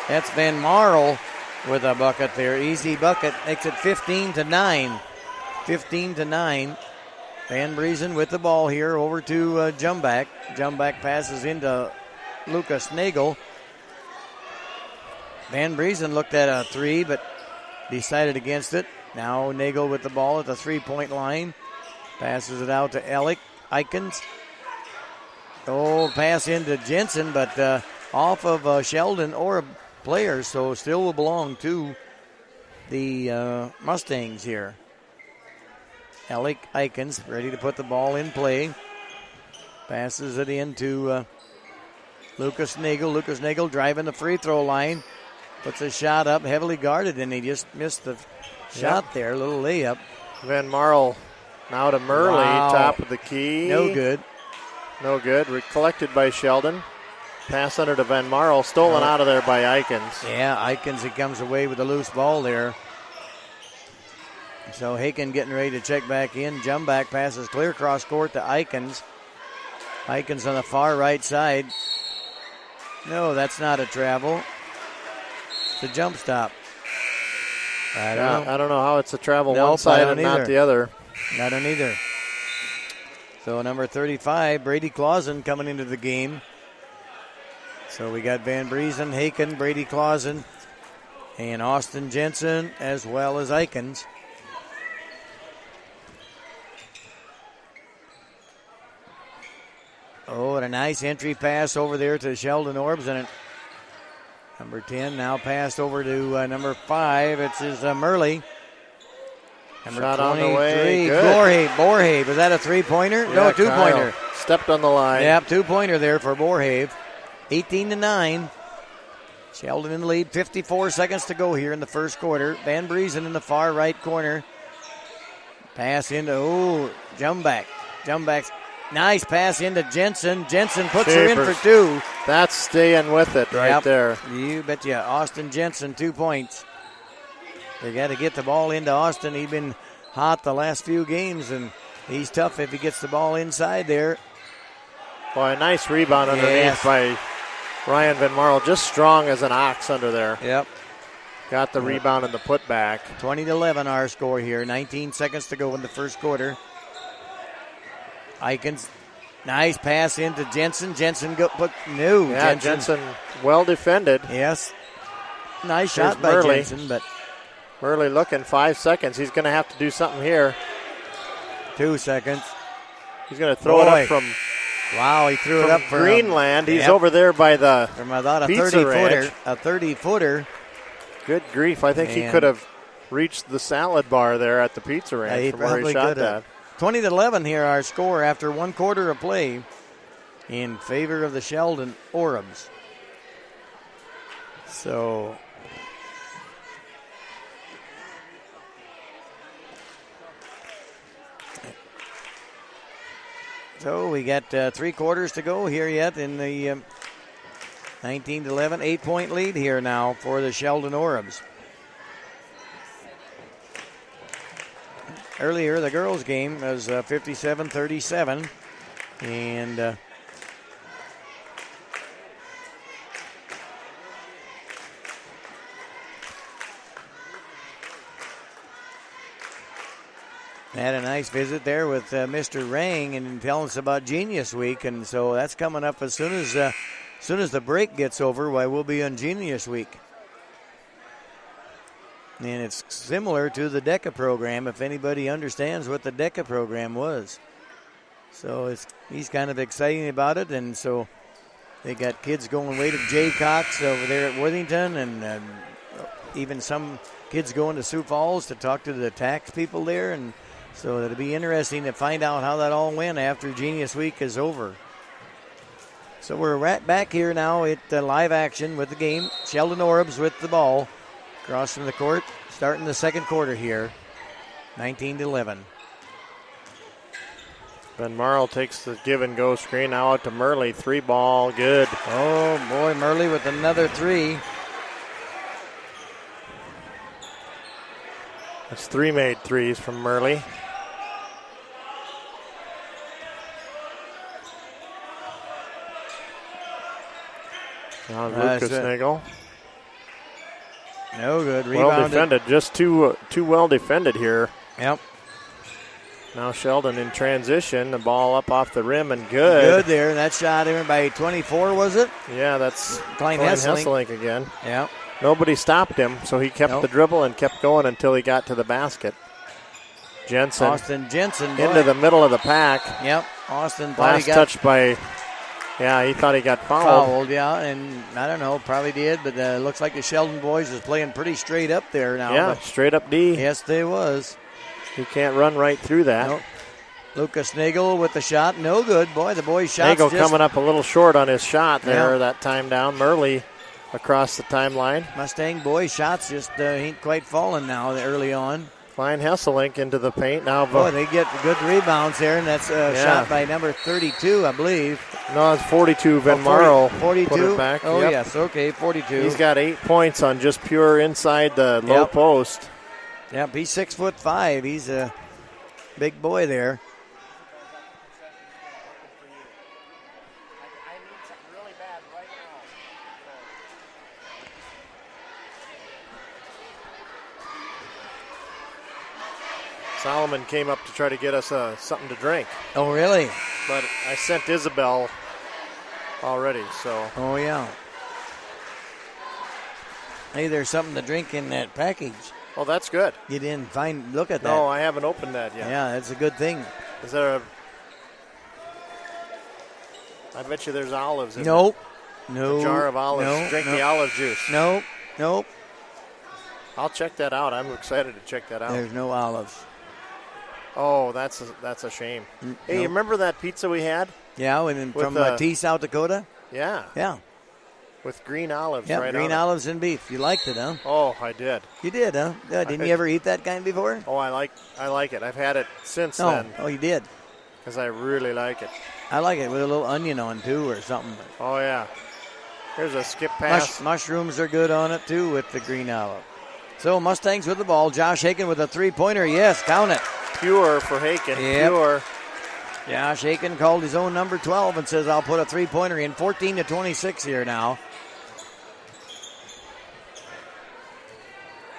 That's Van Marl with a bucket there. Easy bucket. Makes it 15-9. 15-9. Van Briesen with the ball here over to Jumback. Jumback passes into Lucas Nagel. Van Briesen looked at a three, but decided against it. Now Nagel with the ball at the three-point line. Passes it out to Alec Eikens. Oh, pass into Jensen, but off of Sheldon or a player, so still will belong to the Mustangs here. Alec Eikens ready to put the ball in play. Passes it into Lucas Nagel. Lucas Nagel driving the free throw line. Puts a shot up, heavily guarded, and he just missed the shot there. A little layup. Van Marl now to Murley, top of the key. No good. No good. Collected by Sheldon. Pass under to Van Marl. Stolen out of there by Eikens. Yeah, Eikens, he comes away with a loose ball there. So Haken getting ready to check back in. Jumback passes clear cross court to Eikens. Eikens on the far right side. No, that's not a travel. It's a jump stop. I don't know how it's a travel Nope, one side I and don't not either. the other. I don't either. So number 35, Brady Clausen coming into the game. So we got Van Briesen, Haken, Brady Clausen, and Austin Jensen, as well as Eikens. Oh, and a nice entry pass over there to Sheldon Orbs, and number 10 now passed over to number 5. It's his Murley. Number Shot 23, on the way. Good. Borhave. Was that a three-pointer? Yeah, No, two-pointer. Kyle stepped on the line. Yep, two-pointer there for Borhave. 18-9. Sheldon in the lead. 54 seconds to go here in the first quarter. Van Briesen in the far right corner. Pass into, Jumback. Jumback's nice pass into Jensen. Jensen puts her in for two. That's staying with it right there. You betcha. Austin Jensen, 2 points. They got to get the ball into Austin. He's been hot the last few games, and He's tough if he gets the ball inside there. Boy, a nice rebound underneath by Ryan Van Marl. Just strong as an ox under there. Yep. Got the rebound and the putback. 20-11 our score here. 19 seconds to go in the first quarter. Eikens, nice pass into Jensen. Jensen Jensen well defended. Yes. Nice Here's shot by Murley. Jensen, but Murley looking 5 seconds. He's going to have to do something here. 2 seconds. He's going to throw it up from wow, he threw it up from Greenland. He's over there by the from about a pizza 30-footer. ranch. A 30-footer. Good grief. I think he could have reached the salad bar there at the pizza ranch from where he shot that. 20-11 here our score after 1 quarter of play in favor of the Sheldon Orums. So we got 3 quarters to go here yet in the 19-11, 8-point lead here now for the Sheldon Orums. Earlier, the girls' game was 57-37, and had a nice visit there with Mr. Rang and telling us about Genius Week, and so that's coming up as soon as the break gets over. We'll be on Genius Week. And it's similar to the DECA program, if anybody understands what the DECA program was. So he's kind of excited about it, and so they got kids going way to Jaycox over there at Worthington, and even some kids going to Sioux Falls to talk to the tax people there, and so it'll be interesting to find out how that all went after Genius Week is over. So we're right back here now at live action with the game. Sheldon Orums with the ball. Across from the court, starting the second quarter here, 19-11. Van Marl takes the give-and-go screen now out to Murley. 3-ball, good. Oh, boy, Murley with another 3. That's 3 made threes from Murley. Now Lucas Nagel. No good. Well Rebounded. defended. Just too well defended here. Yep. Now Sheldon in transition. The ball up off the rim and good. Good there. That shot in by 24, was it? Yeah, that's Klein Hesselink again. Yep. Nobody stopped him, so he kept the dribble and kept going until he got to the basket. Austin Jensen. Into the middle of the pack. Yep. Austin last touch by... Yeah, he thought he got fouled. Yeah, and I don't know, probably did, but looks like the Sheldon boys is playing pretty straight up there now. Yeah, straight up D. Yes, they was. He can't run right through that. Nope. Lucas Nagel with the shot. No good. Boy, the boys' shot. Nagel coming up a little short on his shot there that time down. Murley across the timeline. Mustang boys' shots just ain't quite falling now early on. Klein Hesselink into the paint now. Boy, they get good rebounds there, and that's a shot by number 32, I believe. No, it's 42. Van Marl 42? put it back. Oh, yes, okay, 42. He's got 8 points on just pure inside the low post. Yep, he's 6'5". He's a big boy there. Solomon came up to try to get us something to drink. Oh, really? But I sent Isabel already, so. Oh, yeah. Hey, there's something to drink in that package. Oh, that's good. You didn't look at that. No, I haven't opened that yet. Yeah, that's a good thing. Is there I bet you there's olives in Nope. there. No. A jar of olives. No, Drink the olive juice. Nope. I'll check that out. I'm excited to check that out. There's no olives. Oh, that's a shame. Hey, you remember that pizza we had? Yeah, from T, South Dakota? Yeah. Yeah. With green olives right on green olives and beef. You liked it, huh? Oh, I did. You did, huh? Didn't you ever eat that kind before? Oh, I like it. I've had it since then. Oh, you did? Because I really like it. I like it with a little onion on, too, or something. Oh, yeah. Here's a skip pass. Mushrooms are good on it, too, with the green olive. So Mustangs with the ball. Josh Haken with a three-pointer. Yes, count it. Pure for Haken. Yep. Pure. Josh Aiken called his own number 12 and says, I'll put a three-pointer in. 14-26 here now.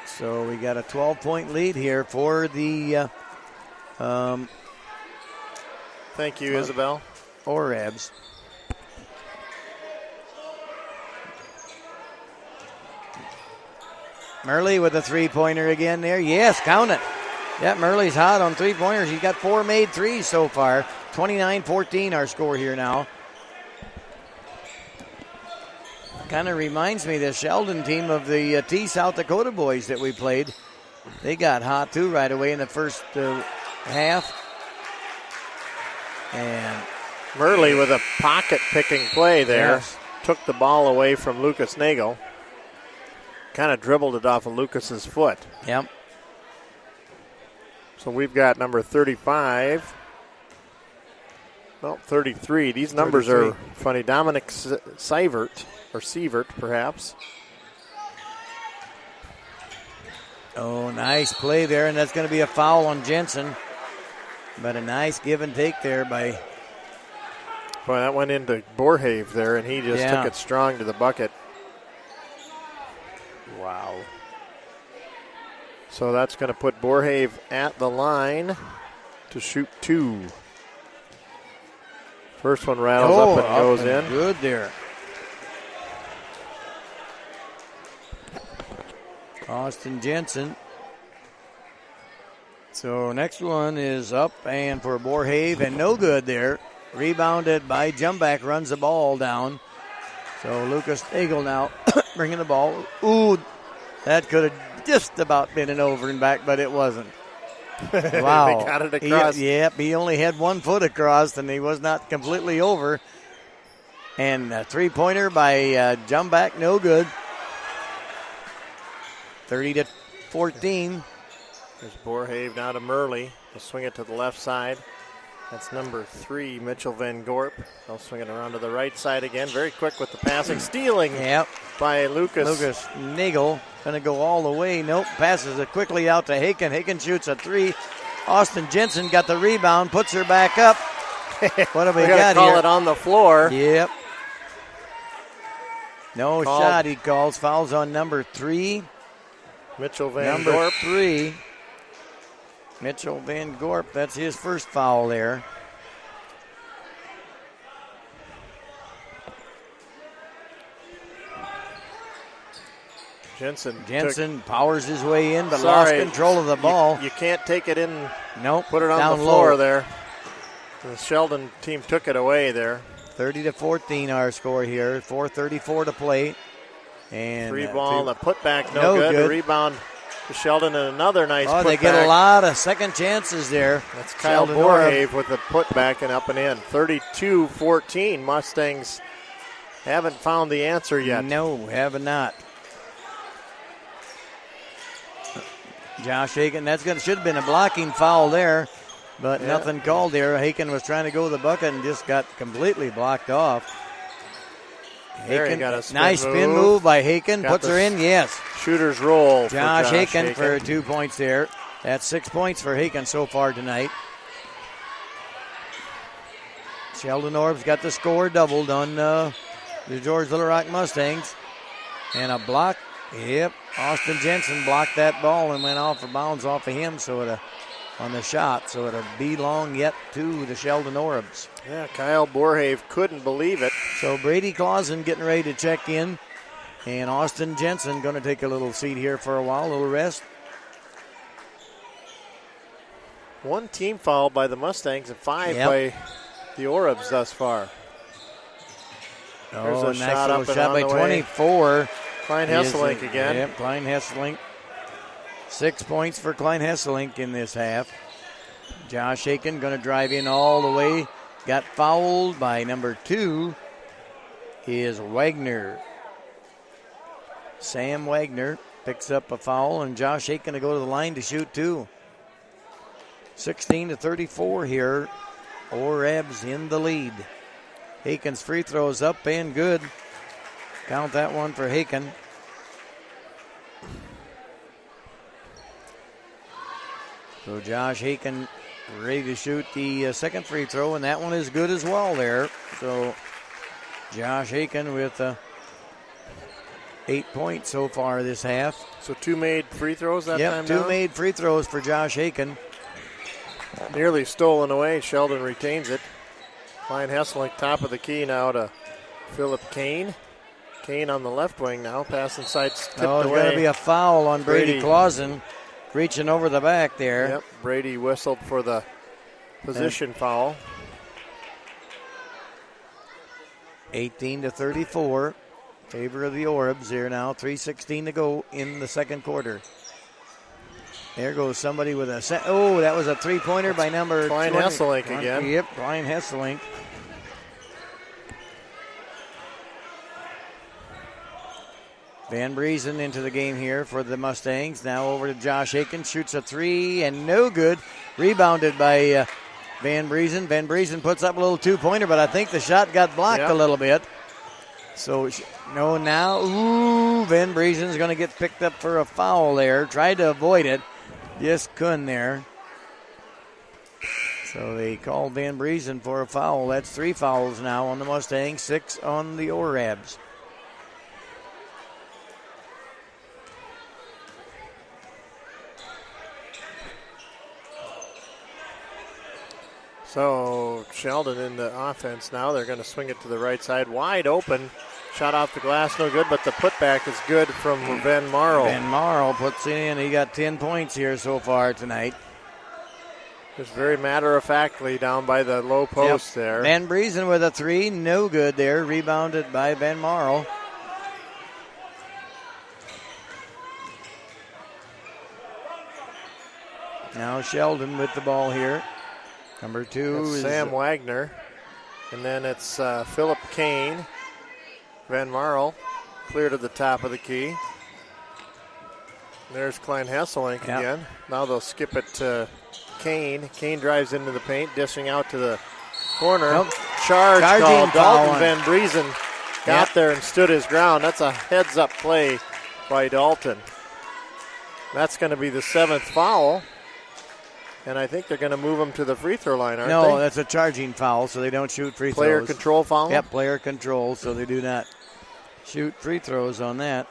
So we got a 12-point lead here for the Thank you, Isabel. Orebs. Murley with a three-pointer again there. Yes, count it. Yeah, Murley's hot on three-pointers. He's got 4 made threes so far. 29-14 our score here now. Kind of reminds me of the Sheldon team of the T South Dakota boys that we played. They got hot too right away in the first half. And Murley with a pocket-picking play there. Yes. Took the ball away from Lucas Nagel. Kind of dribbled it off of Lucas's foot. Yep. So we've got number 35. Well, 33. These numbers 33. are funny. Dominic Sievert, or Sievert perhaps. Oh, nice play there, and that's going to be a foul on Jensen. But a nice give and take there by... Boy, that went into Borhave there, and he just took it strong to the bucket. Wow. So that's going to put Borhave at the line to shoot 2. First one rattles up and goes in. Good there. Austin Jensen. So next one is up and for Borhave, and no good there. Rebounded by Jumback, runs the ball down. So Lucas Nagel now bringing the ball. Ooh, that could have just about been an over and back, but it wasn't. Wow. They got it across. He only had 1 foot across, and he was not completely over. And a three-pointer by Jumback, no good. 30-14. There's Borhave now to Murley. He'll swing it to the left side. That's number 3, Mitchell Van Gorp. They'll swing it around to the right side again. Very quick with the passing. Stealing by Lucas. Lucas Nagel going to go all the way. Nope. Passes it quickly out to Haken. Haken shoots a 3. Austin Jensen got the rebound. Puts her back up. What have we got call here? it on the floor. Yep. No shot he calls. Fouls on number 3. Mitchell Van Number Gorp. 3. Mitchell Van Gorp. That's his first foul there. Jensen powers his way in, but lost control of the ball. You can't take it in. Nope. Put it on the floor there. The Sheldon team took it away there. 30-14 our score here. 4:34 to play. And free ball and the putback no good. The rebound to Sheldon and another nice putback. They get a lot of second chances there. That's Kyle Borhave with the putback and up and in. 32-14. Mustangs haven't found the answer yet. No, have not. Josh Haken, should have been a blocking foul there, but nothing called there. Haken was trying to go to the bucket and just got completely blocked off. Haken got a nice spin move by Haken. Puts her in, yes. Shooter's roll. Josh Haken for 2 points there. That's 6 points for Haken so far tonight. Sheldon Orbs got the score doubled on the George Little Rock Mustangs. And a block. Yep, Austin Jensen blocked that ball and went off of bounds off of him on the shot. So it'll be long yet to the Sheldon Orbs. Yeah, Kyle Borhave couldn't believe it. So Brady Clausen getting ready to check in. And Austin Jensen going to take a little seat here for a while, a little rest. 1 team foul by the Mustangs and 5 by the Orbs thus far. There's a nice little shot by 24. Klein Hesselink again. Yep, Klein Hesselink. 6 points for Klein Hesselink in this half. Josh Haken going to drive in all the way. Got fouled by number 2 is Wagner. Sam Wagner picks up a foul, and Josh Haken to go to the line to shoot 2. 16-34 here. Orebs in the lead. Haken's free throws up and good. Count that one for Haken. So Josh Haken ready to shoot the second free throw, and that one is good as well there. So Josh Haken with 8 points so far this half. So 2 made free throws that time. Yep, 2 made free throws for Josh Haken. Nearly stolen away. Sheldon retains it. Klein Hesselink top of the key now to Philip Kane. Kane on the left wing now. Pass inside, tipped away. There's going to be a foul on Brady Clausen, reaching over the back there. Yep, Brady whistled for the position foul. 18-34. Favor of the Orbs here now. 3:16 to go in the second quarter. There goes somebody with a that was a three-pointer by number Klein 20. Hesselink again. Yep, Klein Hesselink. Van Briesen into the game here for the Mustangs. Now over to Josh Haken. Shoots a three and no good. Rebounded by Van Briesen. Van Briesen puts up a little two-pointer, but I think the shot got blocked a little bit. So, Van Briesen's going to get picked up for a foul there. Tried to avoid it. Just couldn't there. So they called Van Briesen for a foul. That's 3 fouls now on the Mustangs, 6 on the Orabs. So Sheldon in the offense now. They're going to swing it to the right side. Wide open. Shot off the glass, no good, but the putback is good from Van Marl. Van Marl puts it in. He got 10 points here so far tonight. Just very matter-of-factly down by the low post there. Van Briesen with a three, no good there. Rebounded by Van Marl. Now Sheldon with the ball here. Number 2 is Sam Wagner. And then it's Philip Kane. Van Marl clear to the top of the key. There's Klein Hesselink again. Now they'll skip it to Kane. Kane drives into the paint, dishing out to the corner. Charge call. Dalton Van Briesen got there and stood his ground. That's a heads-up play by Dalton. That's going to be the 7th foul. And I think they're going to move him to the free throw line, aren't they? No, that's a charging foul, so they don't shoot free Player throws. control foul? Yep, player control, so they do not shoot free throws on that.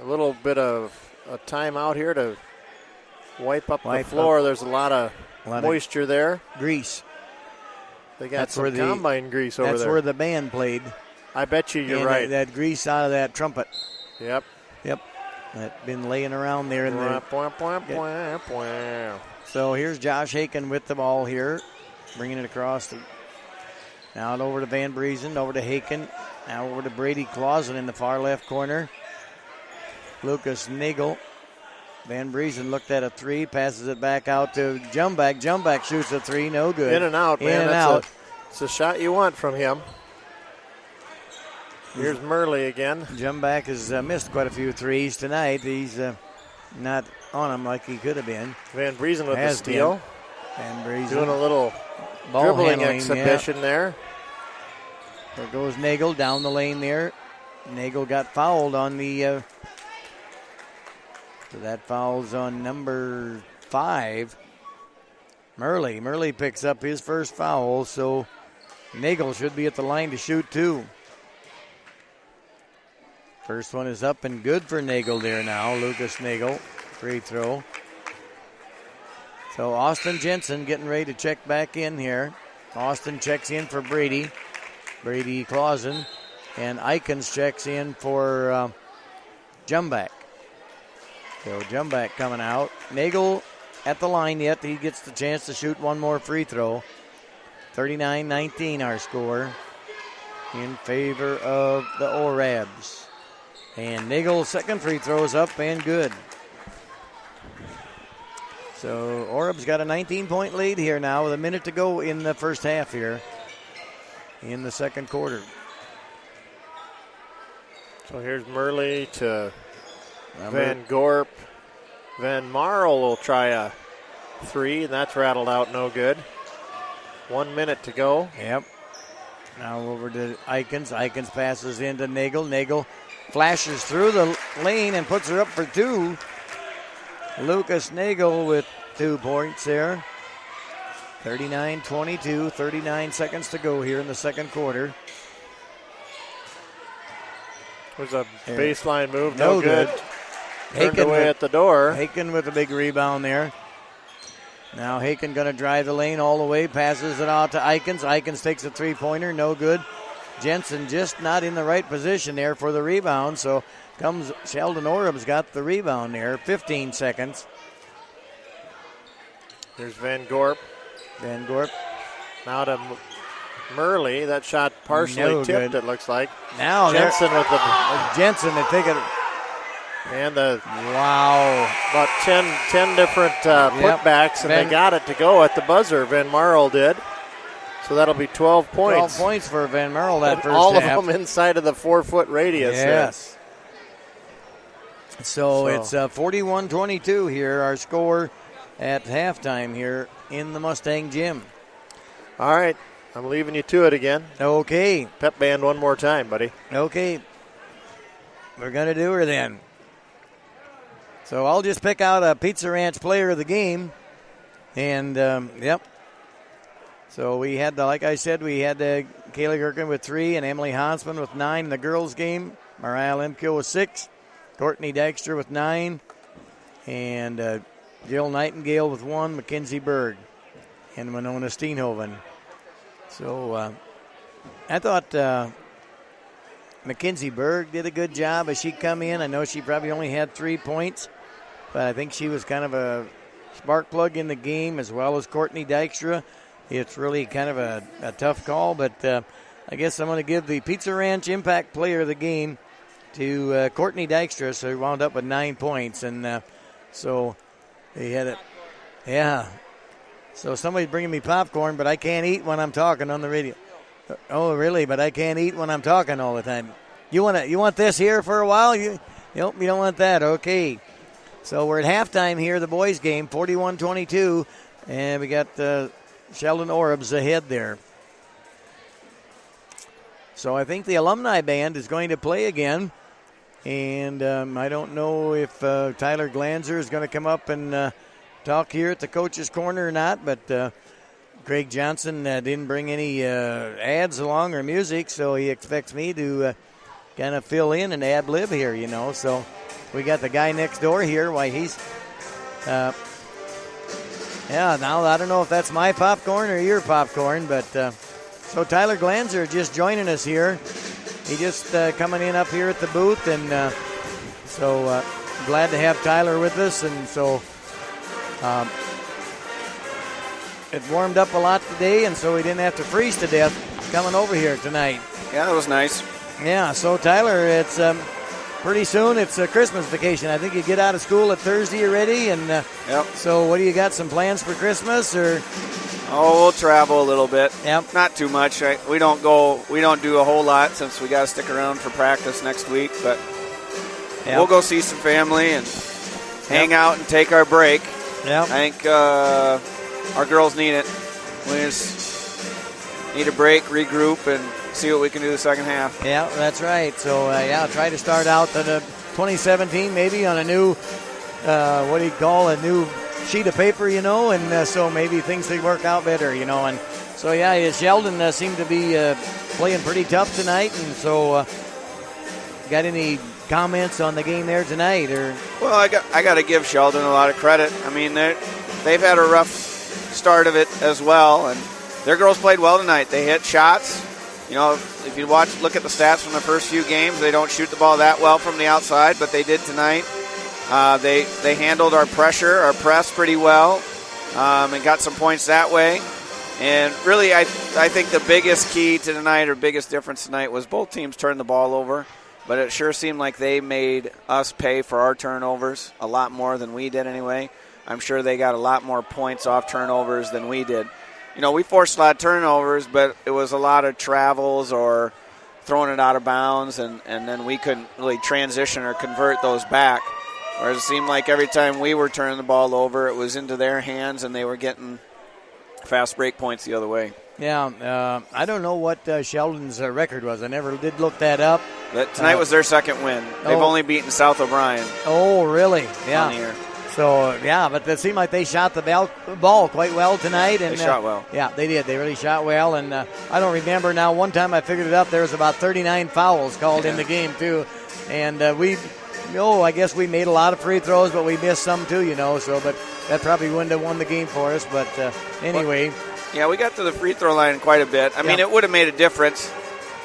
A little bit of a timeout here to wipe up the floor. There's a lot of moisture there. Grease. They got some combine grease over there. That's where the band played. I bet you're right. That grease out of that trumpet. Yep. That's been laying around there in the. So here's Josh Haken with the ball here, bringing it across. Now over to Van Briesen, over to Haken. Now over to Brady Clausen in the far left corner. Lucas Nagel. Van Briesen looked at a three, passes it back out to Jumback. Jumback shoots a three, no good. In and out, man. That's it's a shot you want from him. Here's Murley again. Jumback has missed quite a few threes tonight. He's not on him like he could have been. Van Briesen with the steal. Van Briesen doing a little ball dribbling exhibition there. There goes Nagel down the lane there. Nagel got fouled on the. So that foul's on number 5. Murley. Murley picks up his first foul, so Nagel should be at the line to shoot too. First one is up and good for Nagel there now. Lucas Nagel, free throw. So Austin Jensen getting ready to check back in here. Austin checks in for Brady. Brady Clausen. And Eikens checks in for Jumback. So Jumback coming out. Nagel at the line yet. He gets the chance to shoot one more free throw. 39-19 our score in favor of the Orabs. And Nagel's second free throw is up and good. So Orab's got a 19-point lead here now with a minute to go in the first half here in the second quarter. So here's Murley to Van Gorp. Van Marl will try a three, and that's rattled out no good. 1 minute to go. Yep. Now over to Eikens. Eikens passes into Nagel. Nagel flashes through the lane and puts her up for 2. Lucas Nagel with 2 points there. 39-22, 39 seconds to go here in the second quarter. There's a baseline move, no good. Turned away at the door. Haken with a big rebound there. Now Haken going to drive the lane all the way, passes it out to Eikens. Eikens takes a three-pointer, no good. Jensen just not in the right position there for the rebound, so comes Sheldon Orum's got the rebound there. 15 seconds. There's Van Gorp. Van Gorp. Now to Murley. That shot partially tipped, it looks like. Now Jensen with the Jensen to take it. And the wow, about 10 different putbacks, and they got it to go at the buzzer. Van Marl did. So that'll be 12 points. 12 points for Van Marl that first all half. of them inside of the 4-foot radius. Yes. So it's 41-22 here, our score at halftime here in the Mustang Gym. All right, I'm leaving you to it again. Okay. Pep band one more time, buddy. Okay. We're going to do her then. So I'll just pick out a Pizza Ranch player of the game. And, yep. So we had, like I said, we had Kayla Gerken with 3 and Emily Hansman with 9 in the girls' game. Mariah Lemke with 6. Courtney Dykstra with 9. And Jill Nightingale with 1. Mackenzie Berg and Winona Steenhoven. So I thought Mackenzie Berg did a good job as she come in. I know she probably only had 3 points, but I think she was kind of a spark plug in the game, as well as Courtney Dykstra. It's really kind of a tough call, but I guess I'm going to give the Pizza Ranch Impact Player of the Game to Courtney Dykstra, so he wound up with 9 points. And so he had it. Yeah. So somebody's bringing me popcorn, but I can't eat when I'm talking on the radio. Oh, really? But I can't eat when I'm talking all the time. You want this here for a while? Nope, you don't want that. Okay. So we're at halftime here, the boys' game, 41-22, and we got Sheldon Orbs ahead there. So I think the alumni band is going to play again, and I don't know if Tyler Glanzer is going to come up and talk here at the coach's corner or not, but Craig Johnson didn't bring any ads along or music, so he expects me to kind of fill in and ad-lib here, you know. So we got the guy next door here. Why, he's now I don't know if that's my popcorn or your popcorn, but so Tyler Glanzer just joining us here. He just coming in up here at the booth, and so glad to have Tyler with us, and so it warmed up a lot today, and so we didn't have to freeze to death coming over here tonight. Yeah, that was nice. Yeah, so Tyler, it's pretty soon. It's a Christmas vacation. I think you get out of school at Thursday already, and yep. So what do you got? Some plans for Christmas, or? Oh, we'll travel a little bit. Yep. Not too much. We don't do a whole lot since we got to stick around for practice next week, but we'll go see some family and hang out and take our break. Yeah. I think our girls need it. We just need a break, regroup, and see what we can do the second half. Yeah, that's right. So, try to start out the 2017 maybe on a new, a new sheet of paper, you know, and so maybe things will work out better, you know. And so, Sheldon seemed to be playing pretty tough tonight, and so got any comments on the game there tonight? Or well, I got to give Sheldon a lot of credit. I mean, they've had a rough start of it as well, and their girls played well tonight. They hit shots. You know, if you look at the stats from the first few games, they don't shoot the ball that well from the outside, but they did tonight. They handled our press pretty well, and got some points that way. And really, I think the biggest key to tonight, or biggest difference tonight, was both teams turned the ball over, but it sure seemed like they made us pay for our turnovers a lot more than we did anyway. I'm sure they got a lot more points off turnovers than we did. You know, we forced a lot of turnovers, but it was a lot of travels or throwing it out of bounds, and then we couldn't really transition or convert those back. Whereas it seemed like every time we were turning the ball over, it was into their hands, and they were getting fast break points the other way. Yeah, I don't know what Sheldon's record was. I never did look that up. But tonight was their second win. They've only beaten South O'Brien. Oh, really? Yeah. On here. So, yeah, but it seemed like they shot the ball quite well tonight. And They shot well. Yeah, they did. They really shot well. And I don't remember now. One time I figured it up, there was about 39 fouls called in the game, too. And I guess we made a lot of free throws, but we missed some, too, So, but that probably wouldn't have won the game for us. But anyway. Yeah, we got to the free throw line quite a bit. I mean, it would have made a difference.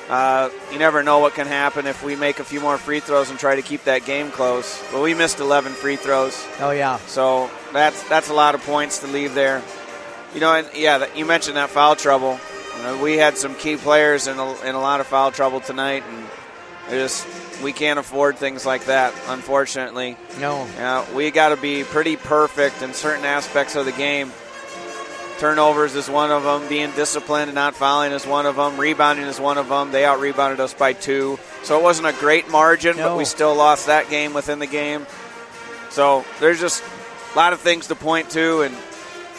You never know what can happen if we make a few more free throws and try to keep that game close. But we missed 11 free throws. Oh, yeah. So that's a lot of points to leave there. You mentioned that foul trouble. We had some key players in a lot of foul trouble tonight, and we can't afford things like that, unfortunately. No. We got to be pretty perfect in certain aspects of the game. Turnovers is one of them. Being disciplined and not fouling is one of them. Rebounding is one of them. They out-rebounded us by 2. So it wasn't a great margin, but we still lost that game within the game. So there's just a lot of things to point to, and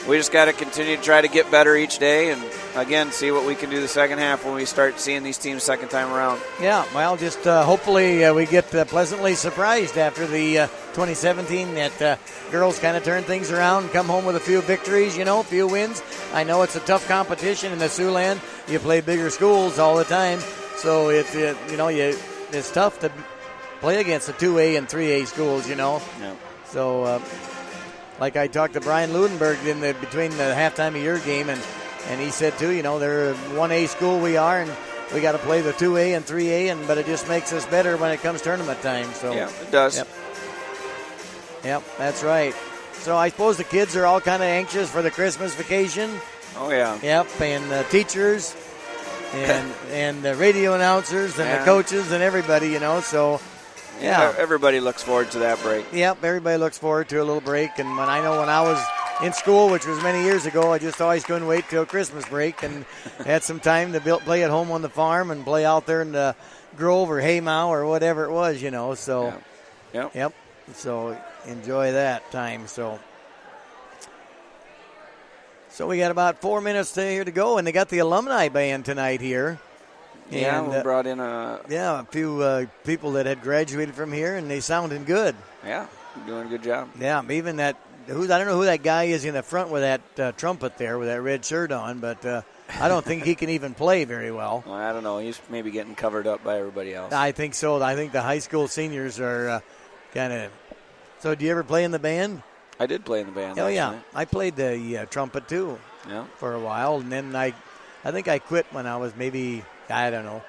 we just got to continue to try to get better each day and, again, see what we can do the second half when we start seeing these teams second time around. Yeah, well, just hopefully we get pleasantly surprised after the 2017 that girls kind of turn things around, come home with a few victories, a few wins. I know it's a tough competition in the Siouxland. You play bigger schools all the time, so it's tough to play against the 2A and 3A schools, Yeah. So, like I talked to Brian Ludenberg between the halftime of your game, and he said too, they're a 1A school we are, and we got to play the 2A and 3A, but it just makes us better when it comes tournament time. So yeah, it does. Yep, that's right. So I suppose the kids are all kind of anxious for the Christmas vacation. Oh yeah. Yep, and the teachers, and the radio announcers, and the coaches, and everybody. So. Yeah, everybody looks forward to that break. Yep, everybody looks forward to a little break. And when I was in school, which was many years ago, I just always couldn't wait till Christmas break and had some time to play at home on the farm and play out there in the Grove or Haymow or whatever it was, So, yep. So enjoy that time. So we got about 4 minutes here to go, and they got the alumni band tonight here. Yeah, and, we brought in a few people that had graduated from here, and they sounded good. Yeah, doing a good job. Yeah, even I don't know who that guy is in the front with that trumpet there with that red shirt on, but I don't think he can even play very well. Well, I don't know. He's maybe getting covered up by everybody else. I think so. I think the high school seniors are kind of. So, do you ever play in the band? I did play in the band. Oh yeah, night. I played the trumpet too. Yeah. For a while, and then I think I quit when I was maybe. I don't know,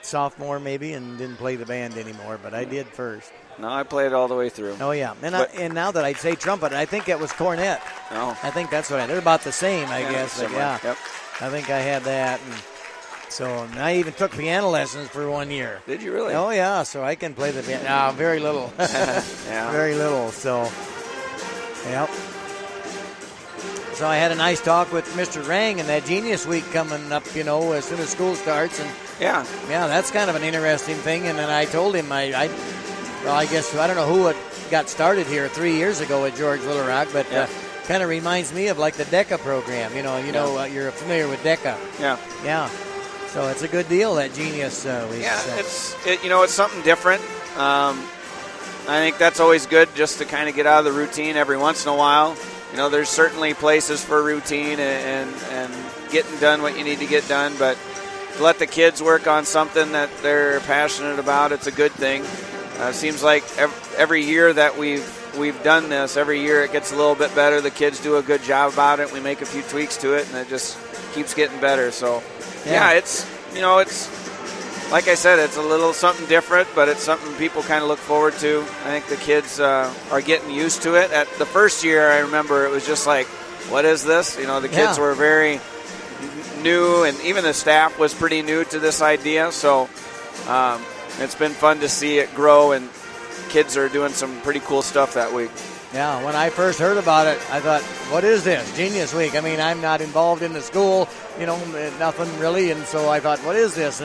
sophomore maybe, and didn't play the band anymore, but I did first. No, I played all the way through. Oh, yeah. And now that I'd say trumpet, I think it was cornet. Oh. I think that's what they're about the same, I guess. Similar. Yeah. Yep. I think I had that. And I even took piano lessons for 1 year. Did you really? Oh, yeah. So I can play the piano. No, very little. Yeah. Very little. So, yep. So I had a nice talk with Mr. Rang and that Genius Week coming up, as soon as school starts. And yeah, that's kind of an interesting thing. And then I told him, I guess I don't know who it got started here 3 years ago at George Little Rock, but kind of reminds me of like the DECA program. You're familiar with DECA. Yeah. Yeah. So it's a good deal, that Genius Week. Yeah, it's something different. I think that's always good, just to kind of get out of the routine every once in a while. There's certainly places for routine and getting done what you need to get done, but to let the kids work on something that they're passionate about, it's a good thing. Seems like every year that we've done this, every year it gets a little bit better. The kids do a good job about it. We make a few tweaks to it, and it just keeps getting better. So, it's like I said, it's a little something different, but it's something people kind of look forward to. I think the kids are getting used to it. At the first year, I remember it was just like, what is this? The kids were very new, and even the staff was pretty new to this idea. So it's been fun to see it grow, and kids are doing some pretty cool stuff that week. Yeah, when I first heard about it, I thought, what is this? Genius Week. I mean, I'm not involved in the school, nothing really, and so I thought, what is this?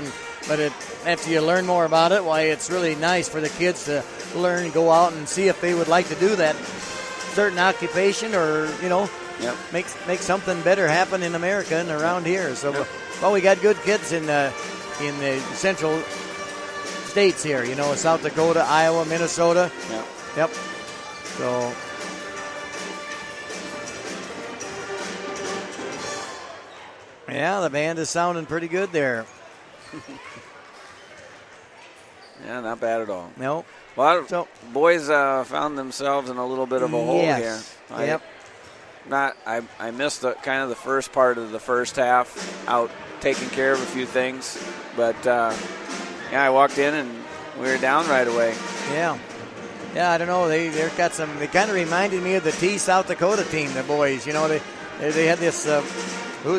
But after you learn more about it, why, it's really nice for the kids to learn and go out and see if they would like to do that certain occupation or, make something better happen in America and around here. So, we got good kids in the central states here, South Dakota, Iowa, Minnesota. Yeah. Yep. So Yeah, the band is sounding pretty good there. Yeah, not bad at all. Nope. Well, So boys found themselves in a little bit of a hole here. Yep. I missed the first part of the first half out taking care of a few things, but I walked in and we were down right away. Yeah. Yeah, I don't know. They've got some. They kind of reminded me of the T South Dakota team, the boys. You know, they had this.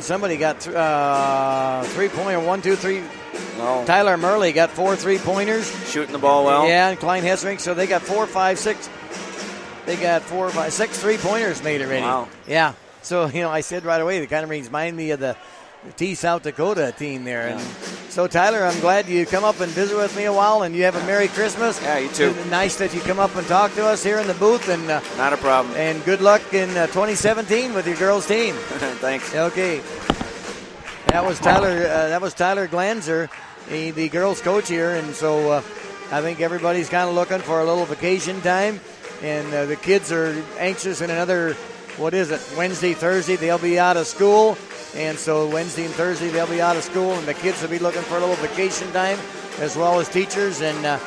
Somebody got 3-pointer, 1, 2, 3. No. Tyler Murley got 4 3-pointers. Shooting the ball well. Yeah, and Klein Hesselink. So they got 4, 5, 6. They got 4, 5, 6 3-pointers made already. Wow. Yeah. So, I said right away, they kind of remind me of the T South Dakota team there. Yeah. And so, Tyler, I'm glad you come up and visit with me a while, and you have a Merry Christmas. Yeah, you too. It's nice that you come up and talk to us here in the booth. And not a problem. And good luck in 2017 with your girls' team. Thanks. Okay. That was Tyler Glanzer, the girls' coach here, and so I think everybody's kind of looking for a little vacation time, and the kids are anxious in another, Wednesday, Thursday, they'll be out of school, and so Wednesday and Thursday they'll be out of school, and the kids will be looking for a little vacation time, as well as teachers, and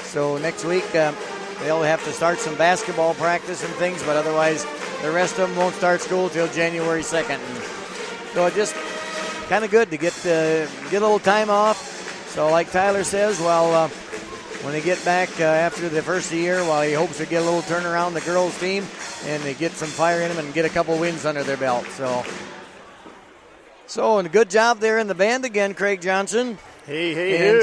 so next week they'll have to start some basketball practice and things, but otherwise the rest of them won't start school till January 2nd. And so it just kind of good to get a little time off. So like Tyler says, when they get back after the first of the year, he hopes to get a little turnaround the girls' team and they get some fire in them and get a couple wins under their belt. So and a good job there in the band again, Craig Johnson. Hey.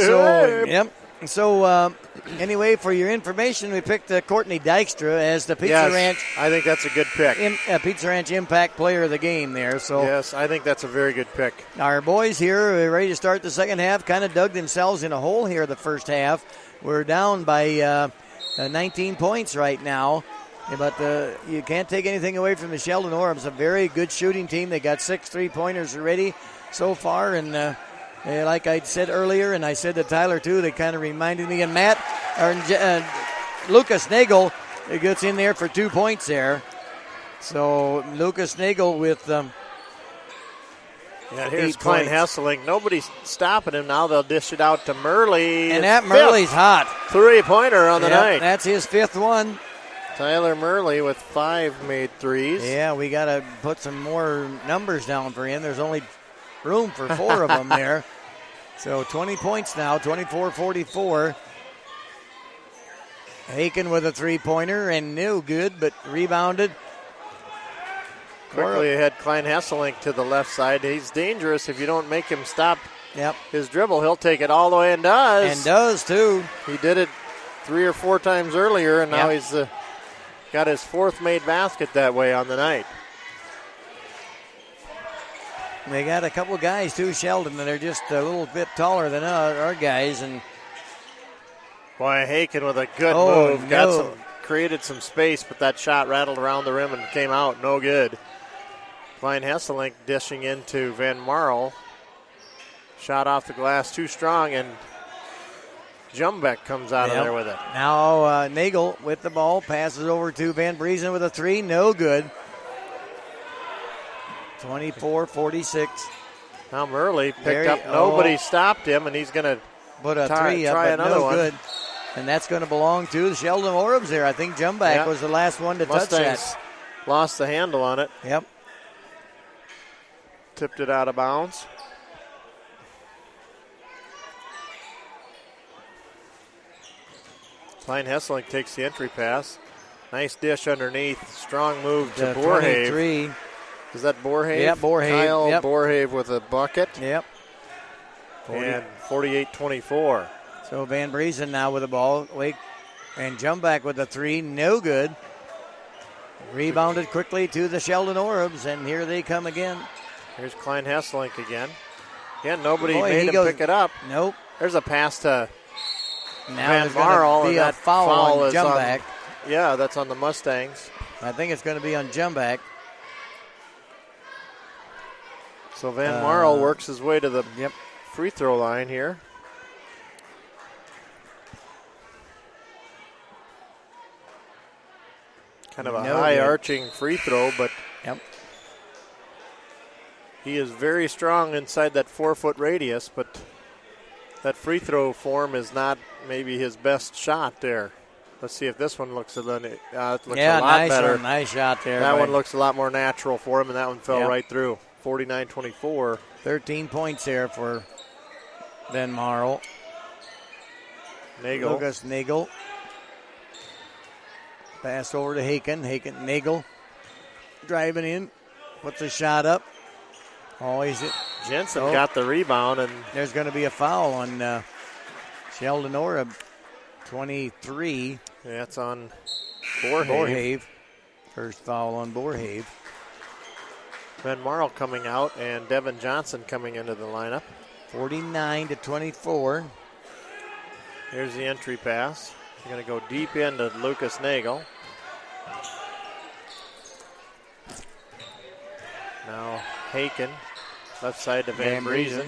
So anyway, for your information, we picked Courtney Dykstra as the Pizza Ranch. I think that's a good pick. Pizza Ranch Impact Player of the game there. So yes, I think that's a very good pick. Our boys here are ready to start the second half. Kind of dug themselves in a hole here the first half. We're down by 19 points right now. But you can't take anything away from the Sheldon Orms. A very good shooting team. They got 6 3-pointers already so far, and like I said earlier, and I said to Tyler too, they kind of reminded me. And Lucas Nagel gets in there for 2 points there. So Lucas Nagel with here's Klein Hesselink. Nobody's stopping him now. They'll dish it out to Murley. And that Murley's hot. 3-pointer on the night. That's his 5th one. Tyler Murley with 5 made threes. Yeah, we got to put some more numbers down for him. There's only room for 4 of them there. So 20 points now, 24-44. Aiken with a 3-pointer and no good, but rebounded. Quickly ahead, Klein Hesselink to the left side. He's dangerous if you don't make him stop his dribble. He'll take it all the way and does. And does, too. He did it 3 or 4 times earlier, and now he's got his 4th made basket that way on the night. They got a couple guys, too, Sheldon, and they're just a little bit taller than our guys. And boy, Haken with a good move. Created some space, but that shot rattled around the rim and came out. No good. Klein Hesselink dishing into Van Marl. Shot off the glass too strong, and Jumbeck comes out of there with it. Now Nagel with the ball, passes over to Van Briesen with a 3. No good. 24-46. Now Murley picked up. Nobody stopped him, and he's going to put a 3 up, try but another no one. good. And that's going to belong to the Sheldon Orms there. I think Jumbeck was the last one to touch that. Lost the handle on it. Yep. Tipped it out of bounds. Klein Hesselink takes the entry pass. Nice dish underneath. Strong move to Borhave. 23. Is that Borhave? Yep, Borhave. Kyle Borhave with a bucket. Yep. And 48-24. So Van Briesen now with the ball. And Jumbeck with the 3. No good. Rebounded quickly to the Sheldon Orms, and here they come again. Here's Klein Hesselink again. Again, nobody made him pick it up. Nope. There's a pass to now Van Marl. Be a foul on is Jumbeck. That's on the Mustangs. I think it's going to be on Jumbeck. So Van Marl works his way to the free throw line here. Kind of a high arching free throw, but He is very strong inside that 4-foot radius, but that free throw form is not maybe his best shot there. Let's see if this one looks a lot nice better. One. Nice shot there. That one looks a lot more natural for him, and that one fell right through. 49-24. 13 points there for Van Marl. Nagel. Lucas Nagel. Pass over to Haken. Nagel driving in. Puts a shot up. Always it. Jensen got the rebound, and there's going to be a foul on Sheldon Oreb. 23. That's on Borhave. First foul on Borhave. Van Marl coming out and Devin Johnson coming into the lineup. 49-24. Here's the entry pass. They're going to go deep into Lucas Nagel. Now Haken, left side to Van Briesen.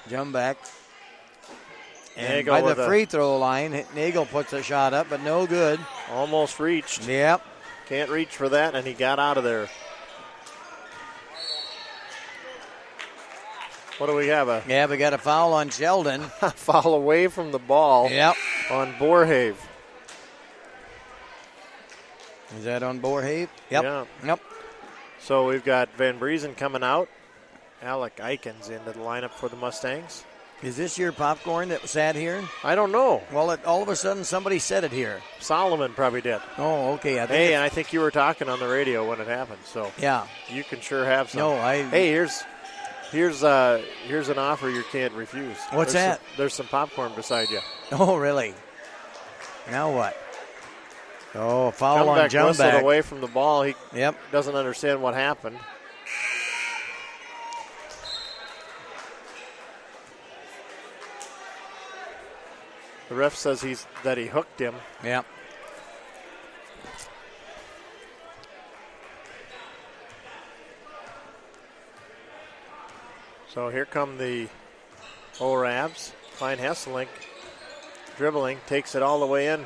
Jump back. And Nagel by the free throw line, Nagel puts a shot up, but no good. Almost reached. Yep. Can't reach for that, and he got out of there. What do we have? We got a foul on Sheldon. Foul away from the ball. Yep. On Borhave. Is that on Borhave? Yep. Yeah. Yep. So we've got Van Briesen coming out. Alec Eikens into the lineup for the Mustangs. Is this your popcorn that sat here? I don't know. Well, all of a sudden somebody said it here. Solomon probably did. Oh, okay. I think you were talking on the radio when it happened. So yeah, you can sure have some. Hey, here's an offer you can't refuse. What's that? There's some popcorn beside you. Oh, really? Now what? Oh, foul on jump whistled back. Away from the ball. He doesn't understand what happened. The ref says that he hooked him. Yep. So here come the Orabs. Klein Hesselink dribbling, takes it all the way in.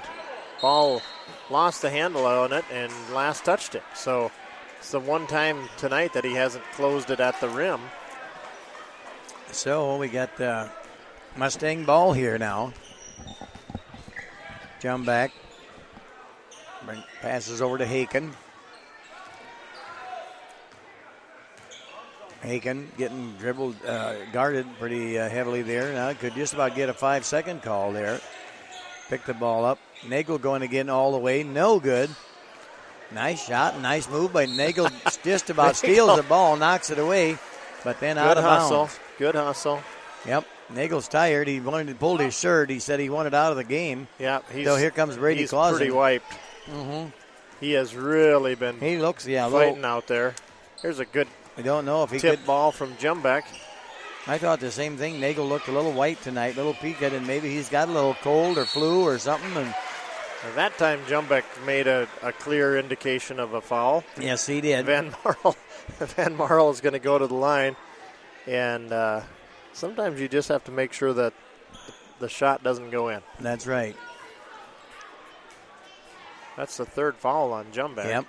Ball lost the handle on it and last touched it. So it's the one time tonight that he hasn't closed it at the rim. So we got Mustang ball here now. Jump back. Passes over to Haken. Haken getting dribbled, guarded pretty heavily there. Now could just about get a 5-second call there. Pick the ball up. Nagel going again all the way. No good. Nice shot. Nice move by Nagel. Just about steals the ball, knocks it away, but then out of bounds. Good hustle. Yep. Nagel's tired. He pulled his shirt. He said he wanted out of the game. Yeah. So here comes Brady Clausen. He's pretty wiped. Mm-hmm. He has really been fighting out there. Here's a good I don't know if he tip could. Ball from Jumbeck. I thought the same thing. Nagel looked a little white tonight, little peaked, and maybe he's got a little cold or flu or something. And that time Jumbeck made a clear indication of a foul. Yes, he did. Van Marl is going to go to the line, and sometimes you just have to make sure that the shot doesn't go in. That's right. That's the third foul on Jumbeck. Yep.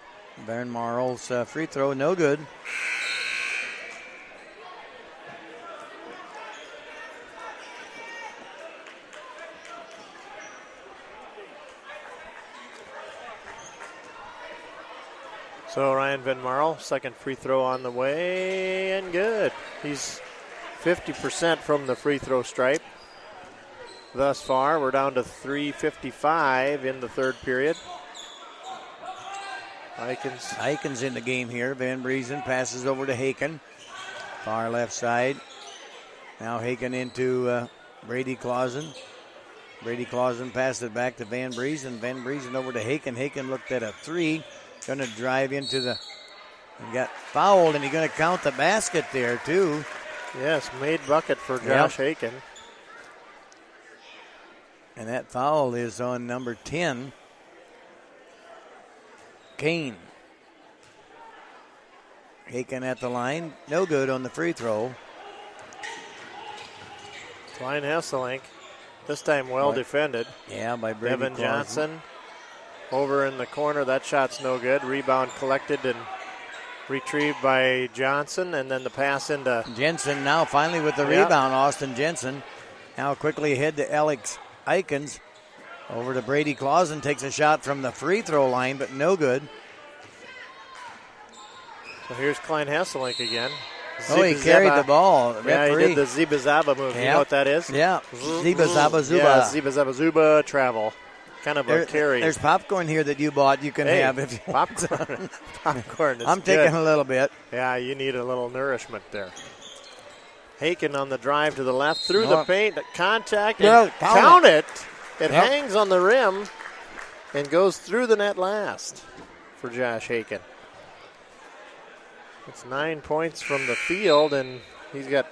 Van Marl's free throw, no good. So Ryan Van Marl, second free throw on the way, and good. He's 50% from the free throw stripe thus far. We're down to 3:55 in the third period. Eikens in the game here. Van Briesen passes over to Haken. Far left side. Now Haken into Brady Clausen. Brady Clausen passed it back to Van Briesen. Van Briesen over to Haken. Haken looked at a three. Going to drive into the. He got fouled, and he's going to count the basket there, too. Yes, made bucket for Josh Haken. And that foul is on number 10, Kane. Haken at the line. No good on the free throw. Klein Hesselink. This time well defended. Yeah, by Brady Devin Clausen. Johnson over in the corner. That shot's no good. Rebound collected and Retrieved by Johnson, and then the pass into Jensen now finally with the rebound, Austin Jensen. Now quickly ahead to Alex Eikens. Over to Brady Clausen, takes a shot from the free throw line, but no good. So here's Klein Hesselink again. Oh, he carried the ball. Yeah, he did the Ziba Zaba move. You know what that is? Yeah, Ziba Zaba Zuba. Yeah, Ziba Zaba Zuba travel. Kind of a carry. There's popcorn here that you bought. You can have if you want. Popcorn is I'm good. taking a little bit. Yeah, you need a little nourishment there. Haken on the drive to the left, through the paint, contact, and count it. It hangs on the rim and goes through the net last for Josh Haken. It's 9 points from the field, and he's got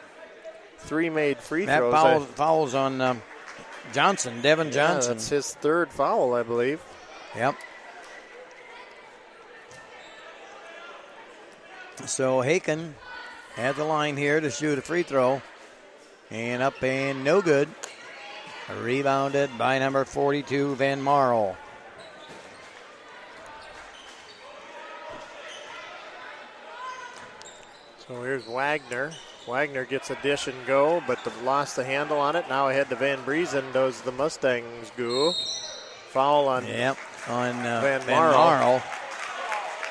3 made free throws. That fouls on Johnson, Devin Johnson. That's his 3rd foul, I believe. Yep. So Haken at the line here to shoot a free throw. And up and no good. Rebounded by number 42, Van Marl. So here's Wagner. Wagner gets a dish and go, but lost the handle on it. Now ahead to Van Briesen. Does the Mustangs go. Foul on Van Marl.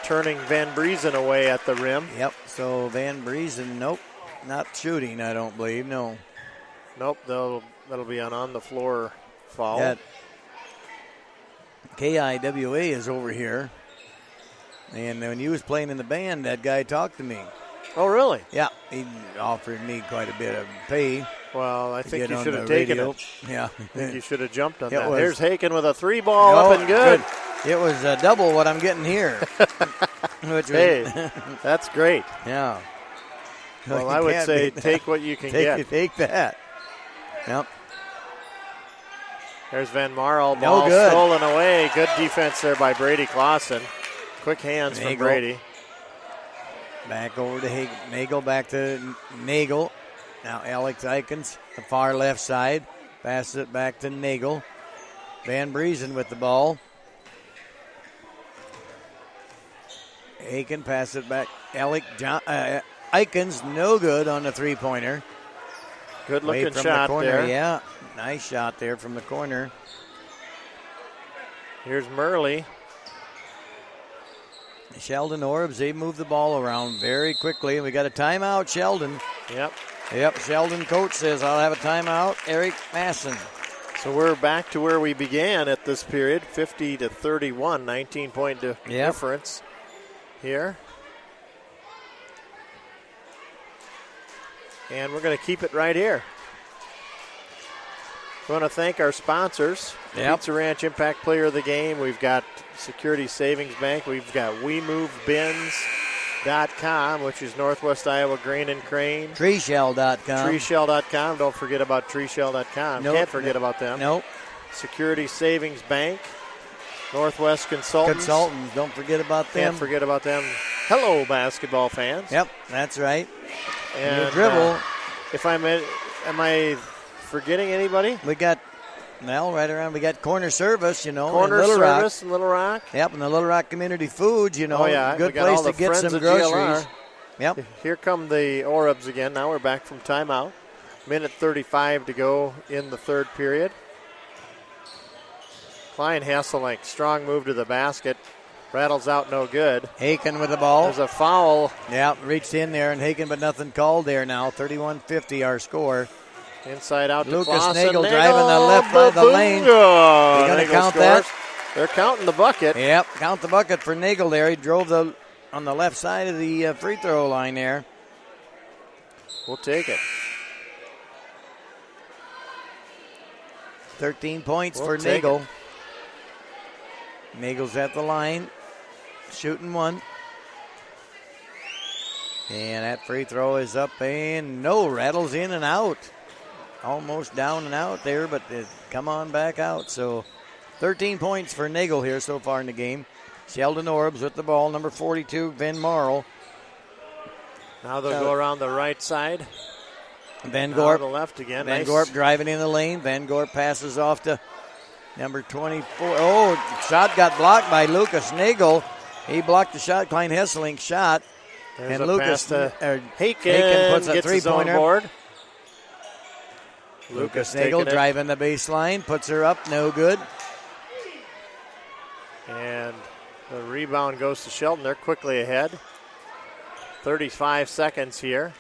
Turning Van Briesen away at the rim. Yep, so Van Briesen, nope, not shooting, I don't believe, no. Nope, that'll be an on-the-floor foul. That KIWA is over here. And when he was playing in the band, that guy talked to me. Oh, really? Yeah, he offered me quite a bit of pay. Well, I think you should have taken it. Yeah. I think you should have jumped on that. Here's Haken with a 3-ball up and good. It was double what I'm getting here. That's great. Yeah. Well, I would say take what you can get. Take that. Yep. There's Van Marl. Ball stolen away. Good defense there by Brady Clausen. Quick hands from Brady. Back over to Nagel, back to Nagel. Now Alex Eikens, the far left side. Passes it back to Nagel. Van Briesen with the ball. Aiken passes it back. Eikens, no good on the three-pointer. Good looking shot there. Yeah, nice shot there from the corner. Here's Murley. Sheldon Orbs, they move the ball around very quickly. We got a timeout, Sheldon. Yep, Sheldon coach says, I'll have a timeout. Eric Masson. So we're back to where we began at this period, 50-31, 19-point difference here. And we're going to keep it right here. We want to thank our sponsors. Pizza Ranch Impact Player of the Game. We've got Security Savings Bank. We've got WeMoveBins.com, which is Northwest Iowa Grain and Crane. Treeshell.com. Treeshell.com. Don't forget about Treeshell.com. Can't forget about them. Nope. Security Savings Bank. Northwest Consultants. Don't forget about them. Can't forget about them. Hello, basketball fans. Yep, that's right. And you dribble. Am I forgetting anybody? We got, right around, we got Corner Service, Corner in Little Service Rock. in Little Rock. Yep, and the Little Rock Community Foods, good place to get some groceries. GLR. Yep. Here come the Orbs again. Now we're back from timeout. Minute 35 to go in the third period. Klein Hasselink, strong move to the basket. Rattles out, no good. Haken with the ball. There's a foul. Yeah, reached in there, and Haken, but nothing called there now. 31-50 our score. Inside out to Lucas Clausen. Nagel driving the left side of the lane. You going to count that? They're counting the bucket. Yep, count the bucket for Nagel there. He drove on the left side of the free throw line there. We'll take it. 13 points for Nagel. Nagel's at the line, shooting one. And that free throw is up and rattles in and out. Almost down and out there, but it come on back out. So 13 points for Nagel here so far in the game. Sheldon Orbs with the ball, number 42, Van Marl. Now they'll go around the right side. Van Gorp. The left again. Van Gorp driving in the lane. Van Gorp passes off to number 24. Oh, shot got blocked by Lucas Nagel. He blocked the shot, Klein Hesselink's shot. There's and a Lucas pass to Haken puts a gets his own three-pointer. board. Lucas taking Nagel it. driving the baseline, puts her up, no good. And the rebound goes to Sheldon. They're quickly ahead. 35 seconds here.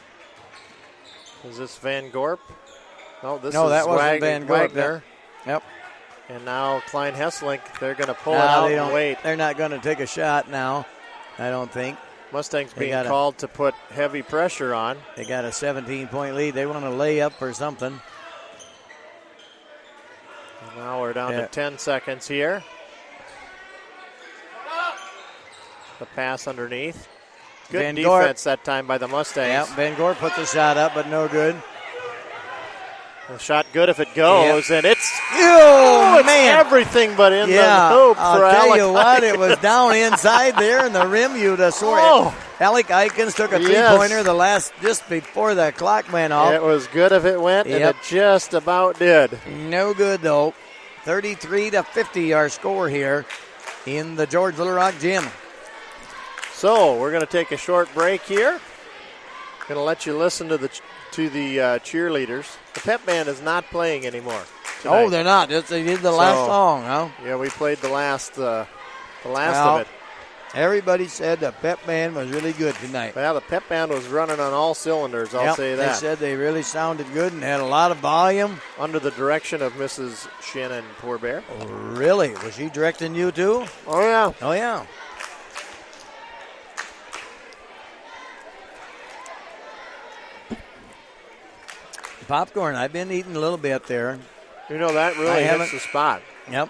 Is this Van Gorp? No, this No, is that wasn't Van Gorp. Wagner. Yep. And now Klein Hesselink, they're going to pull it No, out they and don't. wait. They're not going to take a shot now, I don't think. Mustangs They being gotta- called to put heavy pressure on. They got a 17-point lead. They want to lay up or something. And now we're down to 10 seconds here. The pass underneath. Good Van Gorp. defense that time by the Mustangs. Yep, Van Gore put the shot up, but no good. The shot good if it goes, and it's Oh, man. everything but in Yeah, the hoop I'll for tell Alec you what, it Ikens. was down inside there in the rim. You'd have swore Oh. Alec Ikens took a Yes. three-pointer the last just before the clock went off. It was good if it went, and Yep. it just about did. No good though. 33-50 our score here in the George Little Rock Gym. So we're going to take a short break here. Going to let you listen to the cheerleaders. The pep band is not playing anymore tonight. Oh, they're not. They did the last song, huh? Yeah, we played the last Well, of it. Everybody said the pep band was really good tonight. Well, the pep band was running on all cylinders, I'll Yep, say They that. said they really sounded good and had a lot of volume. Under the direction of Mrs. Shannon Poorbear. Really? Was she directing you too? Oh, yeah. Oh, yeah. Popcorn, I've been eating a little bit there. You know, that I really haven't- hits the spot. Yep.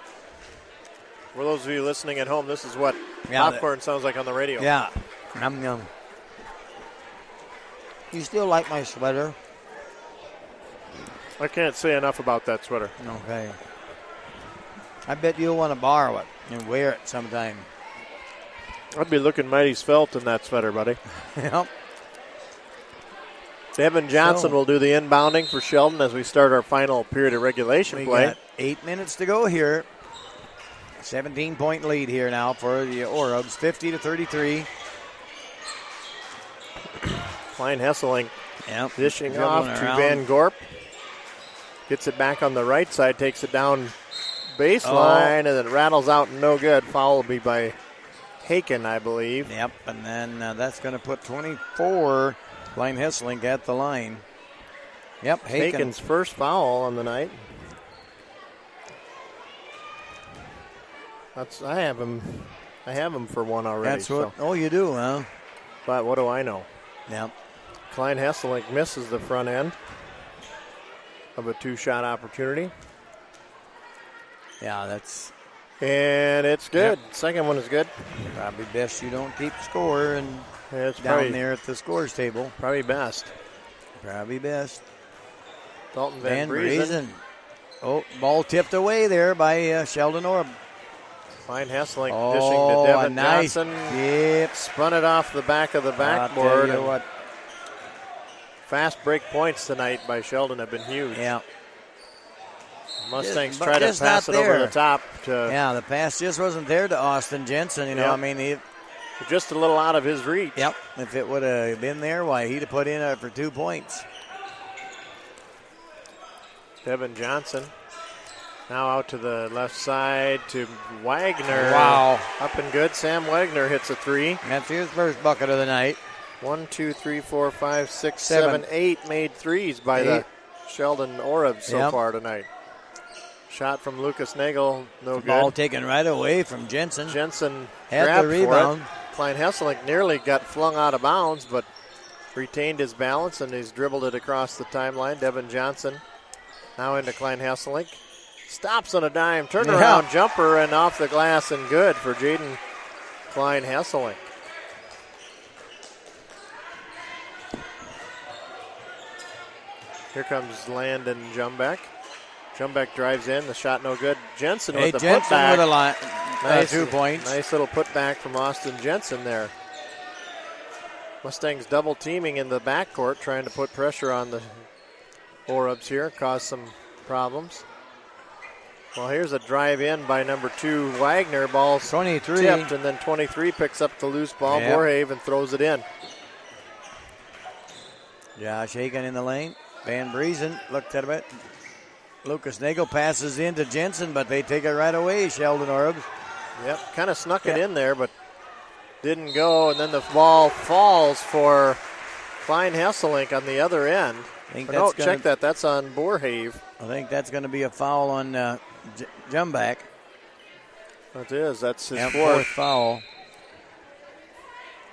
For those of you listening at home, this is what Yeah, popcorn sounds like on the radio. Yeah. Yum, yum. You still like my sweater? I can't say enough about that sweater. Okay. I bet you'll want to borrow it and wear it sometime. I'd be looking mighty svelte in that sweater, buddy. Yep. Devin Johnson So- will do the inbounding for Sheldon as we start our final period of regulation We play. got 8 minutes to go here. 17-point lead here now for the Orobs, 50-33. Klein Hesseling Yep. dishing Dribbling off to around. Van Gorp. Gets it back on the right side, takes it down baseline, and then rattles out no good. Foul will be by Haken, I believe. Yep, and then that's going to put 24, Klein Hesselink at the line. Yep, Haken's first foul on the night. I have him for one already. That's what. So. Oh, you do, huh? But what do I know? Yep. Klein Hesselink misses the front end of a two-shot opportunity. Yeah, that's And it's good. Yep. Second one is good. probably best you don't keep score and It's down probably, there at the scores table. probably best. Probably best. Dalton Van Van Breezen. Oh, ball tipped away there by Sheldon Orb. Klein Hesselink Oh, dishing to Devin a nice. Johnson. Yep. Spun it off the back of the I'll backboard. tell you and what. Fast break points tonight by Sheldon have been huge. Yeah. Mustangs But try to just pass it not over there. the top to Yeah, the pass just wasn't there to Austin Jensen. You know, Yep. I mean, just a little out of his reach. yep. If it would have been there, why, he'd have put in for 2 points. Devin Johnson now out to the left side to Wagner. Wow. Up and good. Sam Wagner hits a three. That's his first bucket of the night. 1, 2, 3, 4, 5, 6, Seven. 7, 8 made threes by the Eight. Sheldon Oreb so Yep. far tonight. Shot from Lucas Nagel, no good. Ball taken right away from Jensen. Jensen Had grabbed the rebound. for it. Klein Hesselink nearly got flung out of bounds, but retained his balance and he's dribbled it across the timeline. Devin Johnson now into Klein Hesselink. Stops on a dime, turnaround jumper, and off the glass and good for Jaden Klein Hesselink. Here comes Landon Jumbeck. Jumbeck drives in, the shot no good. Jensen Hey, with the Jensen putback. with a line, Nice, 2 points. Nice little putback from Austin Jensen there. Mustangs double teaming in the backcourt, trying to put pressure on the Orebs here, cause some problems. Well, here's a drive in by number 2, Wagner. Ball 23. tipped, and then 23 picks up the loose ball. Yep. Borhaven throws it in. Josh Hagan in the lane. Van Briesen looked at it. Lucas Nagel passes into Jensen, but they take it right away, Sheldon Orbs. Yep, kind of snuck it in there, but didn't go. And then the ball falls for Klein Hesselink on the other end. Check that. That's on Borhave. I think that's going to be a foul on Jumback. It is. That's his fourth foul.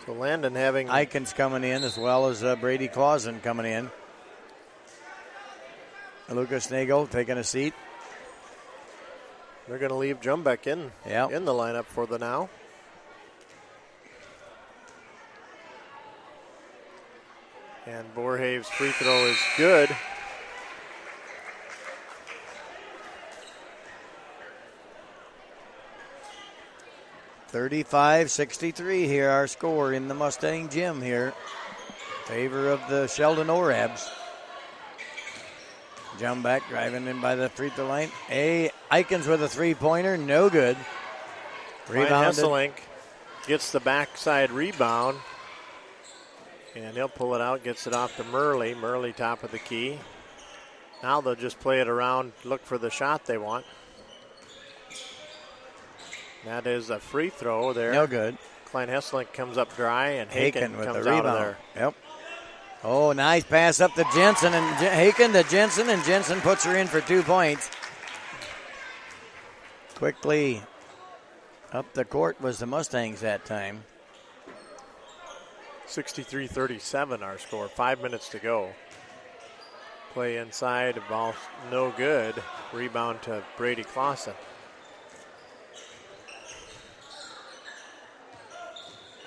So Landon having... Eikens coming in as well as Brady Clausen coming in. Lucas Nagel taking a seat. They're going to leave Jumbeck in the lineup for the now. And Borhave's free throw is good. (35-63) here, our score in the Mustang Gym here. Favor of the Sheldon Orabs. Jumback driving in by the free throw line. Eikens with a three-pointer, no good. Ryan Hesselink gets the backside rebound. And he'll pull it out, gets it off to Murley. Murley top of the key. Now they'll just play it around, look for the shot they want. That is a free throw there. No good. Klein Hesselink comes up dry, and Haken with comes the out rebound. of there. Yep. Oh, nice pass up to Jensen, and Haken to Jensen, and Jensen puts her in for 2 points. Quickly up the court was the Mustangs that time. 63-37 our score. 5 minutes to go. Play inside, ball no good. Rebound to Brady Clausen.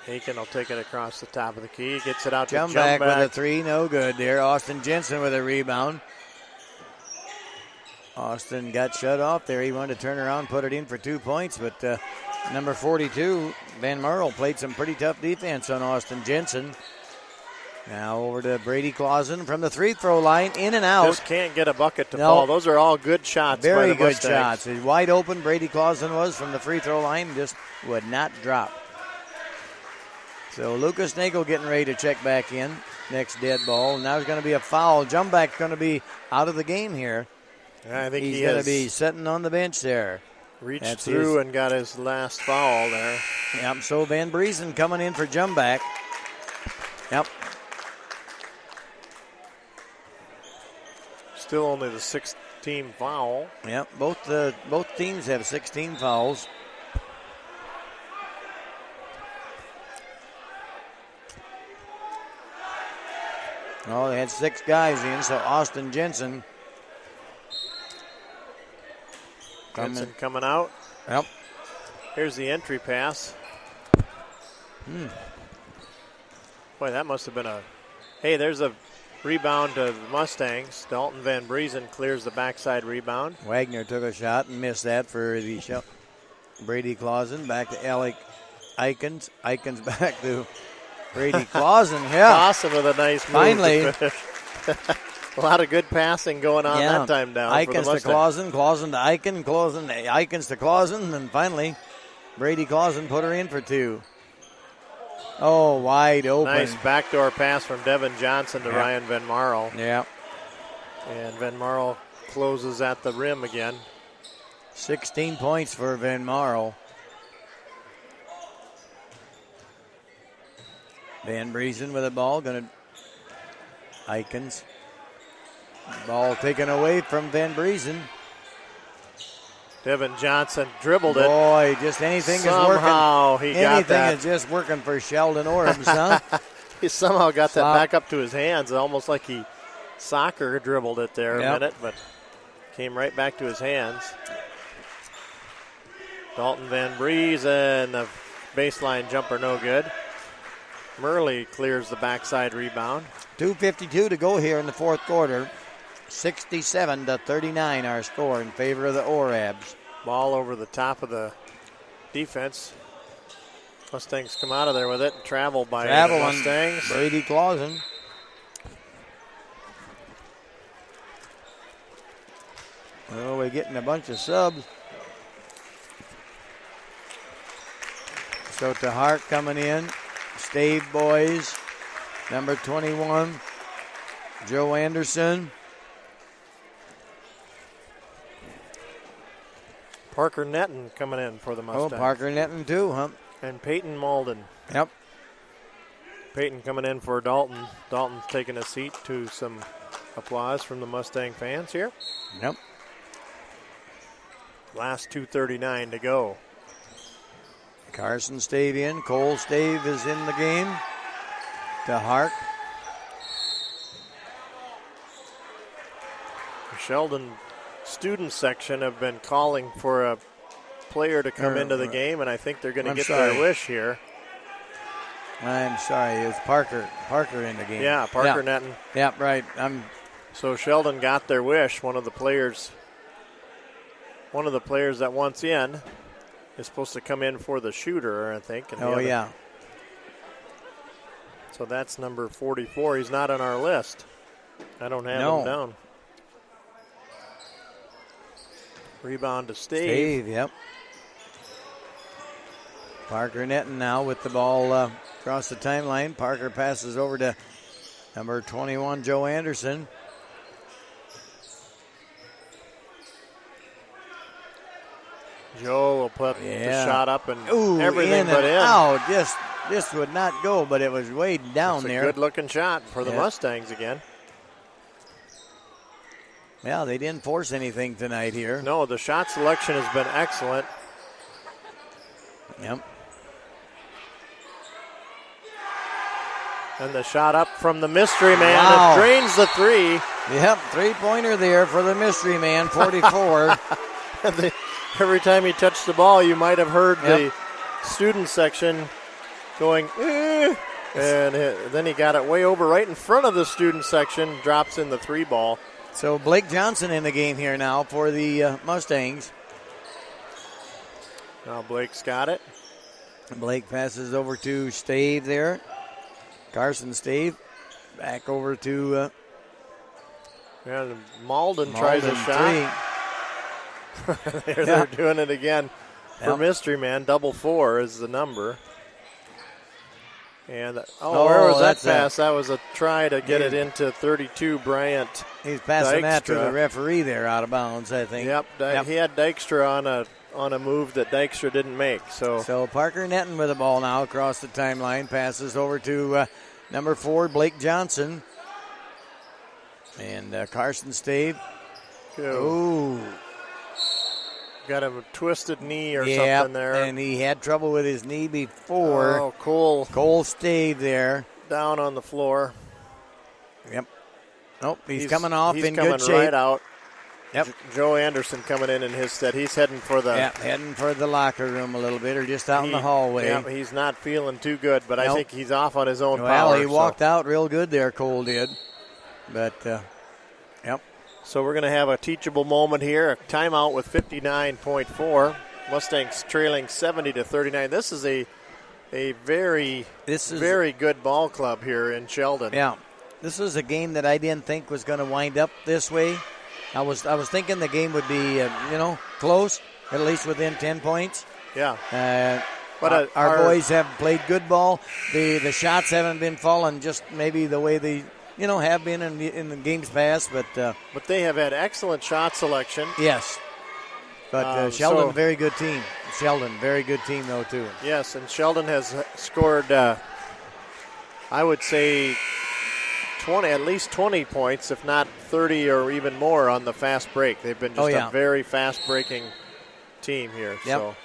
Haken will take it across the top of the key. Gets it out to Jumback. With a three, no good there. Austin Jensen with a rebound. Austin got shut off there. He wanted to turn around, put it in for 2 points, but number 42, Van Merle, played some pretty tough defense on Austin Jensen. Now over to Brady Clausen from the free throw line, in and out. Just can't get a bucket to fall. Those are all good shots. Very by the good Mustangs. shots. Wide open, Brady Clausen was from the free throw line, just would not drop. So Lucas Nagel getting ready to check back in. Next dead ball. Now there's going to be a foul. Jumback's going to be out of the game here. I think he's going to be sitting on the bench there. Reached through and got his last foul there. Yep, so Van Briesen coming in for Jumback. Yep. Still only the 6th team foul. Yep, both teams have 16 fouls. Oh, they had 6 guys in, so Austin Jensen. Coming out. Yep. Here's the entry pass. Boy, that must have been Hey, there's a rebound to the Mustangs. Dalton Van Briesen clears the backside rebound. Wagner took a shot and missed that for the Brady Clausen. Back to Alec Eikens. Eikens back to Brady Clausen. Yeah. Clausen with a nice move. Finally. A lot of good passing going on that time down. Eikens to Clausen, Clausen to Eichen, Clausen to Eikens to Clausen, and finally Brady Clausen put her in for 2. Oh, wide open. Nice backdoor pass from Devin Johnson to Ryan Van Marl. Yeah. And Van Marl closes at the rim again. 16 points for Van Marl. Van Briesen with the ball, going to Eikens. Ball taken away from Van Briesen. Devin Johnson dribbled it. Boy, just anything is working. Somehow he got that. Anything is just working for Sheldon Orbs, huh? He somehow got that back up to his hands, almost like he soccer dribbled it there a minute, but came right back to his hands. Dalton Van Briesen, the baseline jumper no good. Murley clears the backside rebound. 2:52 to go here in the fourth quarter. 67-39 our score in favor of the Orabs. Ball over the top of the defense. Mustangs come out of there with it and travel by the Mustangs. Brady Clausen. Oh, we're getting a bunch of subs. So to Hart coming in. Stave boys. Number 21. Joe Anderson. Parker Netton coming in for the Mustangs. Oh, Parker Netton too, huh? And Peyton Malden. Yep. Peyton coming in for Dalton. Dalton's taking a seat to some applause from the Mustang fans here. Yep. Last 2:39 to go. Carson Stave in. Cole Stave is in the game. To Hart. The Sheldon student section have been calling for a player to come into the game, and I think they're going to get their wish here. I'm sorry, it was Parker in the game. Yeah, Parker Netton. Yeah, right. So Sheldon got their wish. One of the players that wants in is supposed to come in for the shooter, I think. And yeah. So that's number 44. He's not on our list. I don't have him down. Rebound to Stave. Yep. Parker Netton now with the ball across the timeline. Parker passes over to number 21, Joe Anderson. Joe will put the shot up and everything in but and in. Out. Just would not go, but it was way down there. Good-looking shot for the Mustangs again. Yeah, they didn't force anything tonight here. No, the shot selection has been excellent. Yep. And the shot up from the mystery man. It drains the three. Yep, three-pointer there for the mystery man, 44. Every time he touched the ball, you might have heard the student section going, eh. And then he got it way over right in front of the student section, drops in the three ball. So Blake Johnson in the game here now for the Mustangs. Now Blake's got it. Blake passes over to Stave there. Carson Stave back over to Malden tries a shot. They're doing it again for Mystery Man. 4 is the number. And where was that pass? That was a try to get it into 32, Bryant. He's passing Dykstra. that to the referee there out of bounds, I think. Yep. He had Dykstra on a move that Dykstra didn't make. So Parker Netton with the ball now across the timeline. Passes over to number 4, Blake Johnson. And Carson Stave. Ooh. Got him a twisted knee or something there. And he had trouble with his knee before. Oh, Cole Stave there. Down on the floor. Yep. Nope, he's coming off in good shape. He's coming right out. Yep. Joe Anderson coming in his stead. He's heading for the locker room a little bit, or just out in the hallway. Yeah, he's not feeling too good, but I think he's off on his own power. Well, he walked out real good there, Cole did. But, So we're going to have a teachable moment here. A timeout with 59.4. Mustangs trailing 70-39. This is a very good ball club here in Sheldon. Yeah. This was a game that I didn't think was going to wind up this way. I was thinking the game would be, close, at least within 10 points. Yeah. But our boys have played good ball. The shots haven't been falling just maybe the way they have been in the games past. But they have had excellent shot selection. Yes. But Sheldon, very good team. Sheldon, very good team, though, too. Yes, and Sheldon has scored, I would say, at least 20 points, if not 30 or even more on the fast break. They've been just a very fast-breaking team here. Yep. So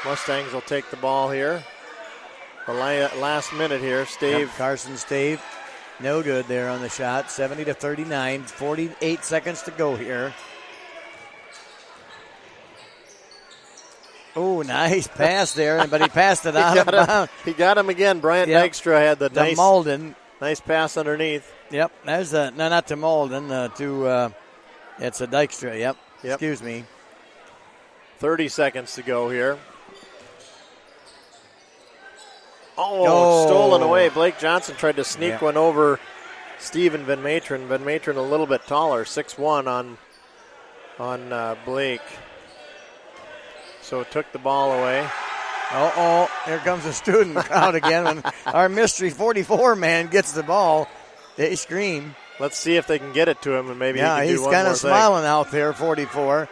Mustangs will take the ball here. The last minute here, Carson Stave, no good there on the shot. 70-39, 48 seconds to go here. Oh, nice pass there, but he passed it out of bounds. He got him again. Bryant Dykstra had the Malden. Nice pass underneath. Yep, there's not to Malden, it's a Dykstra. Yep. Excuse me. 30 seconds to go here. Oh, stolen away. Blake Johnson tried to sneak one over Steven Van Materen. Van Materen a little bit taller, 6'1" on Blake. So took the ball away. Here comes the student crowd again when our mystery 44 man gets the ball. They scream. Let's see if they can get it to him, and maybe he Yeah, can do he's one kind more of thing. smiling out there, 44.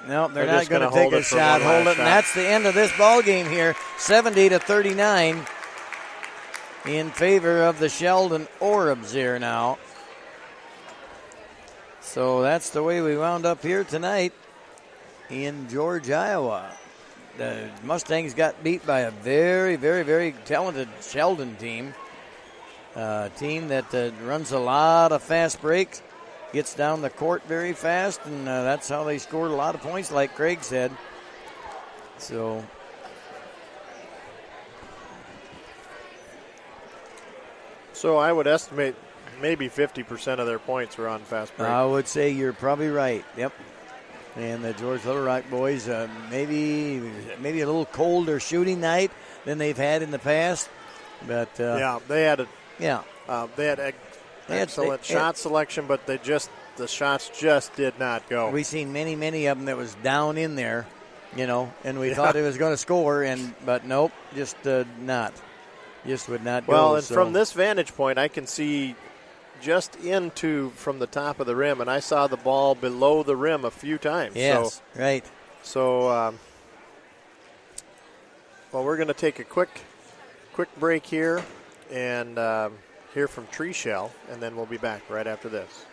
No, they're not just going to gonna take hold a it for shot. one Hold it, last and shot. that's the end of this ball game here, 70-39 in favor of the Sheldon Orbs here now. So that's the way we wound up here tonight in George, Iowa. The Mustangs got beat by a very, very, very talented Sheldon team. A team that runs a lot of fast breaks, gets down the court very fast, and that's how they scored a lot of points, like Craig said. So I would estimate maybe 50% of their points were on fast break. I would say you're probably right. Yep. And the George Little Rock boys, maybe a little colder shooting night than they've had in the past. But yeah, they had They excellent shot selection, but the shots just did not go. We've seen many of them that was down in there, and we thought it was going to score, but nope, just not. Just would not go. Well, and from this vantage point, I can see just from the top of the rim, and I saw the ball below the rim a few times. Yes, right. So, we're going to take a quick break here and hear from Tree Shell, and then we'll be back right after this.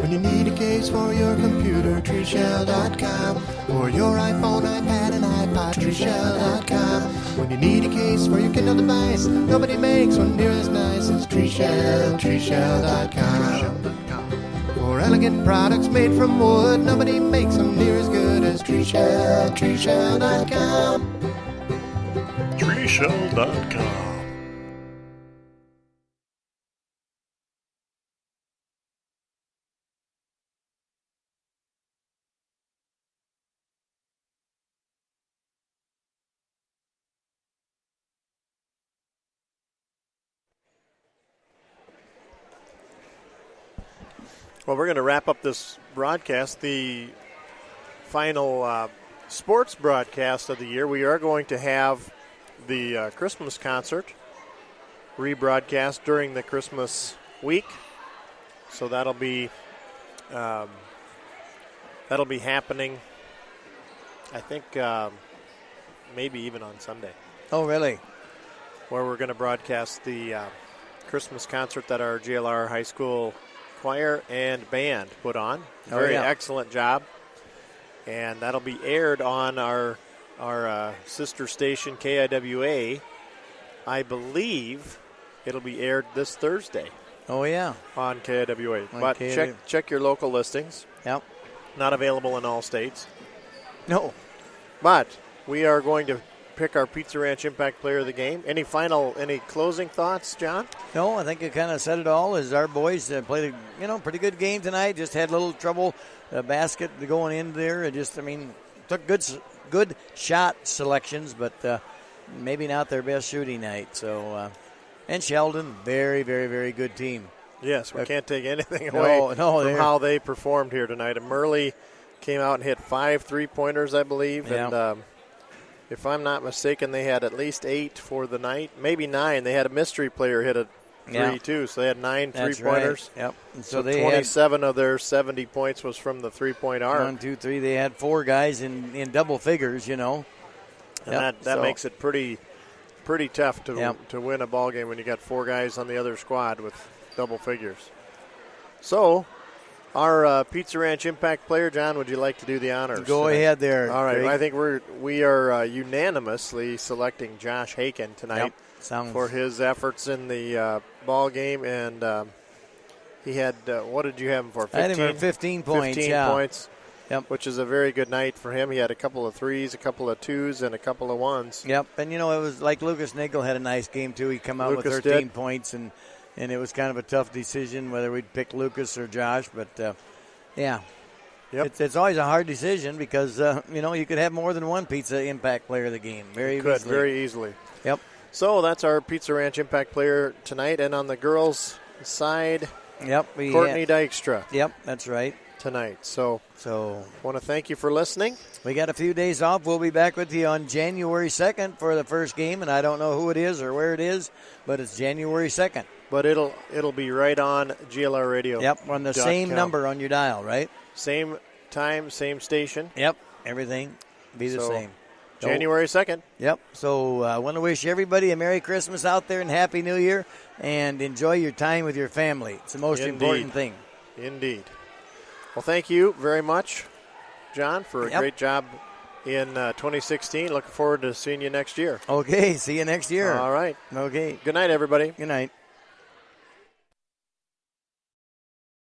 When you need a case for your computer, treeshell.com. For your iPhone, iPad, and iPod, treeshell.com. When you need a case for your Kindle device, nobody makes one near as nice as treeshell.com. For elegant products made from wood, nobody makes them near as good as treeshell.com. Treeshell.com. Well, we're going to wrap up this broadcast, the final sports broadcast of the year. We are going to have the Christmas concert rebroadcast during the Christmas week. So that'll be happening, I think, maybe even on Sunday. Oh, really? Where we're going to broadcast the Christmas concert that our GLR High School choir and band put on. Very excellent job. And that'll be aired on our sister station, KIWA. I believe it'll be aired this Thursday. Oh, yeah. On KIWA. On But KIWA. check your local listings. Yep. Not available in all states. No. But we are going to pick our Pizza Ranch Impact Player of the Game. Any closing thoughts, John? No, I think it kind of said it all. As our boys played a pretty good game tonight. Just had a little trouble basket going in there. It just, took good shot selections, but maybe not their best shooting night. So, and Sheldon, very, very, very good team. Yes, we can't take anything away from how they performed here tonight. And Murley came out and hit 5 3-pointers, I believe. Yeah. And if I'm not mistaken, they had at least 8 for the night, maybe 9. They had a mystery player hit a 3 too, so they had 9 3-pointers. Right. Yep. And so they 27 of their 70 points was from the 3-point arc. 1, 2, 3. They had 4 guys in double figures, And that makes it pretty tough to win a ball game when you got 4 guys on the other squad with double figures. So, our Pizza Ranch Impact Player, John, would you like to do the honors? Go ahead there. All right. Craig. I think we are unanimously selecting Josh Haken tonight for his efforts in the ball game, and he had what did you have him for? 15? I had him for 15 points. 15 points. Yep. Which is a very good night for him. He had a couple of 3s, a couple of 2s, and a couple of 1s. Yep. And it was like Lucas Nigel had a nice game too. He come out with 13 points and it was kind of a tough decision whether we'd pick Lucas or Josh. But, yeah, it's always a hard decision because, you could have more than one Pizza Impact Player of the game. Very easily. Yep. So that's our Pizza Ranch Impact Player tonight. And on the girls' side, Courtney Dykstra. Yep, that's right. tonight. So So want to thank you for listening. we got a few days off. We'll be back with you on January 2nd for the first game, and I don't know who it is or where it is, but it's January 2nd. But it'll be right on GLR Radio. Yep, on the same number on your dial, right? Same time, same station. Yep, everything be the So, same. January 2nd. Yep. So I want to wish everybody a Merry Christmas out there and Happy New Year, and enjoy your time with your family. It's the most important thing. Indeed. Well, thank you very much, John, for a Yep. great job in 2016. Looking forward to seeing you next year. Okay, see you next year. All right. Okay, Good night, everybody. good night.